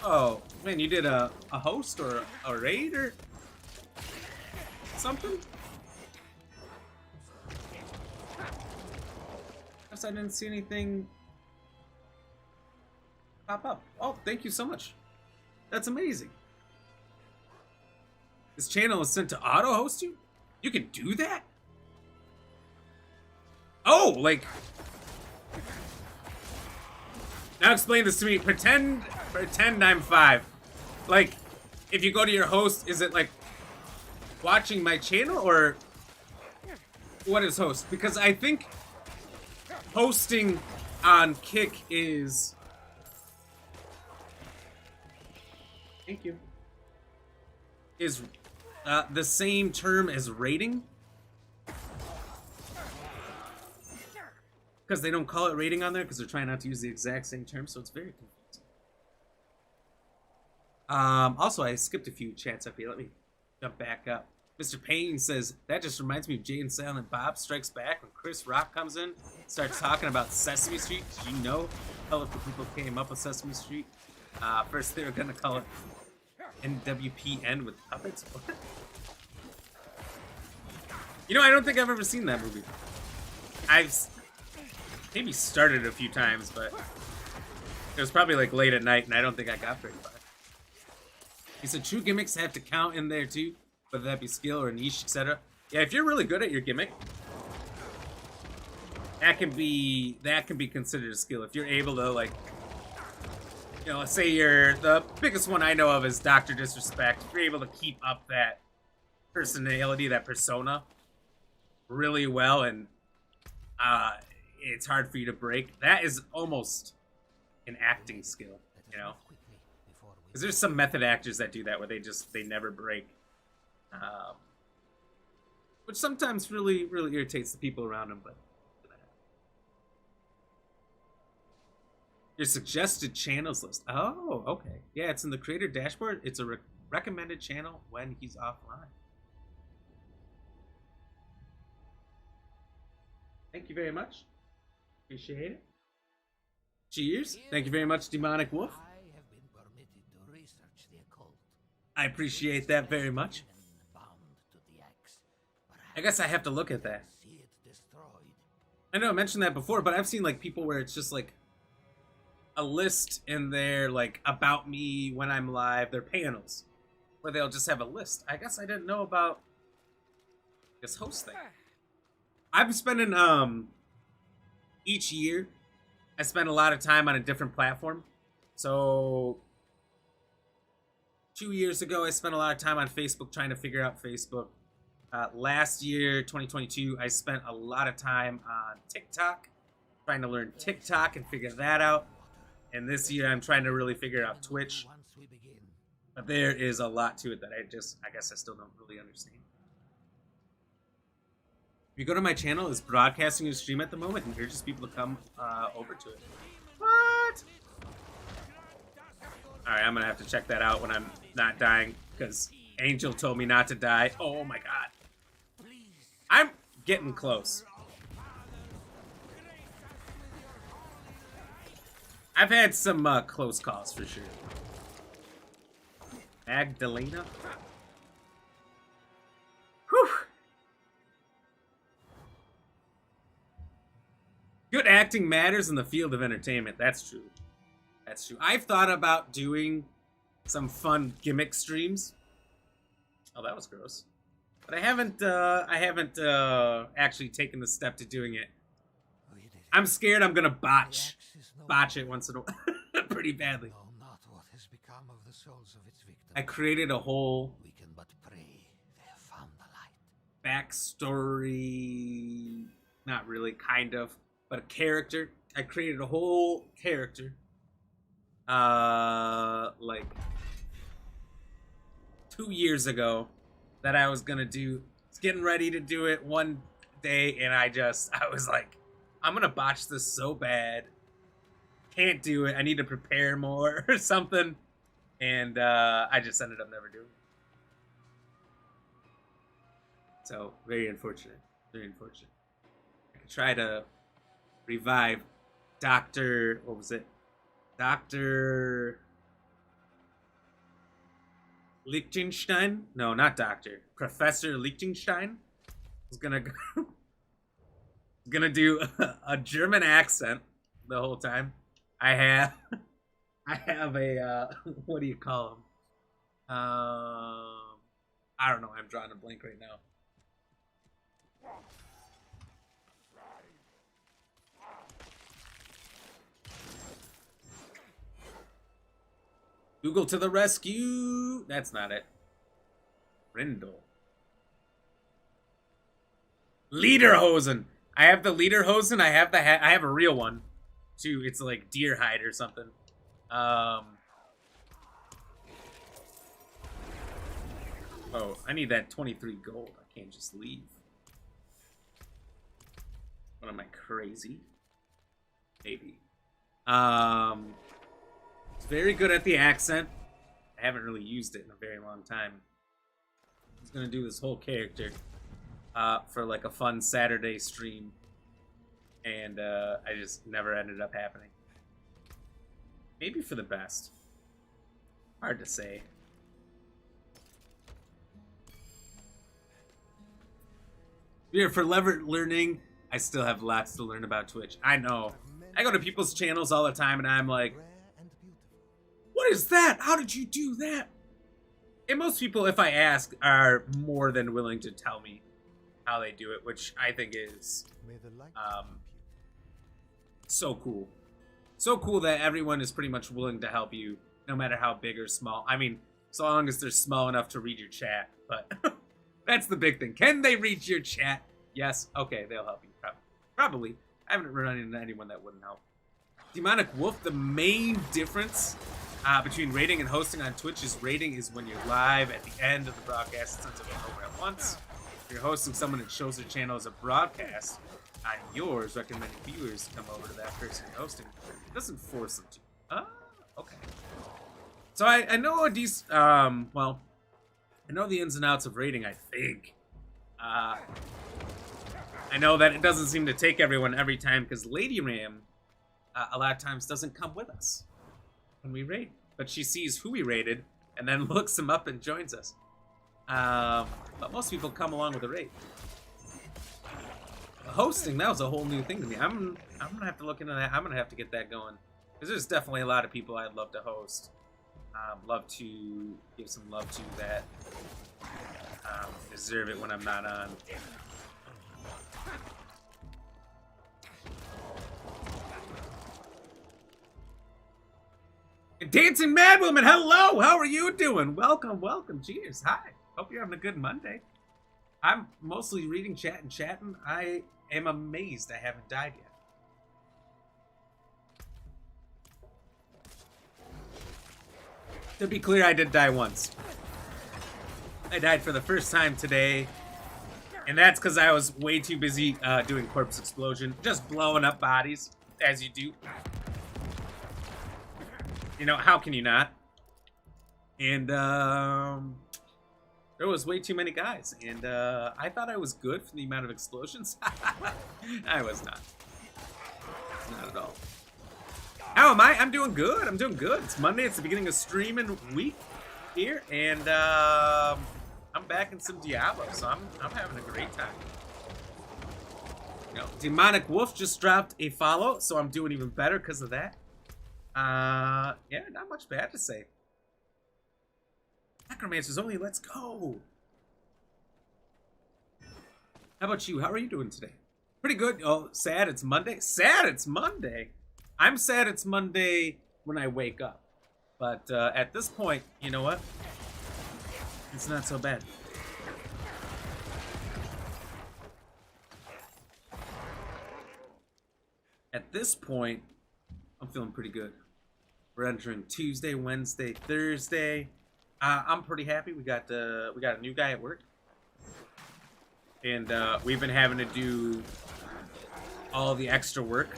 Oh, man, you did a host or a raid or something? Guess I didn't see anything pop up. Oh, thank you so much. That's amazing. This channel is sent to auto-host you? You can do that? Oh, like... Now explain this to me. Pretend I'm 5. Like, if you go to your host, is it like watching my channel or what is host? Because I think hosting on Kick is... Thank you. Is the same term as rating? Because they don't call it rating on there because they're trying not to use the exact same term, so it's very confusing. Also, I skipped a few chats up here. Let me jump back up. Mr. Payne says, that just reminds me of Jay and Silent Bob Strikes Back when Chris Rock comes in, starts talking about Sesame Street. Did you know colorful people came up with Sesame Street? First they were going to call it NWPN with puppets. What? You know, I don't think I've ever seen that movie. I've maybe started a few times, but it was probably like late at night, and I don't think I got very far. He said true gimmicks have to count in there too, whether that be skill or niche, etc. Yeah, if you're really good at your gimmick, that can be considered a skill. If you're able to, like, you know, let's say the biggest one I know of is Dr. Disrespect. If you're able to keep up that personality, that persona really well, and it's hard for you to break, that is almost an acting skill, you know? Because there's some method actors that do that where they never break. Which sometimes really irritates the people around them, but your suggested channels list. Oh, okay. Yeah, it's in the creator dashboard. It's a recommended channel when he's offline. Thank you very much. Appreciate it. Cheers. Thank you very much, Demonic Wolf. I have been permitted to research the occult. I appreciate that very much. I guess I have to look at that. I know I mentioned that before, but I've seen like people where it's just like a list in there, like about me when I'm live, their panels, where they'll just have a list. I guess I didn't know about this host thing. I'm spending each year I spend a lot of time on a different platform. So 2 years ago I spent a lot of time on Facebook trying to figure out Facebook. Last year, 2022, I spent a lot of time on TikTok, trying to learn TikTok and figure that out. And this year, I'm trying to really figure out Twitch. But there is a lot to it that I guess I still don't really understand. If you go to my channel, it's broadcasting a stream at the moment and urges people to come over to it. What? Alright, I'm going to have to check that out when I'm not dying, because Angel told me not to die. Oh my god. I'm getting close. I've had some close calls for sure. Magdalena? Whew. Good acting matters in the field of entertainment. That's true. That's true. I've thought about doing some fun gimmick streams. Oh, that was gross. But I haven't actually taken the step to doing it. I'm scared I'm gonna botch it once in a while, pretty badly. I created a whole backstory, not really, kind of, but a character. I created a whole character, like 2 years ago, that I was gonna do. I was getting ready to do it one day, and I was like, I'm gonna botch this so bad. Can't do it. I need to prepare more or something, and I just ended up never doing it. So, very unfortunate. Very unfortunate. I could try to revive Dr. What was it? Dr. Liechtenstein? No, not Doctor. Professor Liechtenstein is gonna gonna do a German accent the whole time. I have a what do you call him? I don't know. I'm drawing a blank right now. Google to the rescue! That's not it. Brindle. Lederhosen! I have the Lederhosen. I have the hat. I have a real one, too. It's like deer hide or something. Oh, I need that 23 gold. I can't just leave. What, am I crazy? Maybe. It's very good at the accent. I haven't really used it in a very long time. I was gonna do this whole character for like a fun Saturday stream, and I just never ended up happening. Maybe for the best. Hard to say. Yeah, for learning, I still have lots to learn about Twitch. I know. I go to people's channels all the time, and I'm like, what is that? How did you do that? And most people, if I ask, are more than willing to tell me how they do it, which I think is so cool. So cool that everyone is pretty much willing to help you, no matter how big or small. I mean, so long as they're small enough to read your chat, but that's the big thing. Can they read your chat? Yes. Okay, they'll help you. Probably. I haven't run into anyone that wouldn't help. Demonic Wolf, the main difference between raiding and hosting on Twitch is raiding is when you're live at the end of the broadcast, it sends everyone over at once. If you're hosting someone that shows their channel as a broadcast on yours, recommending viewers to come over to that person you're hosting. It doesn't force them to. Okay. So I know a decent, well, I know the ins and outs of raiding, I think. I know that it doesn't seem to take everyone every time, because Lady Ram, a lot of times doesn't come with us when we raid, but she sees who we raided and then looks him up and joins us. But most people come along with the raid. Hosting, that was a whole new thing to me. I'm gonna have to look into that. I'm gonna have to get that going, because there's definitely a lot of people I'd love to host. Love to give some love to that deserve it when I'm not on. Dancing Mad Woman, hello! How are you doing? Welcome, welcome. Cheers. Hi. Hope you're having a good Monday. I'm mostly reading chat and chatting. I am amazed I haven't died yet. To be clear, I did die once. I died for the first time today, and that's because I was way too busy doing Corpse Explosion, just blowing up bodies, as you do. You know, how can you not? And there was way too many guys, and I thought I was good for the amount of explosions. I was not. Not at all. How am I? I'm doing good. I'm doing good. It's Monday. It's the beginning of streaming week here, and I'm back in some Diablo, so I'm having a great time. You know, Demonic Wolf just dropped a follow, so I'm doing even better because of that. Yeah, not much bad to say. Necromancers only, let's go. How about you? How are you doing today? Pretty good. Oh, sad it's Monday. Sad it's Monday. I'm sad it's Monday when I wake up. But at this point, you know what? It's not so bad. at this point, I'm feeling pretty good. We're entering Tuesday, Wednesday, Thursday. I'm pretty happy. We got a new guy at work, and we've been having to do all the extra work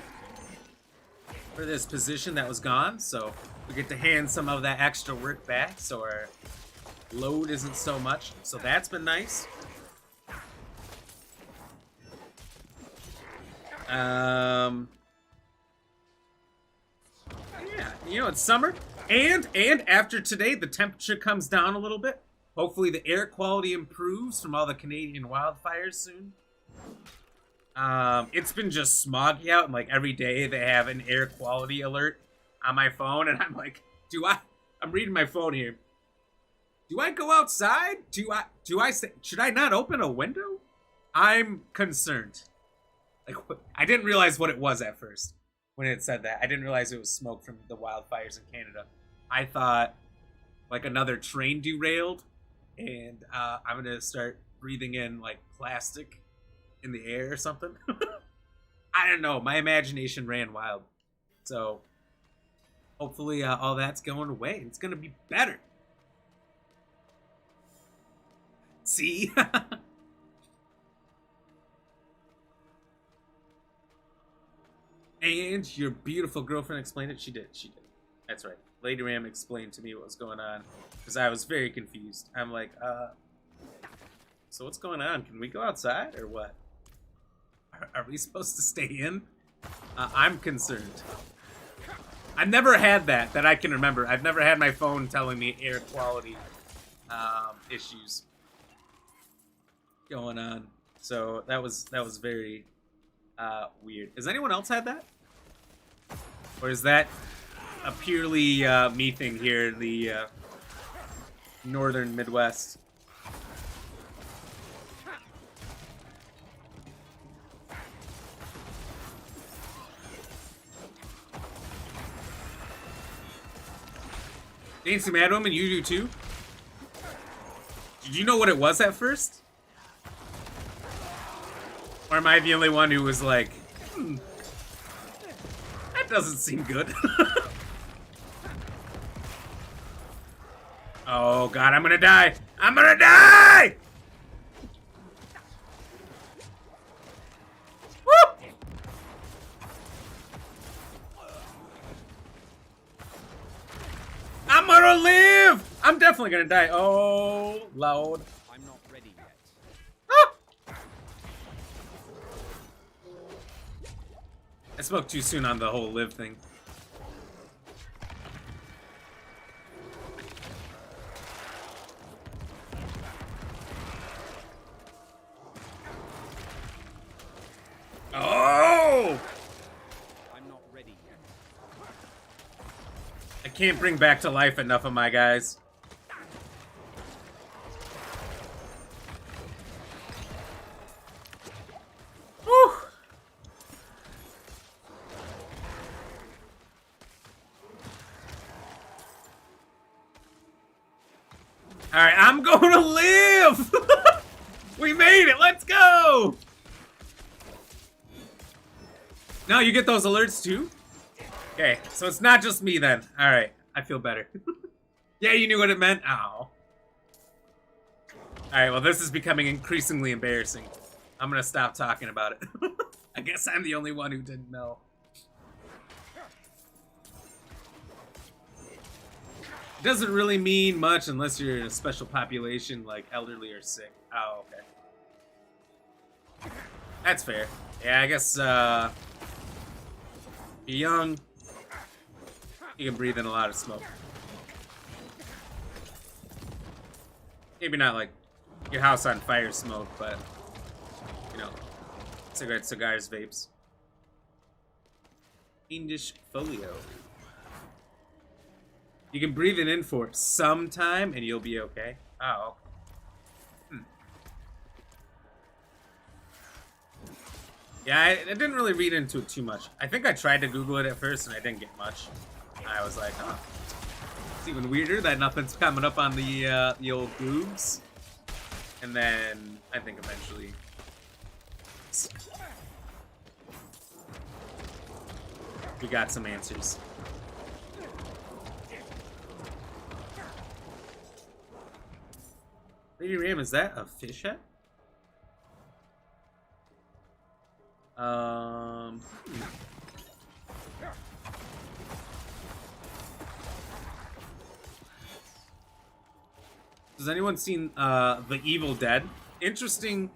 for this position that was gone. So we get to hand some of that extra work back, so our load isn't so much. So that's been nice. Yeah, you know, it's summer, and after today, the temperature comes down a little bit. Hopefully, the air quality improves from all the Canadian wildfires soon. It's been just smoggy out, and like every day they have an air quality alert on my phone, and I'm like, I'm reading my phone here. Do I go outside? Should I not open a window? I'm concerned. Like, I didn't realize what it was at first when it said that. I didn't realize it was smoke from the wildfires in Canada. I thought like another train derailed, and I'm gonna start breathing in like plastic in the air or something. I don't know. My imagination ran wild. So hopefully all that's going away. It's gonna be better. See? And your beautiful girlfriend explained it? She did. That's right. Lady Ram explained to me what was going on, because I was very confused. I'm like, so what's going on? Can we go outside, or what? Are we supposed to stay in? I'm concerned. I've never had that I can remember. I've never had my phone telling me air quality issues going on. So that was very weird. Has anyone else had that? Or is that a purely me thing here in the northern Midwest? Dancey Mad Woman, you do too? Did you know what it was at first? Or am I the only one who was like, that doesn't seem good. Oh god, I'm gonna die! I'm gonna die! Woo! I'm gonna live! I'm definitely gonna die. Oh, Lord. I'm not ready yet. I spoke too soon on the whole live thing. Oh! I'm not ready yet. I can't bring back to life enough of my guys. Whew. Alright, I'm going to live! We made it! Let's go! Now you get those alerts too? Okay, so it's not just me then. Alright, I feel better. Yeah, you knew what it meant? Ow. Alright, well this is becoming increasingly embarrassing. I'm gonna stop talking about it. I guess I'm the only one who didn't know. It doesn't really mean much unless you're in a special population like elderly or sick. Oh, okay. That's fair. Yeah, I guess, you're young, you can breathe in a lot of smoke. Maybe not like your house on fire smoke, but, you know, cigarettes, cigars, vapes. Fiendish folio. You can breathe it in for some time and you'll be okay. Oh, okay. Yeah, I didn't really read into it too much. I think I tried to Google it at first and I didn't get much. I was like, oh, it's even weirder that nothing's coming up on the old Goobs. And then I think eventually. we got some answers. Lady Ram, is that a fish head? Has anyone seen The Evil Dead? Interesting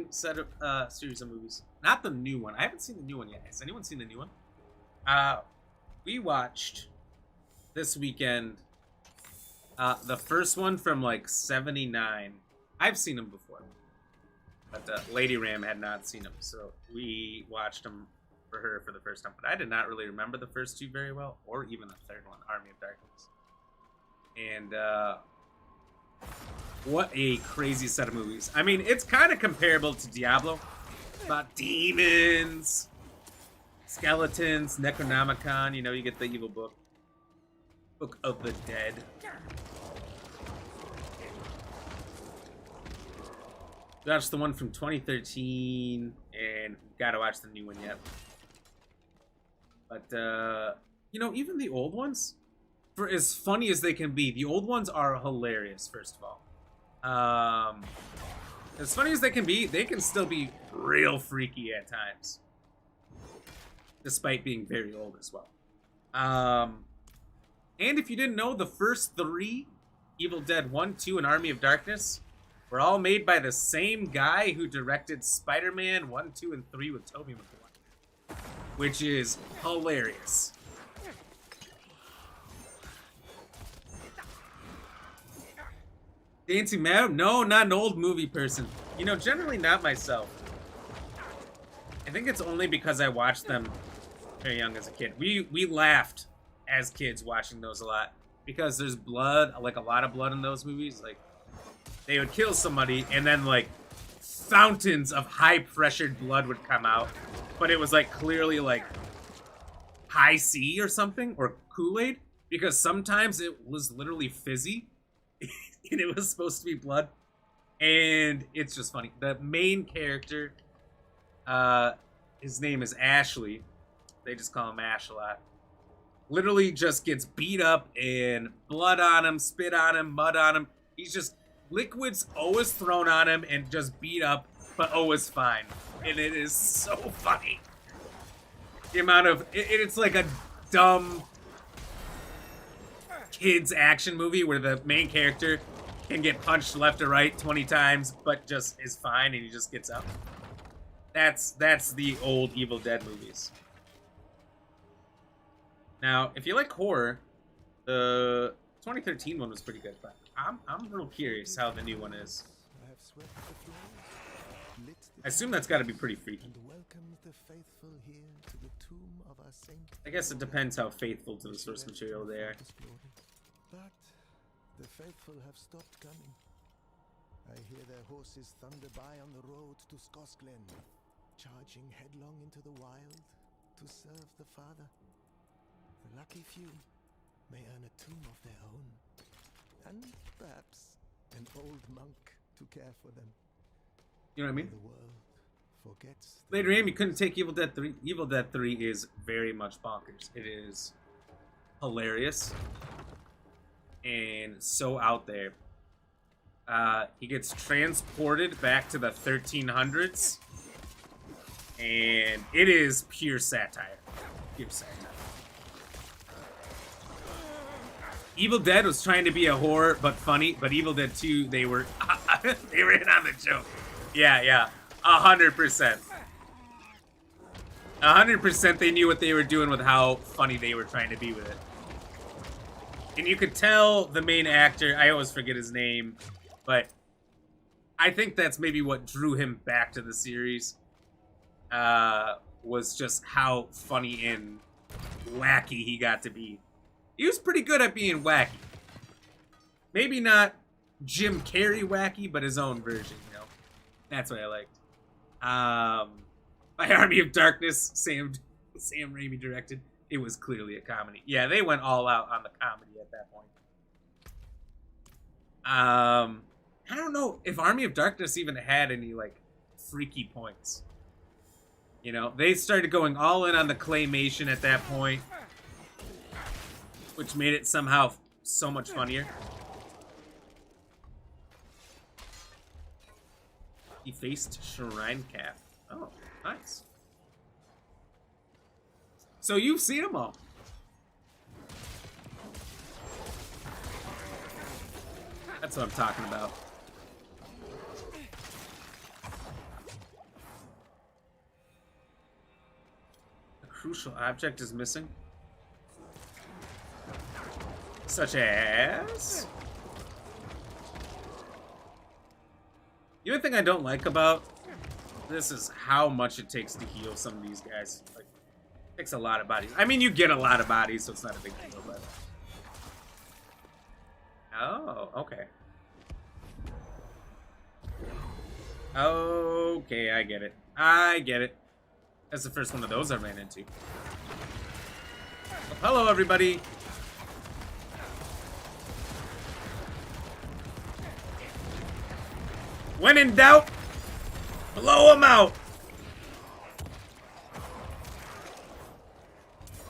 set of series of movies. Not the new one. I haven't seen the new one yet. Has anyone seen the new one? We watched this weekend the first one from like '79. I've seen them before, but Lady Ram had not seen them, so we watched them for her for the first time. But I did not really remember the first two very well, or even the third one, Army of Darkness. And what a crazy set of movies. I mean, it's kind of comparable to Diablo. About demons, skeletons, Necronomicon. You know, you get the evil book. Book of the Dead. Watched the one from 2013, and gotta watch the new one yet. But, you know, even the old ones, for as funny as they can be, the old ones are hilarious, first of all. As funny as they can be, they can still be real freaky at times. Despite being very old as well. And if you didn't know, the first three, Evil Dead 1, 2, and Army of Darkness, were all made by the same guy who directed Spider-Man 1, 2, and 3 with Tobey Maguire. Which is hilarious. Dancing Madam? No, not an old movie person. You know, generally not myself. I think it's only because I watched them very young as a kid. We laughed as kids watching those a lot. Because there's blood, like a lot of blood in those movies. Like, they would kill somebody and then like fountains of high-pressured blood would come out. But it was like clearly like high C or something, or Kool-Aid. Because sometimes it was literally fizzy. And it was supposed to be blood. And it's just funny. The main character, his name is Ashley. They just call him Ash a lot. Literally just gets beat up and blood on him, spit on him, mud on him. He's just, liquids always thrown on him and just beat up, but always fine. And it is so funny. The amount of, it's like a dumb kids action movie where the main character can get punched left or right 20 times, but just is fine and he just gets up. That's the old Evil Dead movies. Now, if you like horror, the 2013 one was pretty good, but I'm real curious how the new one is. I assume that's got to be pretty freaky. I guess it depends how faithful to the source material they are. But the faithful have stopped coming. I hear their horses thunder by on the road to Skosglen, charging headlong into the wild to serve the Father. The lucky few may earn a tomb of their own, and perhaps an old monk to care for them. You know what I mean? The world forgets. Later, Aim, you couldn't take Evil Dead 3. Evil Dead 3 is very much bonkers. It is hilarious and so out there. He gets transported back to the 1300s, and it is pure satire. Pure satire. Evil Dead was trying to be a horror but funny, but Evil Dead 2, they were they were in on the joke. Yeah, 100%. 100% they knew what they were doing with how funny they were trying to be with it. And you could tell the main actor, I always forget his name, but I think that's maybe what drew him back to the series, was just how funny and wacky he got to be. He was pretty good at being wacky. Maybe not Jim Carrey wacky, but his own version, you know? That's what I liked. My Army of Darkness, Sam Raimi directed. It was clearly a comedy. Yeah, they went all out on the comedy at that point. I don't know if Army of Darkness even had any, like, freaky points. You know, they started going all in on the claymation at that point, which made it somehow so much funnier. Defaced Shrine Cap. Oh, nice. So you've seen them all. That's what I'm talking about. A crucial object is missing. Such as... The only thing I don't like about this is how much it takes to heal some of these guys. Like, it takes a lot of bodies. I mean, you get a lot of bodies, so it's not a big deal, but... Oh, okay. Okay, I get it. I get it. That's the first one of those I ran into. Oh, hello, everybody. When in doubt, blow them out.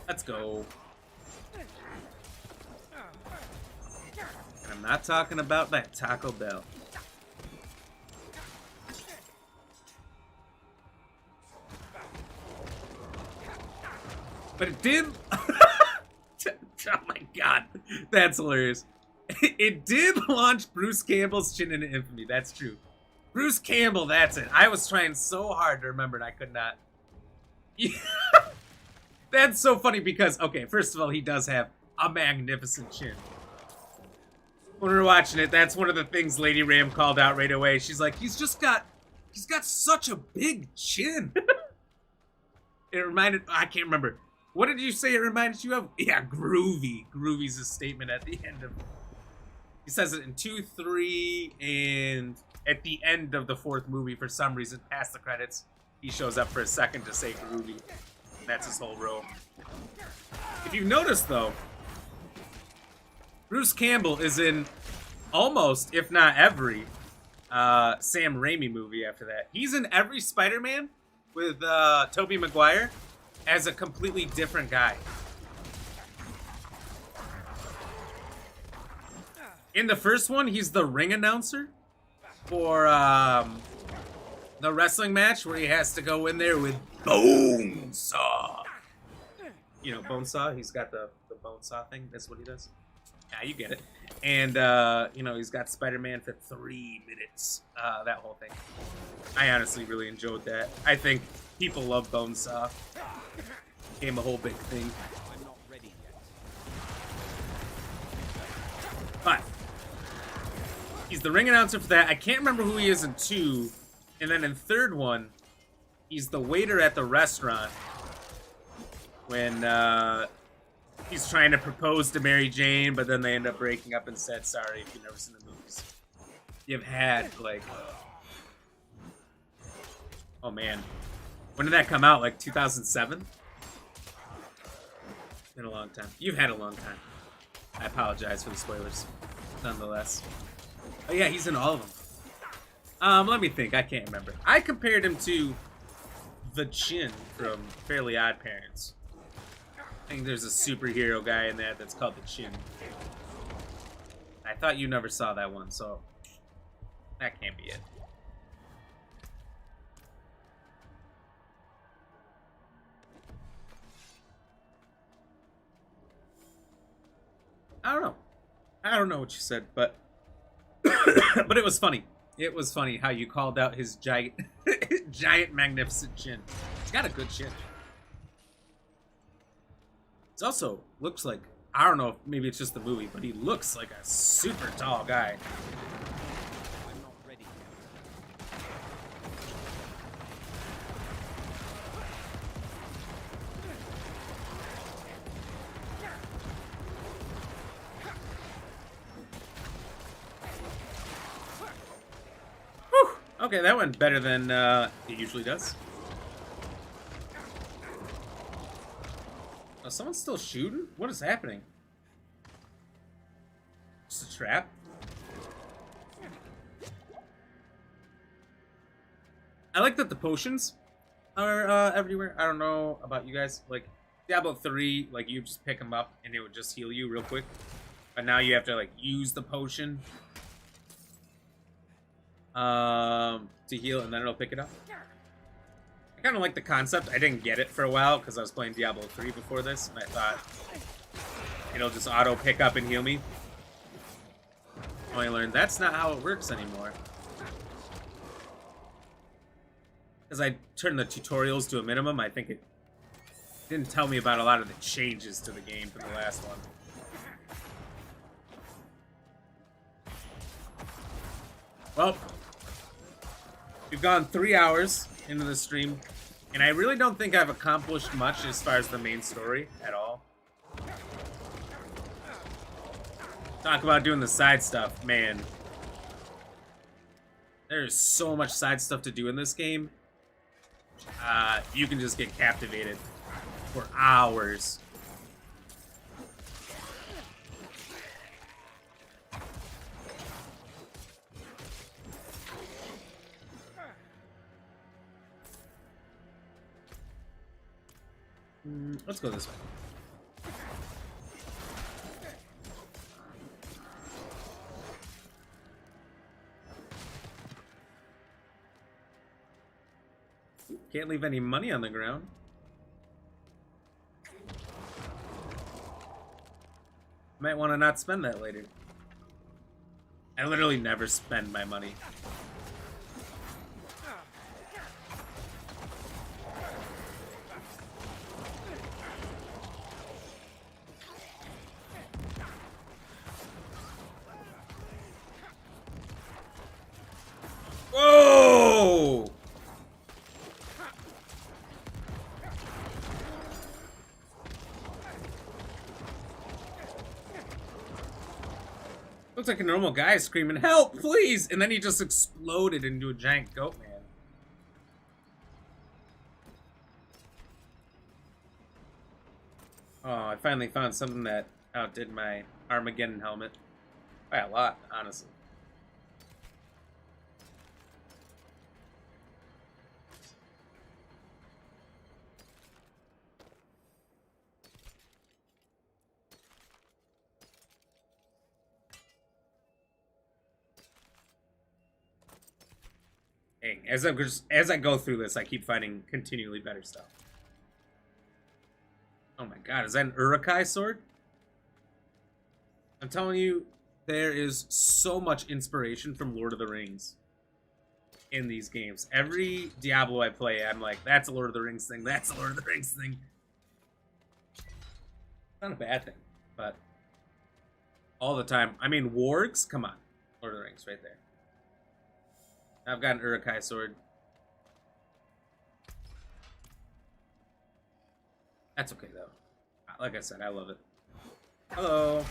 Let's go. And I'm not talking about that Taco Bell. But it did... Oh my god. That's hilarious. It did launch Bruce Campbell's chin into infamy. That's true. Bruce Campbell, that's it. I was trying so hard to remember and I could not. That's so funny because, okay, first of all, he does have a magnificent chin. When we were watching it, that's one of the things Lady Ram called out right away. She's like, he's got such a big chin. It reminded, I can't remember. What did you say it reminded you of? Yeah, groovy. Groovy's a statement at the end of... He says it in 2, 3, and at the end of the 4th movie, for some reason, past the credits, he shows up for a second to say groovy. That's his whole role. If you notice, though, Bruce Campbell is in almost, if not every, Sam Raimi movie after that. He's in every Spider-Man with Tobey Maguire as a completely different guy. In the first one, he's the ring announcer for the wrestling match where he has to go in there with Bonesaw. You know, Bonesaw, he's got the Bonesaw thing. That's what he does. Yeah, you get it. And, you know, he's got Spider-Man for 3 minutes. That whole thing. I honestly really enjoyed that. I think people love Bonesaw. Became a whole big thing. I'm not ready yet. But he's the ring announcer for that. I can't remember who he is in 2. And then in 3rd one, he's the waiter at the restaurant when he's trying to propose to Mary Jane, but then they end up breaking up and said, sorry if you've never seen the movies. You've had, like... Oh, man. When did that come out? Like 2007? Been a long time. You've had a long time. I apologize for the spoilers, nonetheless. Oh yeah, he's in all of them. Let me think. I can't remember. I compared him to the Chin from Fairly Odd Parents. I think there's a superhero guy in that that's called the Chin. I thought you never saw that one, so that can't be it. I don't know what you said, but but it was funny. It was funny how you called out his giant, magnificent chin. He's got a good chin. It also looks like, I don't know if maybe it's just the movie, but he looks like a super tall guy. I'm not ready yet. Okay, that went better than it usually does. Oh, someone's still shooting? What is happening? Just a trap? I like that the potions are everywhere. I don't know about you guys. Like Diablo 3, like you just pick them up and it would just heal you real quick. But now you have to like use the potion to heal, and then it'll pick it up. I kind of like the concept. I didn't get it for a while because I was playing Diablo 3 before this, and I thought it'll just auto pick up and heal me. I learned that's not how it works anymore. As I turned the tutorials to a minimum, I think it didn't tell me about a lot of the changes to the game from the last one. Well, we've gone 3 hours into the stream, and I really don't think I've accomplished much as far as the main story at all. Talk about doing the side stuff, man. There's so much side stuff to do in this game. You can just get captivated for hours. Let's go this way. Can't leave any money on the ground. Might want to not spend that later. I literally never spend my money. Whoa! Looks like a normal guy screaming, "Help, please!" And then he just exploded into a giant goat man. Oh, I finally found something that outdid my Armageddon helmet. By a lot, honestly. As I go through this, I keep finding continually better stuff. Oh my god, is that an Uruk-hai sword? I'm telling you, there is so much inspiration from Lord of the Rings in these games. Every Diablo I play, I'm like, that's a Lord of the Rings thing, that's a Lord of the Rings thing. Not a bad thing, but all the time. I mean, wargs? Come on. Lord of the Rings right there. I've got an Uruk-hai sword. That's okay, though. Like I said, I love it. Hello.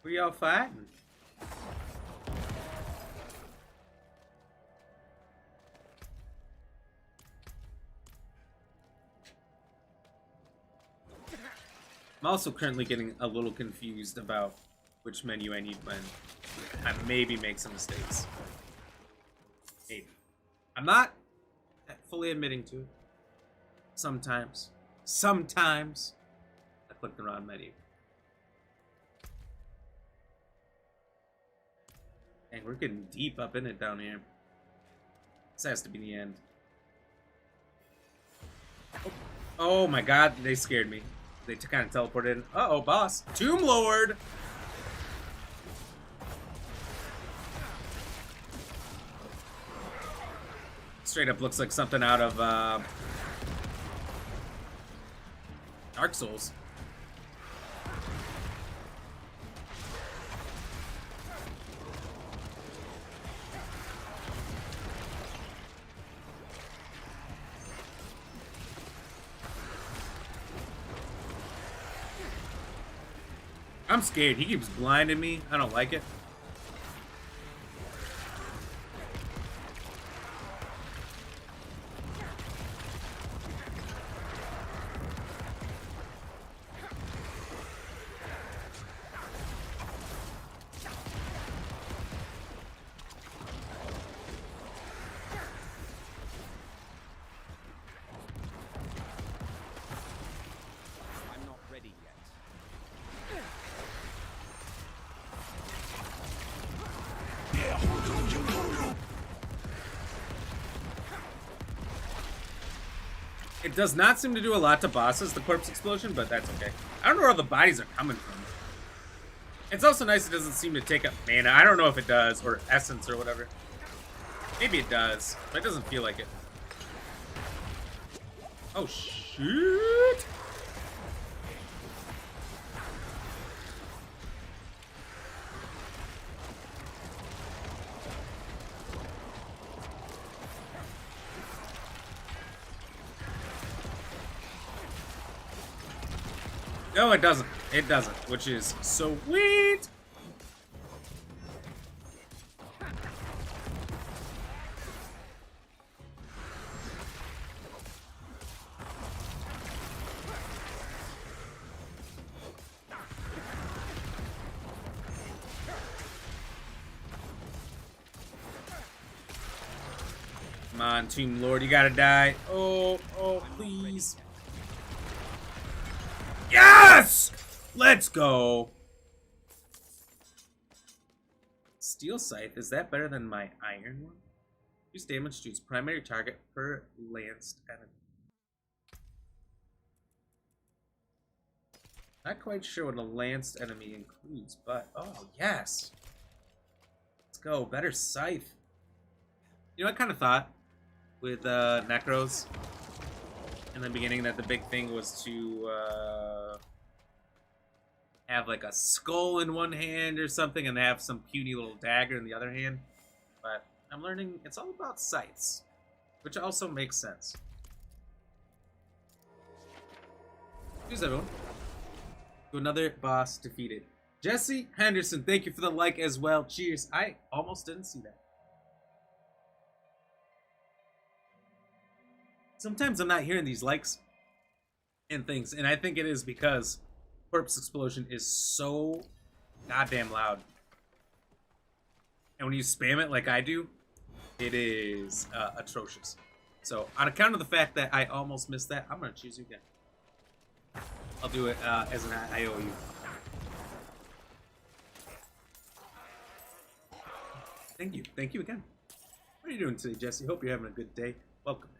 Who y'all fighting? I'm also currently getting a little confused about which menu I need when I maybe make some mistakes. Maybe. I'm not fully admitting to it. Sometimes. Sometimes I click the wrong menu. Dang, we're getting deep up in it down here. This has to be the end. Oh my god, they scared me. They kind of teleported in. Uh-oh, boss. Tomb Lord! Straight up looks like something out of Dark Souls. I'm scared. He keeps blinding me. I don't like it. It does not seem to do a lot to bosses, the corpse explosion, but that's okay. I don't know where all the bodies are coming from. It's also nice it doesn't seem to take up mana. I don't know if it does, or essence or whatever. Maybe it does, but it doesn't feel like it. Oh, shoot! No, it doesn't. It doesn't, which is sweet. Come on, Tomb Lord, you gotta die. Oh, please. Yes! Let's go. Steel Scythe, is that better than my iron one? Use damage to its primary target per lanced enemy. Not quite sure what a lanced enemy includes, but oh yes. Let's go, better scythe. You know, I kind of thought with Necros in the beginning that the big thing was to have like a skull in one hand or something and have some puny little dagger in the other hand. But I'm learning it's all about scythes, which also makes sense. Cheers, everyone. To another boss defeated. Jesse Henderson, thank you for the like as well. Cheers. I almost didn't see that. Sometimes I'm not hearing these likes and things, and I think it is because Corpse Explosion is so goddamn loud. And when you spam it like I do, it is atrocious. So, on account of the fact that I almost missed that, I'm going to choose you again. I'll do it as an IOU. Thank you. Thank you again. What are you doing today, Jesse? Hope you're having a good day. Welcome, man.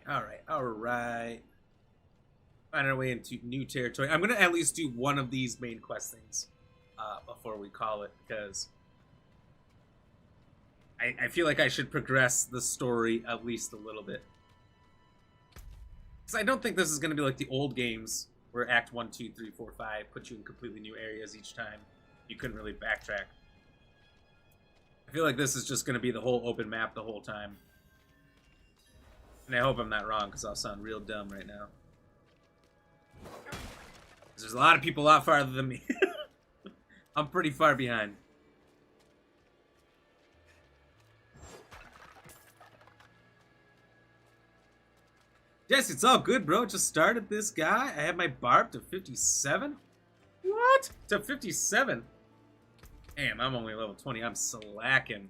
Alright. Find our way into new territory. I'm going to at least do one of these main quest things before we call it, because I feel like I should progress the story at least a little bit. Because I don't think this is going to be like the old games where Act 1, 2, 3, 4, 5 put you in completely new areas each time. You couldn't really backtrack. I feel like this is just going to be the whole open map the whole time. And I hope I'm not wrong, because I'll sound real dumb right now. There's a lot of people a lot farther than me. I'm pretty far behind. Jesse, it's all good, bro. Just started this guy. I have my barb to 57. What? To 57? Damn, I'm only level 20. I'm slacking.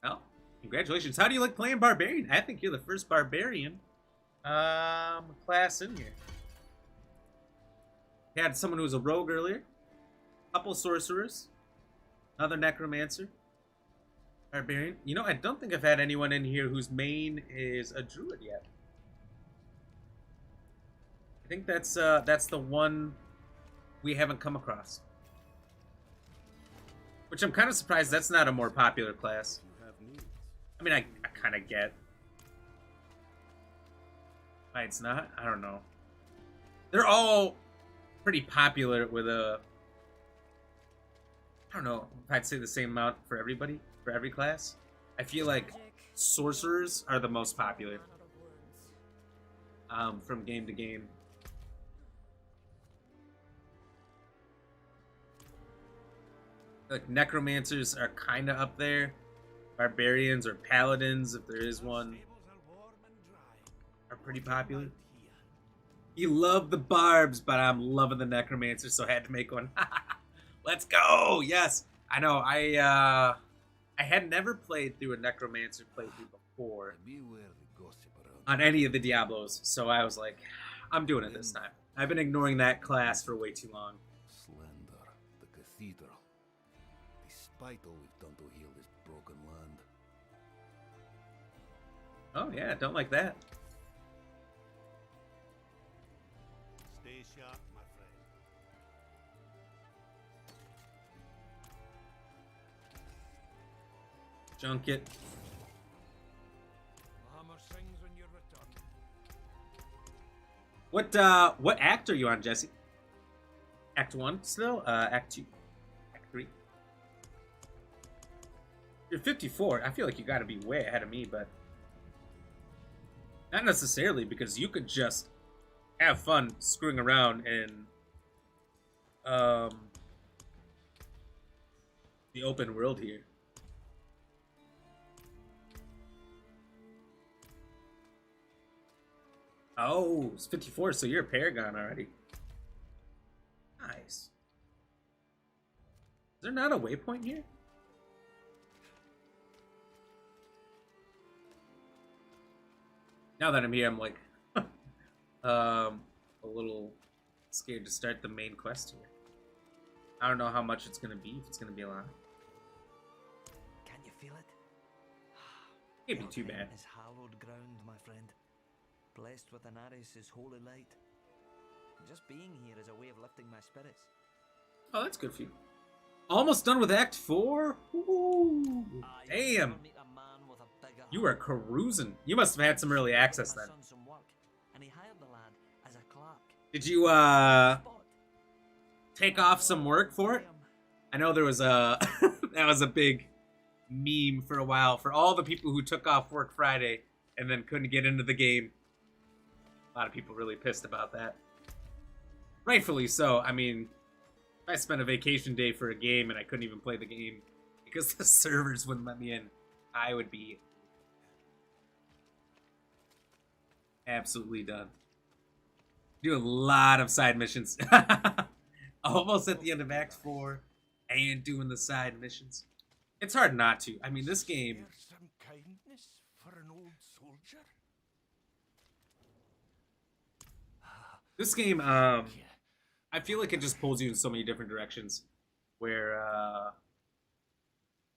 Well, congratulations. How do you like playing Barbarian? I think you're the first Barbarian class in here. We had someone who was a rogue earlier. Couple sorcerers. Another necromancer. Barbarian. You know, I don't think I've had anyone in here whose main is a druid yet. I think that's the one we haven't come across. Which I'm kind of surprised that's not a more popular class. I mean, I kind of get why it's not. I don't know. They're all pretty popular with a... I don't know if I'd say the same amount for everybody, for every class. I feel like sorcerers are the most popular from game to game. Like necromancers are kind of up there. Barbarians or paladins, if there is one, are pretty popular. You love the barbs, but I'm loving the necromancer, so I had to make one. Let's go! Yes, I know. I had never played through a necromancer playthrough before on any of the Diablos, so I was like, I'm doing it this time. I've been ignoring that class for way too long. Slender, the cathedral. Despite all we've done to heal this broken land, Oh yeah, don't like that. Stay sharp, my friend. Junket. Hammer sings when you return. What act are you on, Jesse? Act 1 still? Act 2? Act 3? You're 54. I feel like you gotta be way ahead of me, but not necessarily, because you could just have fun screwing around in the open world here. Oh, it's 54, so you're a Paragon already. Nice. Is there not a waypoint here? Now that I'm here, I'm like, a little scared to start the main quest here. I don't know how much it's gonna be, if it's gonna be a lot. Can you feel it? Can't be too bad. Is hallowed ground, my friend. Blessed with Anaris' holy light. Just being here is a way of lifting my spirits. Oh, that's good for you. Almost done with Act 4? Ooh, damn. You are cruising. You must have had some early access then. And he hired the lad as a clerk. Did you, take off some work for it? I know there was a... that was a big meme for a while. For all the people who took off work Friday and then couldn't get into the game. A lot of people really pissed about that. Rightfully so. I mean, if I spent a vacation day for a game and I couldn't even play the game because the servers wouldn't let me in, I would be absolutely done. Do a lot of side missions. Almost at the end of Act 4 and doing the side missions. It's hard not to. I mean, this game... Some kindness for an old soldier? This game, I feel like it just pulls you in so many different directions. Where,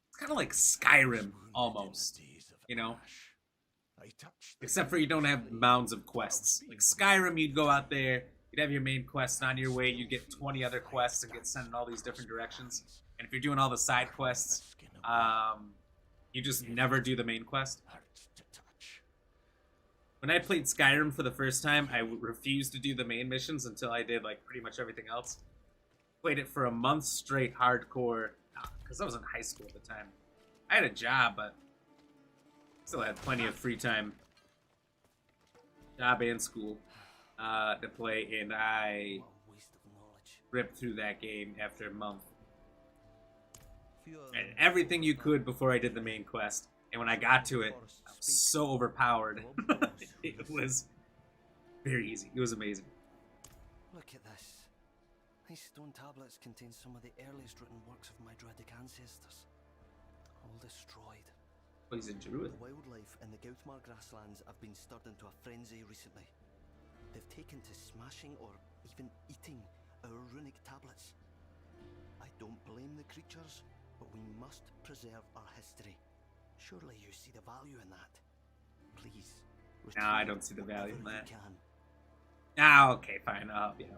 it's kind of like Skyrim, almost. You know? Except for you don't have mounds of quests. Like Skyrim, you'd go out there, you'd have your main quest on your way, you'd get 20 other quests and get sent in all these different directions. And if you're doing all the side quests, you just never do the main quest. When I played Skyrim for the first time, I refused to do the main missions until I did like pretty much everything else. Played it for a month straight, hardcore, because I was in high school at the time. I had a job, but still had plenty of free time, job and school, to play, and I ripped through that game after a month. And everything you could before I did the main quest. And when I got to it, I was so overpowered. It was very easy. It was amazing. Look at this. These stone tablets contain some of the earliest written works of my Druidic ancestors. All destroyed. Oh, he's a druid. The wildlife in the Gauthmar grasslands have been stirred into a frenzy recently. They've taken to smashing or even eating our runic tablets. I don't blame the creatures, but we must preserve our history. Surely you see the value in that. Please. No, I don't see the value in that. Ah, okay, fine. Yeah.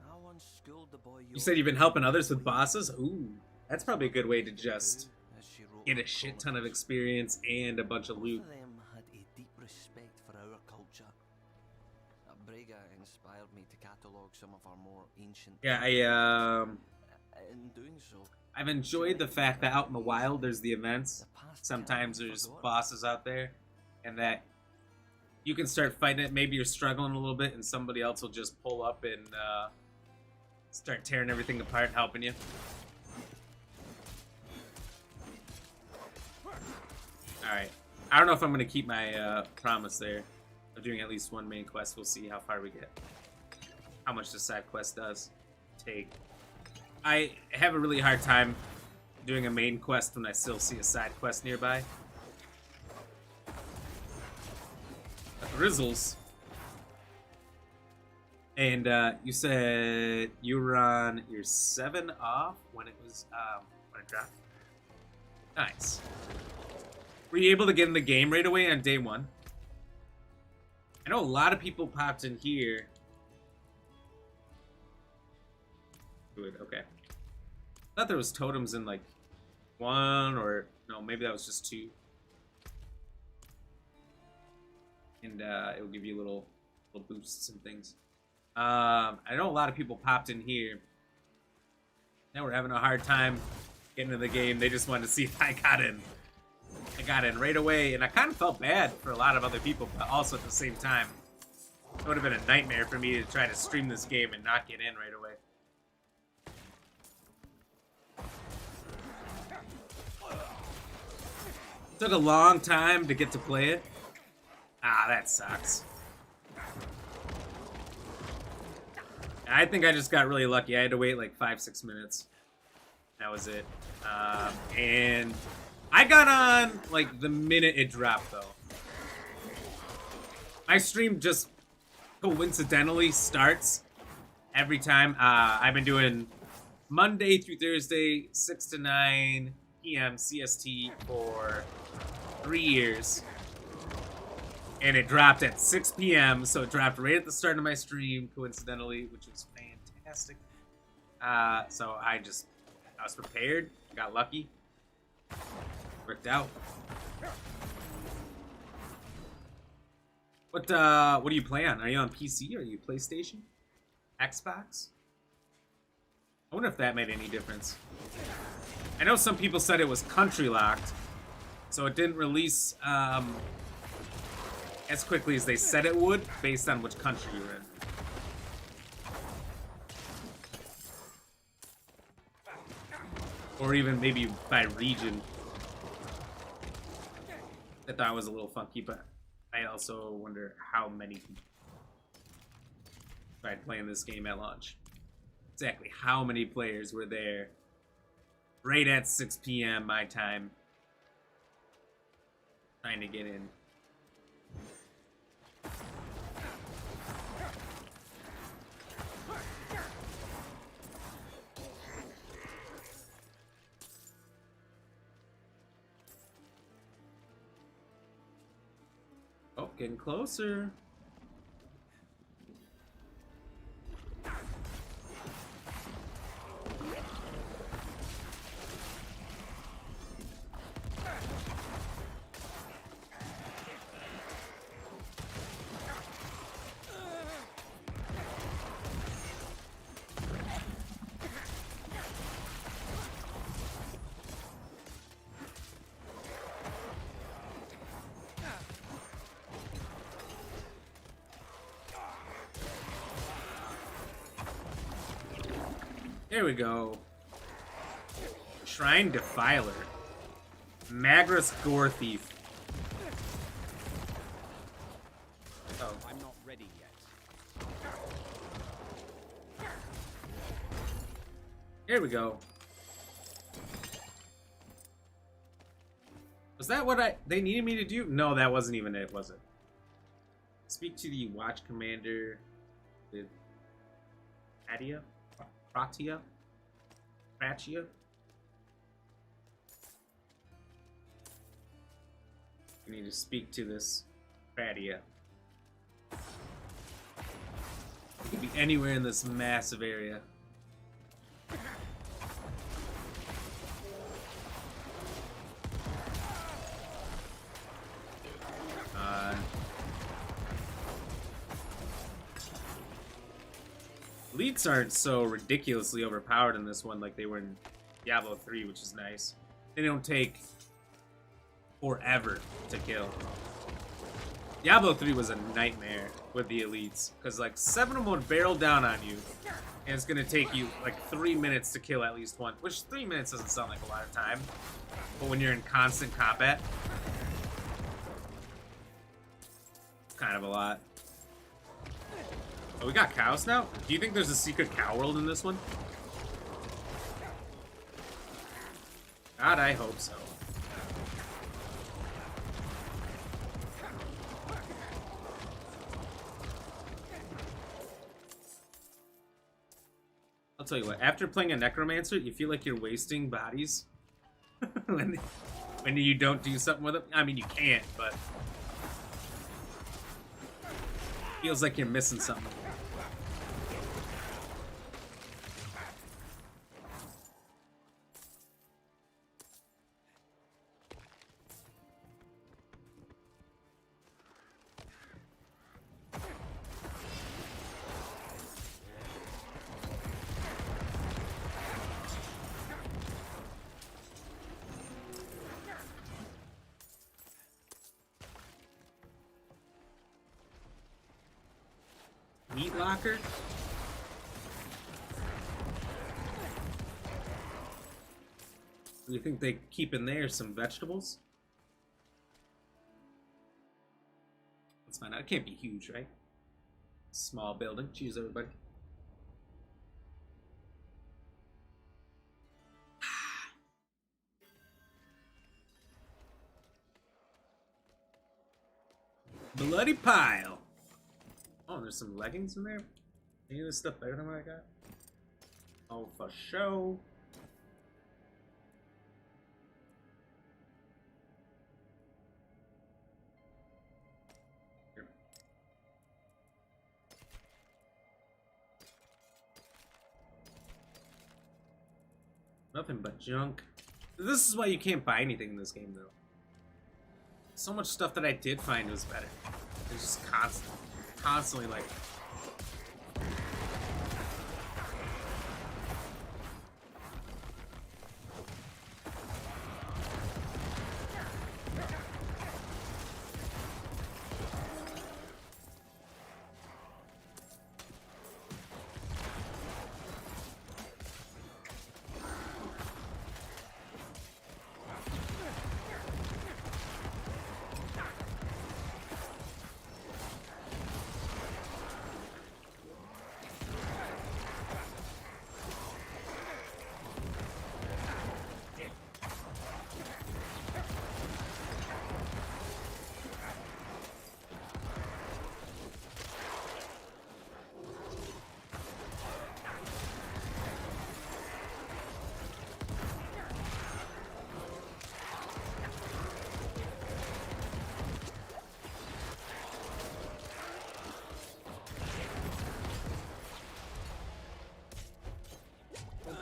I once schooled the boy You said you've been helping others with bosses? Ooh, that's probably a good way to just get a shit ton of experience and a bunch of loot. Both of them had a deep respect for our culture. Brega inspired me to catalogue some of our more ancient... Yeah, In doing so, I've enjoyed the fact that out in the wild there's the events. Sometimes there's bosses out there, and that you can start fighting it. Maybe you're struggling a little bit, and somebody else will just pull up and start tearing everything apart, helping you. Alright. I don't know if I'm going to keep my promise there of doing at least one main quest. We'll see how far we get. How much the side quest does take. I have a really hard time doing a main quest when I still see a side quest nearby. Rizzles. And you said you were on your 7 off when it was when it dropped. Nice. Were you able to get in the game right away on day 1? I know a lot of people popped in here. Good, okay. I thought there was totems in like 1 or no, maybe that was just 2. And it will give you little boosts and things. I know a lot of people popped in here. Now we're having a hard time getting into the game. They just wanted to see if I got in. I got in right away, and I kind of felt bad for a lot of other people, but also at the same time, it would have been a nightmare for me to try to stream this game and not get in right away. It took a long time to get to play it. Ah, that sucks. I think I just got really lucky. I had to wait like 5-6 minutes. That was it. And I got on like the minute it dropped though. My stream just coincidentally starts every time. I've been doing Monday through Thursday, 6 to 9 p.m. CST for 3 years. And it dropped at 6 p.m., so it dropped right at the start of my stream, coincidentally, which was fantastic. So I was prepared, got lucky, worked out. What do you play on? Are you on PC? Are you PlayStation? Xbox? I wonder if that made any difference. I know some people said it was country locked, so it didn't release as quickly as they said it would, based on which country you're in. Or even maybe by region. I thought it was a little funky, but I also wonder how many people tried playing this game at launch. Exactly how many players were there right at 6 p.m. my time trying to get in. Oh, getting closer. There we go. Shrine Defiler. Magras Gore Thief. Oh, I'm not ready yet. There we go. Was that what they needed me to do? No, that wasn't even it, was it? Speak to the watch commander with Adia? Pratia? Pratia? I need to speak to this Pratia. It could be anywhere in this massive area. Elites aren't so ridiculously overpowered in this one like they were in Diablo 3, which is nice. They don't take forever to kill. Diablo 3 was a nightmare with the elites, because like 7 of them would barrel down on you, and it's going to take you like 3 minutes to kill at least one, which 3 minutes doesn't sound like a lot of time, but when you're in constant combat, it's kind of a lot. Oh, we got cows now? Do you think there's a secret cow world in this one? God, I hope so. I'll tell you what, after playing a Necromancer, you feel like you're wasting bodies. when you don't do something with it. I mean, you can't, but feels like you're missing something. Meat locker? Do you think they keep in there some vegetables? Let's find out. It can't be huge, right? Small building. Cheers, everybody. Bloody pile. Oh, there's some leggings in there? Any of this stuff better than what I got? Oh, for show. Here. Nothing but junk. This is why you can't buy anything in this game, though. So much stuff that I did find was better. It's just constantly like...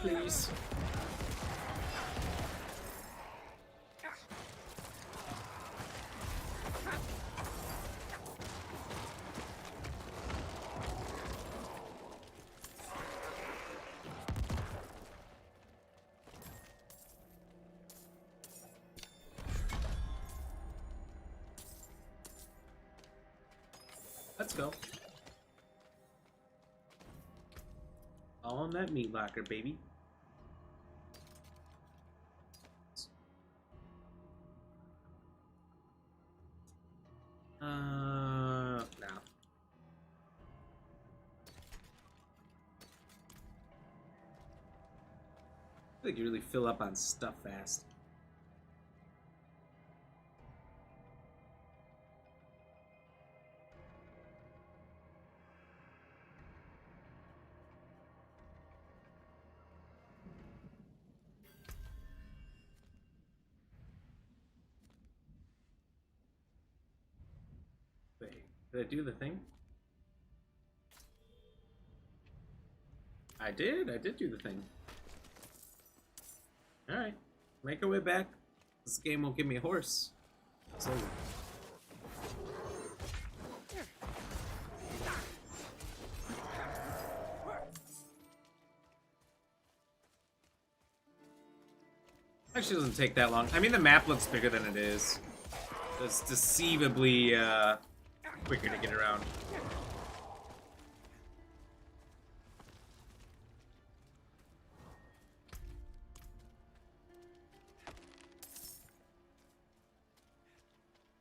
Please. Let's go. All on that meat locker, baby. No. I think you really fill up on stuff fast. Wait, did I do the thing? I did do the thing. Alright, make our way back. This game won't give me a horse. So actually doesn't take that long. I mean, the map looks bigger than it is. It's deceivably quicker to get around.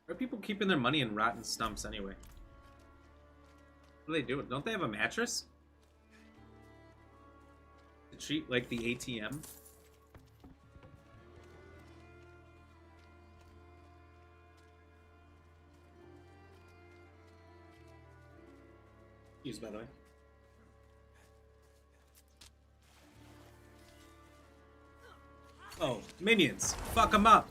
Why are people keeping their money in rotten stumps anyway? What do they do? Don't they have a mattress? To treat like the ATM? Use, by the way. Oh, minions. Fuck them up.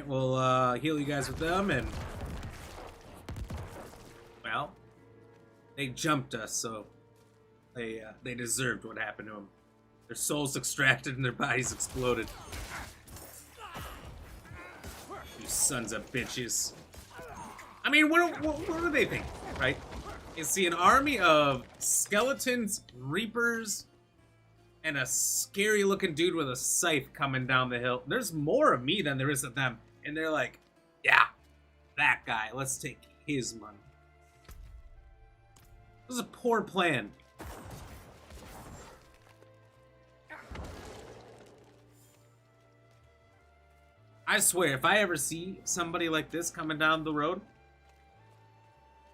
Alright, we'll heal you guys with them, and well, they jumped us, so they deserved what happened to them. Their souls extracted and their bodies exploded. You sons of bitches. I mean, what do they think, right? You see an army of skeletons, reapers, and a scary looking dude with a scythe coming down the hill. There's more of me than there is of them. And they're like, yeah, that guy, let's take his money. This is a poor plan. I swear, if I ever see somebody like this coming down the road,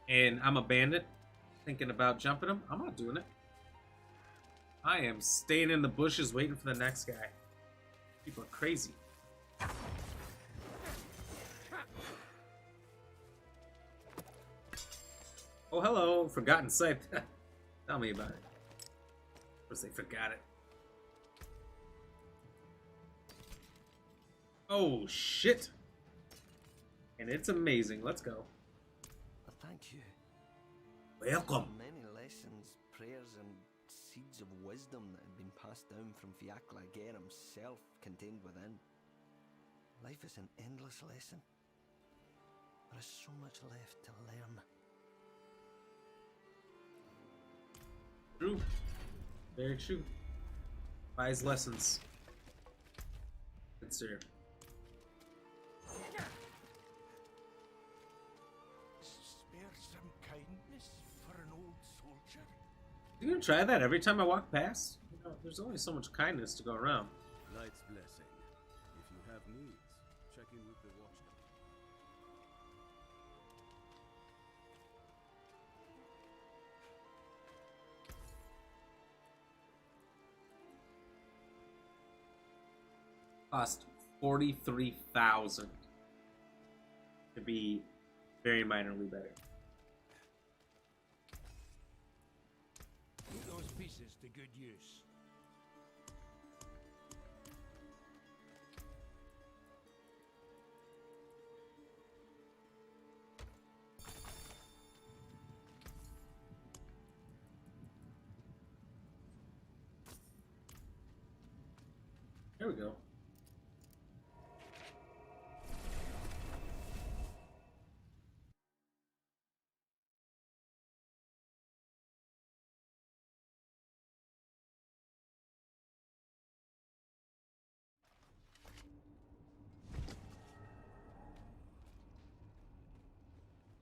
and I'm a bandit thinking about jumping them, I'm not doing it. I am staying in the bushes waiting for the next guy. People are crazy. Oh, hello, Forgotten Sight. Tell me about it. Of course they forgot it. Oh, shit. And it's amazing. Let's go. Thank you. Welcome. Many lessons, prayers, and seeds of wisdom that have been passed down from Fiacla Ger himself contained within. Life is an endless lesson. There is so much left to learn. True. Very true. Wise lessons. Good sir. Spare some kindness for an old soldier. You gonna try that every time I walk past? You know, there's only so much kindness to go around. Light's blessing. If you have needs, check in with the watchdog. Cost 43,000 to be very minorly better. Put those pieces to good use. There we go.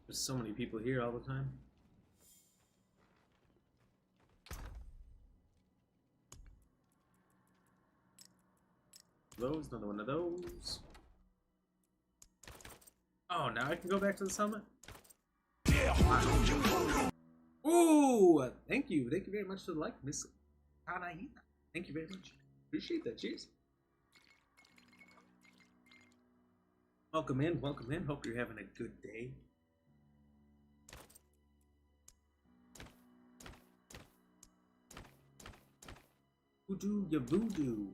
There's so many people here all the time. Those, another one of those. Oh, now I can go back to the summit? Ooh, thank you. Thank you very much for the like, Miss Anaina. Thank you very much. Appreciate that. Cheers. Welcome in, welcome in. Hope you're having a good day. Voodoo ya voodoo.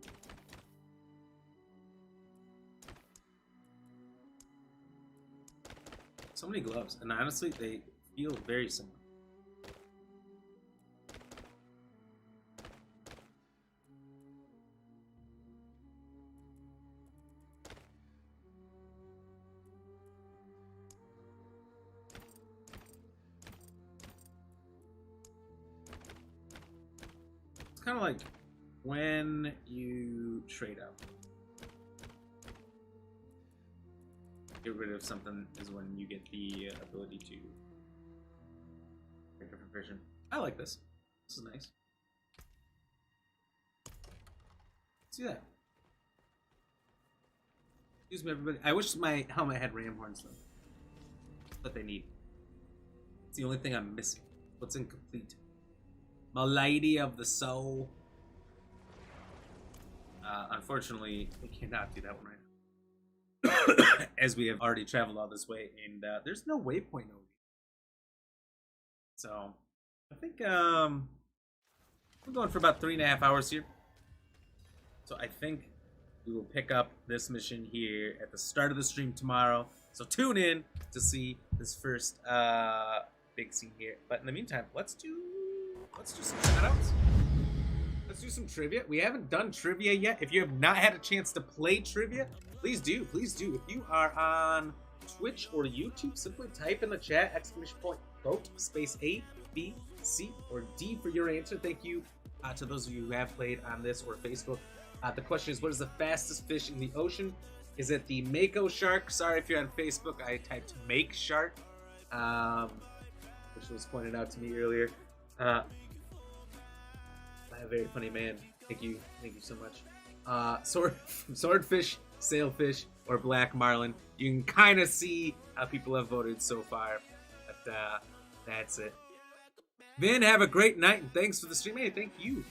So many gloves, and honestly, they feel very similar. It's kind of like when you trade up. Get rid of something is when you get the ability to make a different version. I like this. This is nice. See that? Excuse me, everybody. I wish my helmet had ram horns though. What they need. It's the only thing I'm missing. What's incomplete? My lady of the soul. Unfortunately, we cannot do that one right now. As we have already traveled all this way, and there's no waypoint over here. So, I think we're going for about 3.5 hours here. So I think We will pick up this mission here at the start of the stream tomorrow. So tune in to see this first big scene here. But in the meantime, let's do some shoutouts. Let's do some trivia. We haven't done trivia yet. If you have not had a chance to play trivia, please do. Please do. If you are on Twitch or YouTube, simply type in the chat !vote space A, B, C, or D for your answer. Thank you to those of you who have played on this or Facebook. The question is, what is the fastest fish in the ocean? Is it the mako shark? Sorry if you're on Facebook, I typed make shark, which was pointed out to me earlier. A very funny man. Thank you so much. Swordfish, sailfish, or black marlin. You can kind of see how people have voted so far, but that's it. Vin, have a great night, and thanks for the stream. Hey, thank you,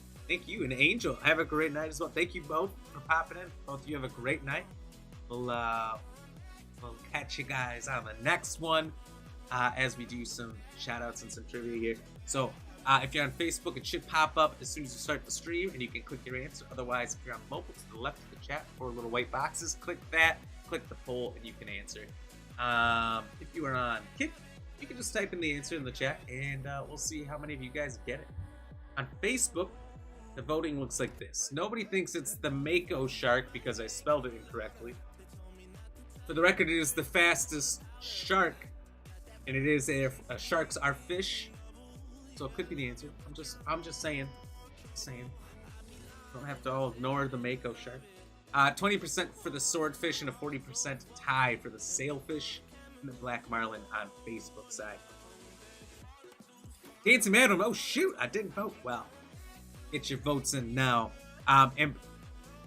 and Angel, have a great night as well. Thank you both for popping in. Both of you have a great night. We'll catch you guys on the next one as we do some shout outs and some trivia here. So if you're on Facebook, it should pop up as soon as you start the stream, and you can click your answer. Otherwise, if you're on mobile, to the left of the chat, 4 little white boxes, click that, click the poll, and you can answer. If you are on Kick, you can just type in the answer in the chat, and we'll see how many of you guys get it. On Facebook, the voting looks like this. Nobody thinks it's the mako shark because I spelled it incorrectly. For the record, it is the fastest shark, and it is sharks are fish. So it could be the answer. I'm just saying. Don't have to all ignore the mako shark. 20% for the swordfish and a 40% tie for the sailfish and the black marlin on Facebook side. Dancing Madam, oh shoot, I didn't vote. Well, get your votes in now. And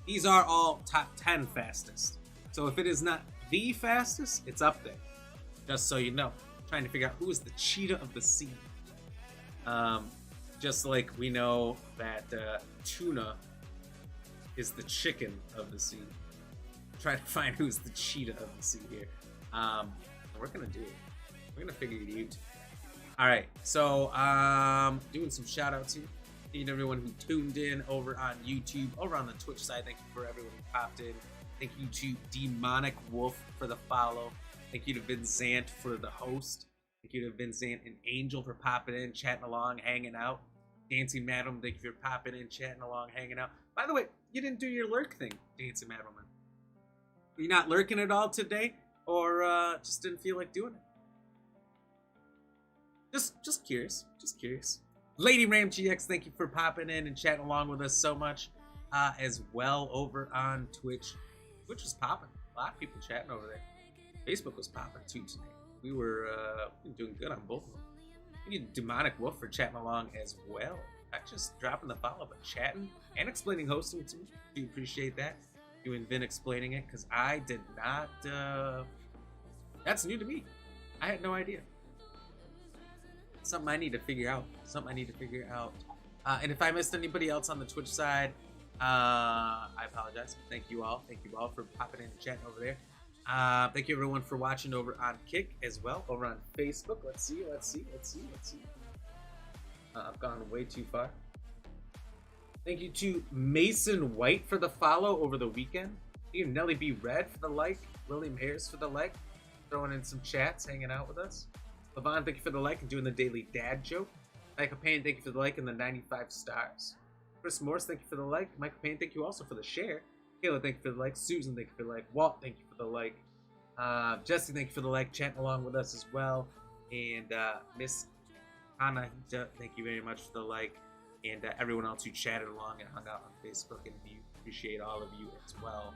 these are all top 10 fastest. So if it is not the fastest, it's up there. Just so you know. I'm trying to figure out who is the cheetah of the sea. Just like we know that tuna is the chicken of the sea. Try to find who's the cheetah of the sea here. We're gonna do it. We're gonna figure it out. Alright, so doing some shout outs here. Thank you to everyone who tuned in over on YouTube, over on the Twitch side. Thank you for everyone who popped in. Thank you to Demonic Wolf for the follow. Thank you to Vincent for the host. Thank you to Vincent and Angel for popping in, chatting along, hanging out. Dancing Madam, thank you for popping in, chatting along, hanging out. By the way, you didn't do your lurk thing, Dancing Madam. Are you not lurking at all today? Or just didn't feel like doing it? Just curious. Lady RamGX, thank you for popping in and chatting along with us so much as well over on Twitch. Twitch was popping. A lot of people chatting over there. Facebook was popping too tonight. We were doing good on both of them. We need Demonic Wolf for chatting along as well. Not just dropping the follow, but chatting and explaining hosting to me. Do appreciate that. You and Vin explaining it, because I did not... that's new to me. I had no idea. Something I need to figure out. And if I missed anybody else on the Twitch side, I apologize. Thank you all. Thank you all for popping in and chatting over there. Thank you everyone for watching over on Kick as well, over on Facebook. Let's see. I've gone way too far. Thank you to Mason White for the follow over the weekend. Thank you to Nelly B. Red for the like. William Harris for the like. Throwing in some chats, hanging out with us. Levon, thank you for the like and doing the daily dad joke. Michael Payne, thank you for the like and the 95 stars. Chris Morse, thank you for the like. Michael Payne, thank you also for the share. Kayla, thank you for the like. Susan, thank you for the like. Walt, thank you for the like. Jesse, thank you for the like. Chatting along with us as well. And Miss Anahita, thank you very much for the like. And everyone else who chatted along and hung out on Facebook and view. Appreciate all of you as well.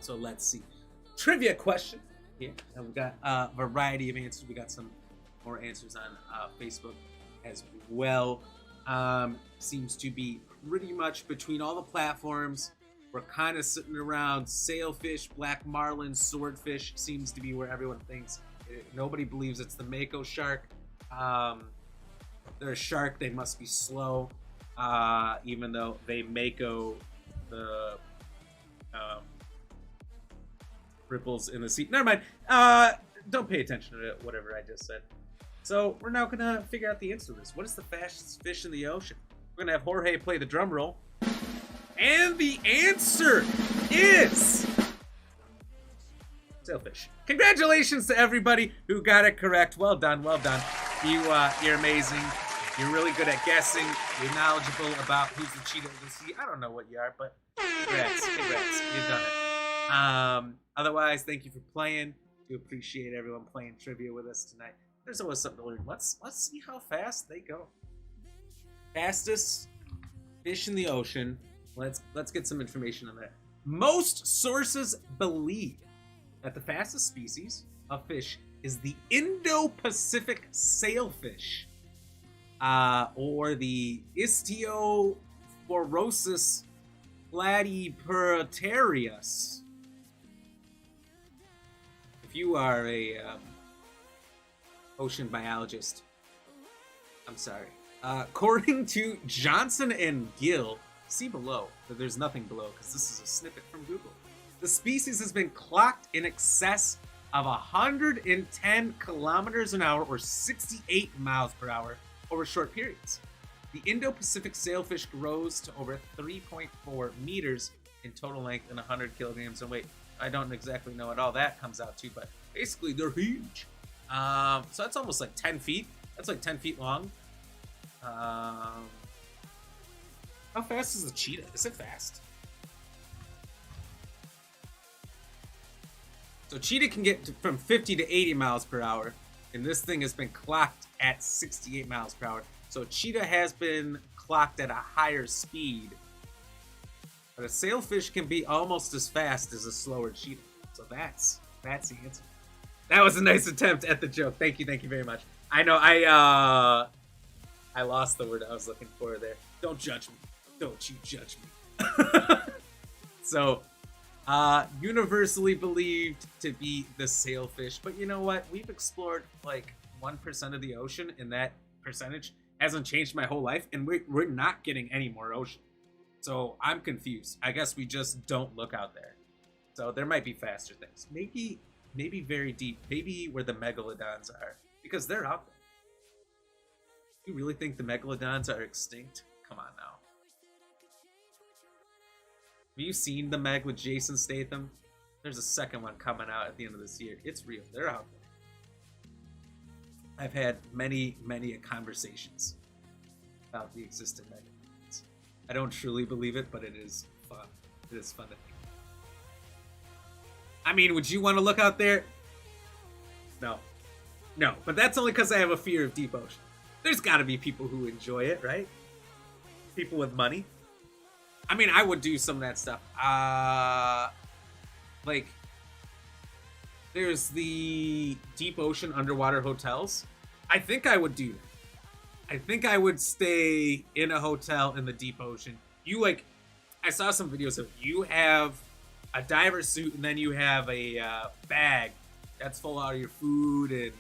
So let's see. Trivia question. Yeah, and we got a variety of answers. We got some more answers on Facebook as well. Seems to be pretty much between all the platforms. We're kind of sitting around sailfish, black marlin, swordfish seems to be where everyone thinks. Nobody believes it's the mako shark. They're a shark, they must be slow, even though they mako the ripples in the sea. Never mind. Don't pay attention to whatever I just said. So we're now gonna figure out the answer to this. What is the fastest fish in the ocean? We're gonna have Jorge play the drum roll. And the answer is sailfish. Congratulations to everybody who got it correct. Well done, well done. You're amazing. You're really good at guessing. You're knowledgeable about who's the cheetah of the sea. I don't know what you are, but congrats. You've done it. Otherwise, thank you for playing. Do appreciate everyone playing trivia with us tonight. There's always something to learn. Let's see how fast they go. Fastest fish in the ocean. Let's get some information on that. Most sources believe that the fastest species of fish is the Indo-Pacific sailfish, or the Istiophorosis platypurtarius. If you are a ocean biologist, I'm sorry. According to Johnson and Gill, see below, but there's nothing below because this is a snippet from Google. The species has been clocked in excess of 110 kilometers an hour or 68 miles per hour over short periods. The Indo-Pacific sailfish grows to over 3.4 meters in total length and 100 kilograms in weight. I don't exactly know what all that comes out to, but basically they're huge. So that's almost like 10 feet. That's like 10 feet long. How fast is the cheetah? Is it fast? So cheetah can get from 50 to 80 miles per hour, and this thing has been clocked at 68 miles per hour. So cheetah has been clocked at a higher speed, but a sailfish can be almost as fast as a slower cheetah. So that's the answer. That was a nice attempt at the joke. Thank you very much. I know I lost the word I was looking for there. Don't judge me. Don't you judge me. So, universally believed to be the sailfish. But you know what? We've explored like 1% of the ocean, and that percentage hasn't changed my whole life, and we're not getting any more ocean. So I'm confused. I guess we just don't look out there. So there might be faster things. Maybe very deep. Maybe where the megalodons are, because they're out there. You really think the megalodons are extinct? Come on now. Have you seen the Meg with Jason Statham? There's a second one coming out at the end of this year. It's real. They're out there. I've had many conversations about the existing megalodons. I don't truly believe it, but it is fun. It is fun to think. I mean, would you want to look out there? No, but that's only because I have a fear of deep ocean. There's got to be people who enjoy it, right? People with money. I mean, I would do some of that stuff. Like, there's the deep ocean underwater hotels. I think I would do that. I think I would stay in a hotel in the deep ocean. I saw some videos of you have a diver suit, and then you have a bag that's full out of your food and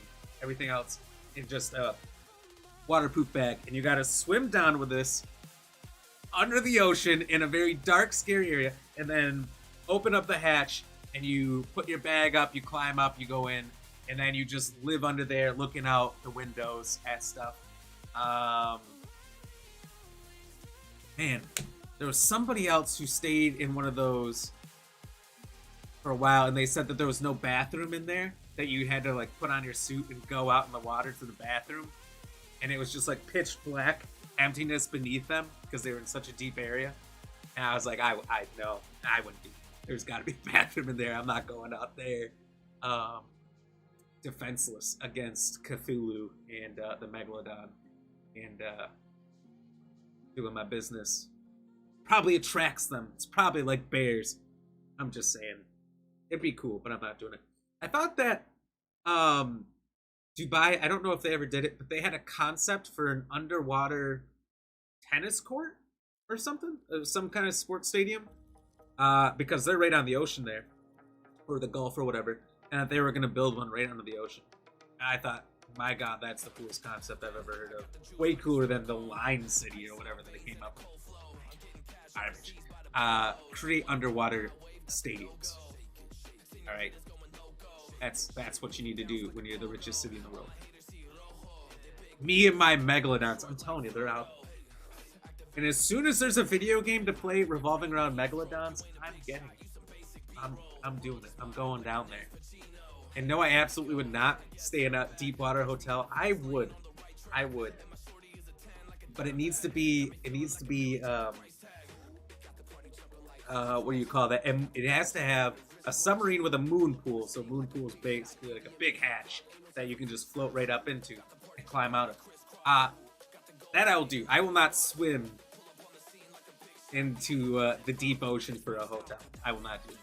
everything else in just a waterproof bag, and you gotta swim down with this under the ocean in a very dark, scary area, and then open up the hatch, and you put your bag up, you climb up, you go in, and then you just live under there looking out the windows at stuff. Man, there was somebody else who stayed in one of those for a while, and they said that there was no bathroom in there, that you had to like put on your suit and go out in the water to the bathroom, and it was just like pitch black emptiness beneath them because they were in such a deep area. And I was like, I no, I wouldn't do that. There's got to be a bathroom in there. I'm not going out there defenseless against Cthulhu and the Megalodon and doing my business. Probably attracts them. It's probably like bears. I'm just saying. It'd be cool, but I'm not doing it. I thought that Dubai, I don't know if they ever did it, but they had a concept for an underwater tennis court or something, some kind of sports stadium, because they're right on the ocean there, or the Gulf or whatever, and they were going to build one right under the ocean. And I thought, my God, that's the coolest concept I've ever heard of. Way cooler than the Line City or whatever that they came up with. Create underwater stadiums. All right. That's what you need to do when you're the richest city in the world. Me and my megalodons, I'm telling you, they're out. And as soon as there's a video game to play revolving around megalodons, I'm getting it. I'm doing it. I'm going down there. And no, I absolutely would not stay in a deep water hotel. I would. But it needs to be what do you call that? And it has to have a submarine with a moon pool. So moon pool is basically like a big hatch that you can just float right up into and climb out of. That I will do. I will not swim into the deep ocean for a hotel. I will not do it.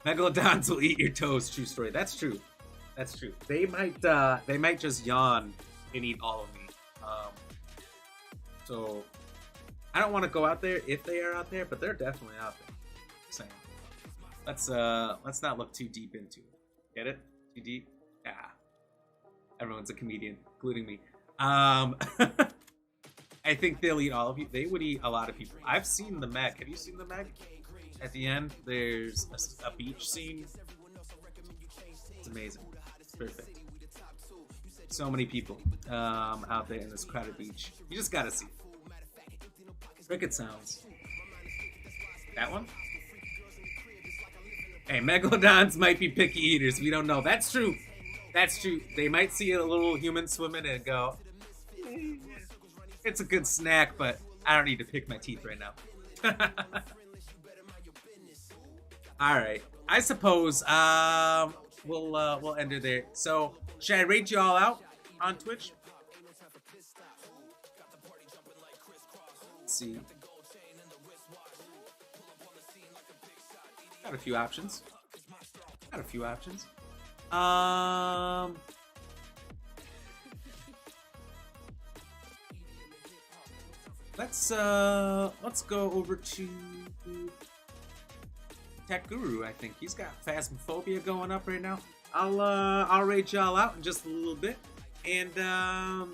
Megalodons will eat your toes. True story. That's true. That's true. They might just yawn and eat all of me. So I don't want to go out there if they are out there, but they're definitely out there. Same. Let's not look too deep into it. Get it? Too deep? Yeah. Everyone's a comedian, including me. I think they'll eat all of you. They would eat a lot of people. I've seen the Meg. Have you seen the Meg? At the end, there's a beach scene. It's amazing. It's perfect. So many people out there in this crowded beach. You just gotta see it. Cricket sounds. That one? Hey, megalodons might be picky eaters. We don't know. That's true. That's true. They might see a little human swimming and go, it's a good snack, but I don't need to pick my teeth right now. All right. I suppose we'll end it there. So, should I rate you all out on Twitch? Let's see. Got a few options. Let's go over to Tech Guru. I think he's got Phasmophobia going up right now. I'll rate y'all out in just a little bit, and yeah.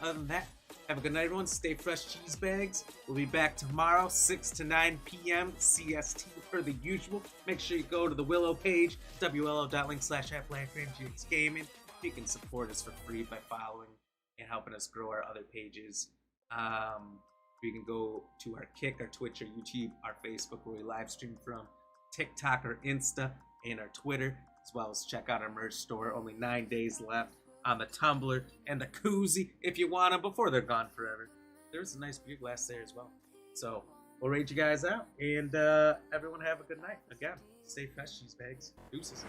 Other than that, have a good night, everyone. Stay fresh, cheese bags. We'll be back tomorrow, 6 to 9 p.m. CST per the usual. Make sure you go to the Willow page, wlo.link/@BlackRamGX Gaming. You can support us for free by following and helping us grow our other pages. You can go to our Kick, our Twitch, our YouTube, our Facebook, where we live stream from, TikTok, or Insta, and our Twitter, as well as check out our merch store. Only 9 days left on the Tumblr and the koozie if you want them before they're gone forever. There's a nice beer glass there as well. So we'll rate you guys out, and everyone have a good night. Again, stay fresh, cheese bags. Deuces.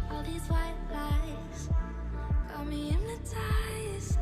All these white lies got me hypnotized.